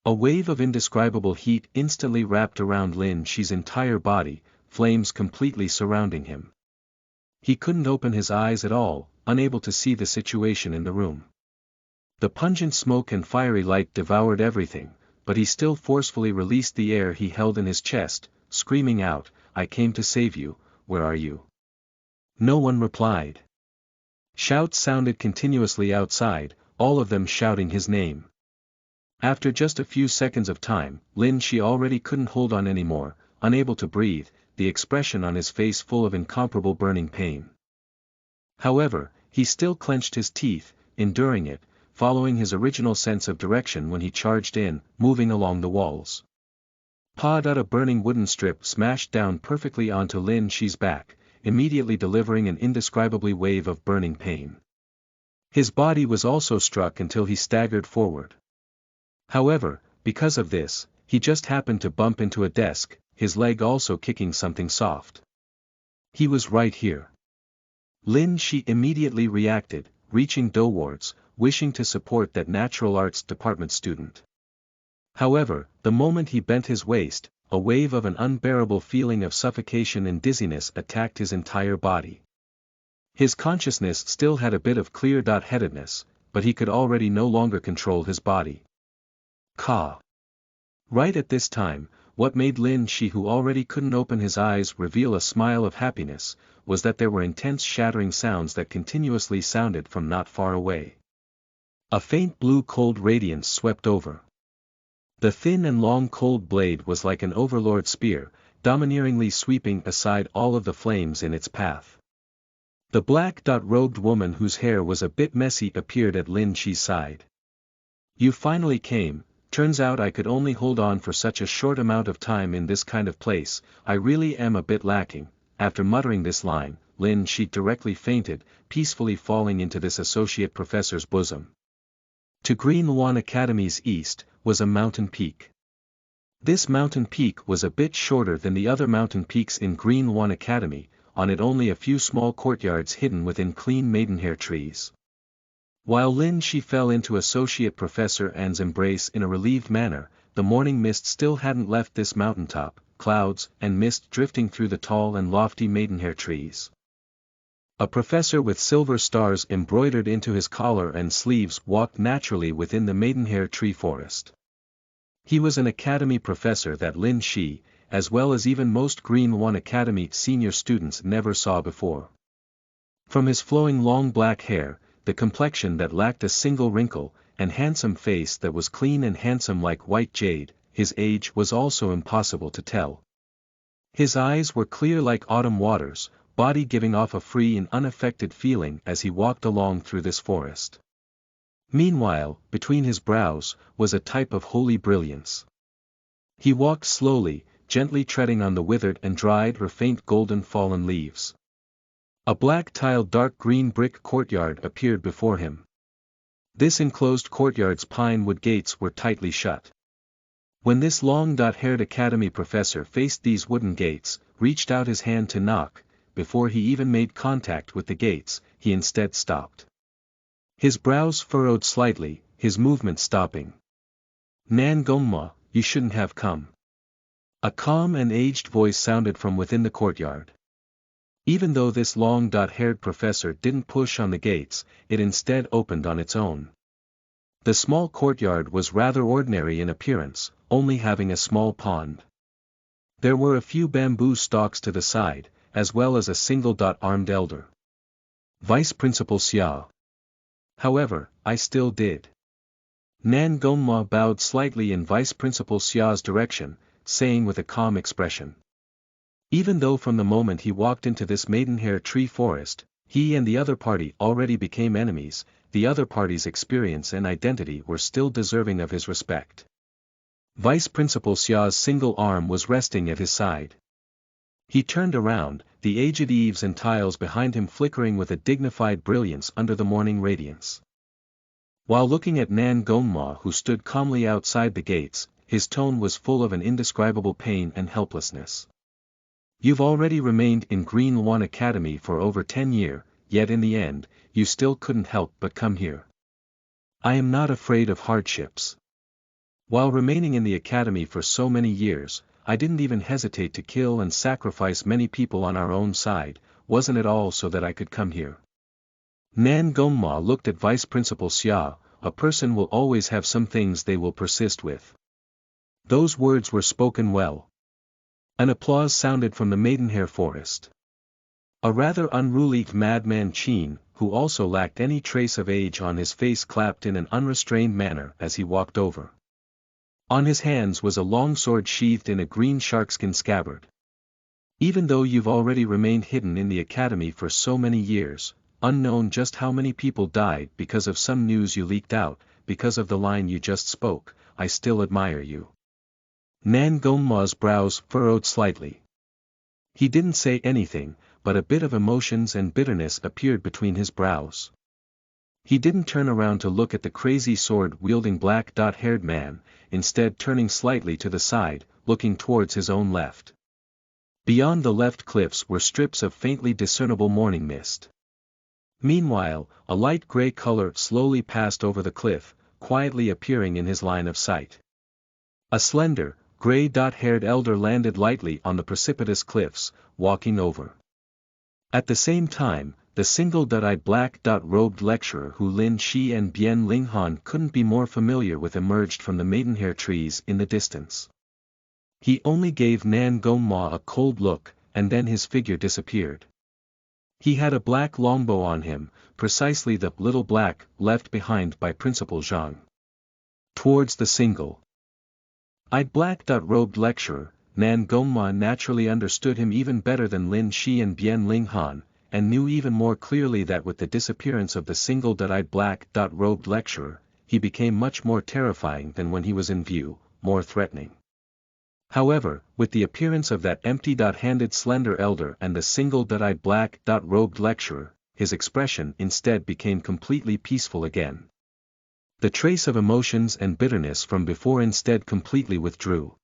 A wave of indescribable heat instantly wrapped around Lin Shi's entire body, flames completely surrounding him. He couldn't open his eyes at all, unable to see the situation in the room. The pungent smoke and fiery light devoured everything, but he still forcefully released the air he held in his chest, screaming out, "I came to save you, where are you?" No one replied. Shouts sounded continuously outside, all of them shouting his name. After just a few seconds of time, Lin Shi already couldn't hold on anymore, unable to breathe, the expression on his face full of incomparable burning pain. However, he still clenched his teeth, enduring it, following his original sense of direction when he charged in, moving along the walls. A burning wooden strip smashed down perfectly onto Lin Shi's back, immediately delivering an indescribably wave of burning pain. His body was also struck until he staggered forward. However, because of this, he just happened to bump into a desk, his leg also kicking something soft. He was right here. Lin Shi immediately reacted, reaching doorwards, wishing to support that natural arts department student. However, the moment he bent his waist, a wave of an unbearable feeling of suffocation and dizziness attacked his entire body. His consciousness still had a bit of clear-headedness, but he could already no longer control his body. Ka. Right at this time, what made Lin Shi, who already couldn't open his eyes, reveal a smile of happiness, was that there were intense shattering sounds that continuously sounded from not far away. A faint blue cold radiance swept over. The thin and long cold blade was like an overlord spear, domineeringly sweeping aside all of the flames in its path. The black-robed woman whose hair was a bit messy appeared at Lin Shi's side. "You finally came. Turns out I could only hold on for such a short amount of time in this kind of place, I really am a bit lacking." After muttering this line, Lin Shi directly fainted, peacefully falling into this associate professor's bosom. To Green Luan Academy's east, was a mountain peak. This mountain peak was a bit shorter than the other mountain peaks in Green Luan Academy, on it only a few small courtyards hidden within clean maidenhair trees. While Lin Shi fell into Associate Professor An's embrace in a relieved manner, the morning mist still hadn't left this mountaintop, clouds and mist drifting through the tall and lofty maidenhair trees. A professor with silver stars embroidered into his collar and sleeves walked naturally within the maidenhair tree forest. He was an academy professor that Lin Shi, as well as even most Green Luan Academy senior students, never saw before. From his flowing long black hair, the complexion that lacked a single wrinkle, and handsome face that was clean and handsome like white jade, his age was also impossible to tell. His eyes were clear like autumn waters, body giving off a free and unaffected feeling as he walked along through this forest. Meanwhile, between his brows, was a type of holy brilliance. He walked slowly, gently treading on the withered and dried or faint golden fallen leaves. A black-tiled dark green brick courtyard appeared before him. This enclosed courtyard's pine wood gates were tightly shut. When this long-haired academy professor faced these wooden gates, reached out his hand to knock, before he even made contact with the gates, he instead stopped. His brows furrowed slightly, his movement stopping. "Nan Gongma, you shouldn't have come." A calm and aged voice sounded from within the courtyard. Even though this long-haired professor didn't push on the gates, it instead opened on its own. The small courtyard was rather ordinary in appearance, only having a small pond. There were a few bamboo stalks to the side, as well as a single armed elder. Vice Principal Xia. However, I still did. Nan Gongma bowed slightly in Vice Principal Xia's direction, saying with a calm expression. Even though from the moment he walked into this maidenhair tree forest, he and the other party already became enemies, the other party's experience and identity were still deserving of his respect. Vice Principal Xia's single arm was resting at his side. He turned around, the aged eaves and tiles behind him flickering with a dignified brilliance under the morning radiance. While looking at Nan Gongma, who stood calmly outside the gates, his tone was full of an indescribable pain and helplessness. "You've already remained in Green Luan Academy for over 10 years, yet in the end, you still couldn't help but come here. I am not afraid of hardships. While remaining in the academy for so many years, I didn't even hesitate to kill and sacrifice many people on our own side, wasn't it all so that I could come here?" Nan Gongma looked at Vice Principal Xia, a person will always have some things they will persist with. Those words were spoken well. An applause sounded from the Maidenhair forest. A rather unruly madman Chin, who also lacked any trace of age on his face, clapped in an unrestrained manner as he walked over. On his hands was a long sword sheathed in a green sharkskin scabbard. Even though you've already remained hidden in the academy for so many years, unknown just how many people died because of some news you leaked out, because of the line you just spoke, I still admire you. Nan Gongma's brows furrowed slightly. He didn't say anything, but a bit of emotions and bitterness appeared between his brows. He didn't turn around to look at the crazy sword-wielding black-haired man, instead turning slightly to the side, looking towards his own left. Beyond the left cliffs were strips of faintly discernible morning mist. Meanwhile, a light gray color slowly passed over the cliff, quietly appearing in his line of sight. A slender, gray-haired elder landed lightly on the precipitous cliffs, walking over. At the same time, the single-eyed black-robed lecturer who Lin Shi and Bian Linghan couldn't be more familiar with emerged from the maidenhair trees in the distance. He only gave Nan Gongma a cold look, and then his figure disappeared. He had a black longbow on him, precisely the little black left behind by Principal Zhang. Towards the single-eyed black-robed lecturer, Nan Gongma naturally understood him even better than Lin Shi and Bian Linghan, and knew even more clearly that with the disappearance of the single-eyed black-robed lecturer, he became much more terrifying than when he was in view, more threatening. However, with the appearance of that empty-handed slender elder and the single-eyed black-robed lecturer, his expression instead became completely peaceful again. The trace of emotions and bitterness from before instead completely withdrew.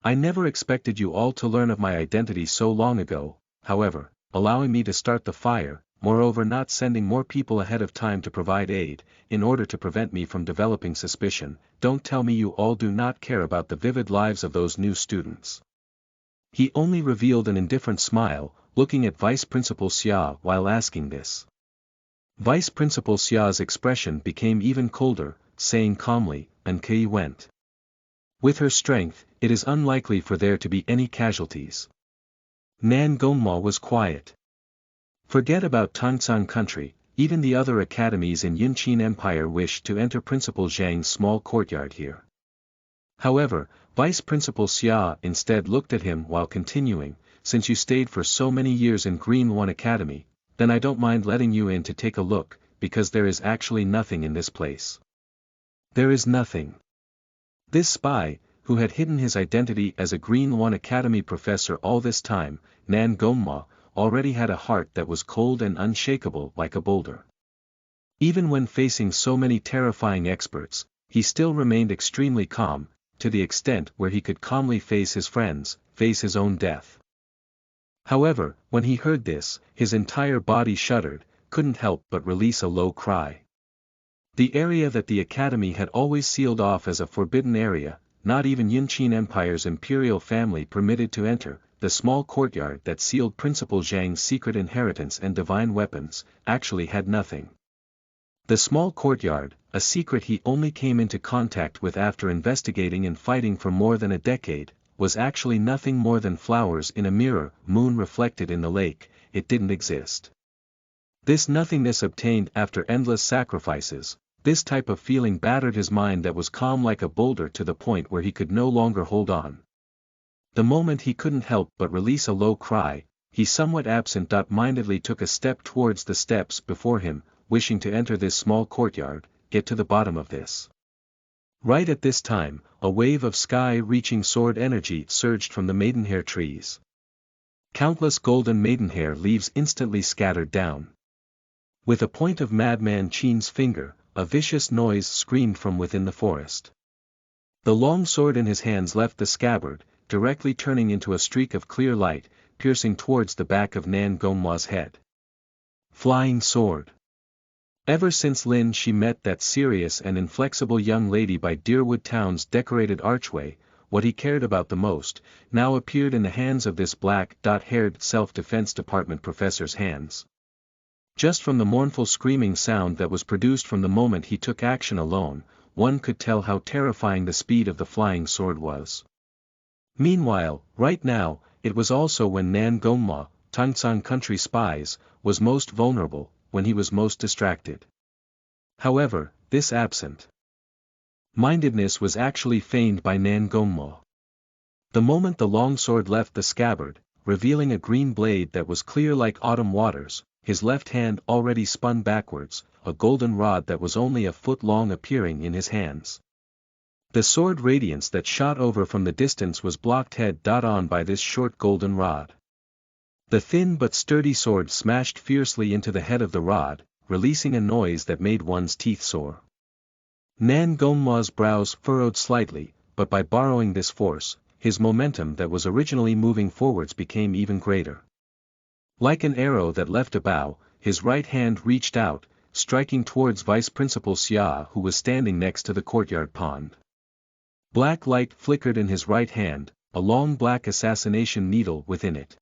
I never expected you all to learn of my identity so long ago, however, allowing me to start the fire, moreover not sending more people ahead of time to provide aid, in order to prevent me from developing suspicion. Don't tell me you all do not care about the vivid lives of those new students. He only revealed an indifferent smile, looking at Vice Principal Xia while asking this. Vice Principal Xia's expression became even colder, saying calmly, "And Kei went. With her strength, it is unlikely for there to be any casualties." Nan Gongma was quiet. Forget about Tangshan country, even the other academies in Yunqin Empire wished to enter Principal Zhang's small courtyard here. However, Vice Principal Xia instead looked at him while continuing, "Since you stayed for so many years in Green One Academy, then I don't mind letting you in to take a look, because there is actually nothing in this place." There is nothing. This spy, who had hidden his identity as a Green One Academy professor all this time, Nan Gongma, already had a heart that was cold and unshakable like a boulder. Even when facing so many terrifying experts, he still remained extremely calm, to the extent where he could calmly face his friends, face his own death. However, when he heard this, his entire body shuddered, couldn't help but release a low cry. The area that the academy had always sealed off as a forbidden area, not even Yunqin Empire's imperial family permitted to enter, the small courtyard that sealed Principal Zhang's secret inheritance and divine weapons, actually had nothing. The small courtyard, a secret he only came into contact with after investigating and fighting for more than a decade, was actually nothing more than flowers in a mirror, moon reflected in the lake. It didn't exist. This nothingness obtained after endless sacrifices, this type of feeling battered his mind that was calm like a boulder to the point where he could no longer hold on. The moment he couldn't help but release a low cry, he somewhat absent-mindedly took a step towards the steps before him, wishing to enter this small courtyard, get to the bottom of this. Right at this time, a wave of sky-reaching sword energy surged from the maidenhair trees. Countless golden maidenhair leaves instantly scattered down. With a point of Madman Chin's finger, a vicious noise screamed from within the forest. The long sword in his hands left the scabbard, directly turning into a streak of clear light, piercing towards the back of Nan Gongma's head. Flying sword. Ever since Lin Shi met that serious and inflexible young lady by Deerwood Town's decorated archway, what he cared about the most, now appeared in the hands of this black-haired self-defense department professor's hands. Just from the mournful screaming sound that was produced from the moment he took action alone, one could tell how terrifying the speed of the flying sword was. Meanwhile, right now, it was also when Nan Gongma, Tangsang country spies, was most vulnerable, when he was most distracted. However, this absent-mindedness was actually feigned by Nan Gongma. The moment the long sword left the scabbard, revealing a green blade that was clear like autumn waters, his left hand already spun backwards, a golden rod that was only a foot long appearing in his hands. The sword radiance that shot over from the distance was blocked head-on by this short golden rod. The thin but sturdy sword smashed fiercely into the head of the rod, releasing a noise that made one's teeth sore. Nan Gongma's brows furrowed slightly, but by borrowing this force, his momentum that was originally moving forwards became even greater. Like an arrow that left a bow, his right hand reached out, striking towards Vice Principal Xia who was standing next to the courtyard pond. Black light flickered in his right hand, a long black assassination needle within it.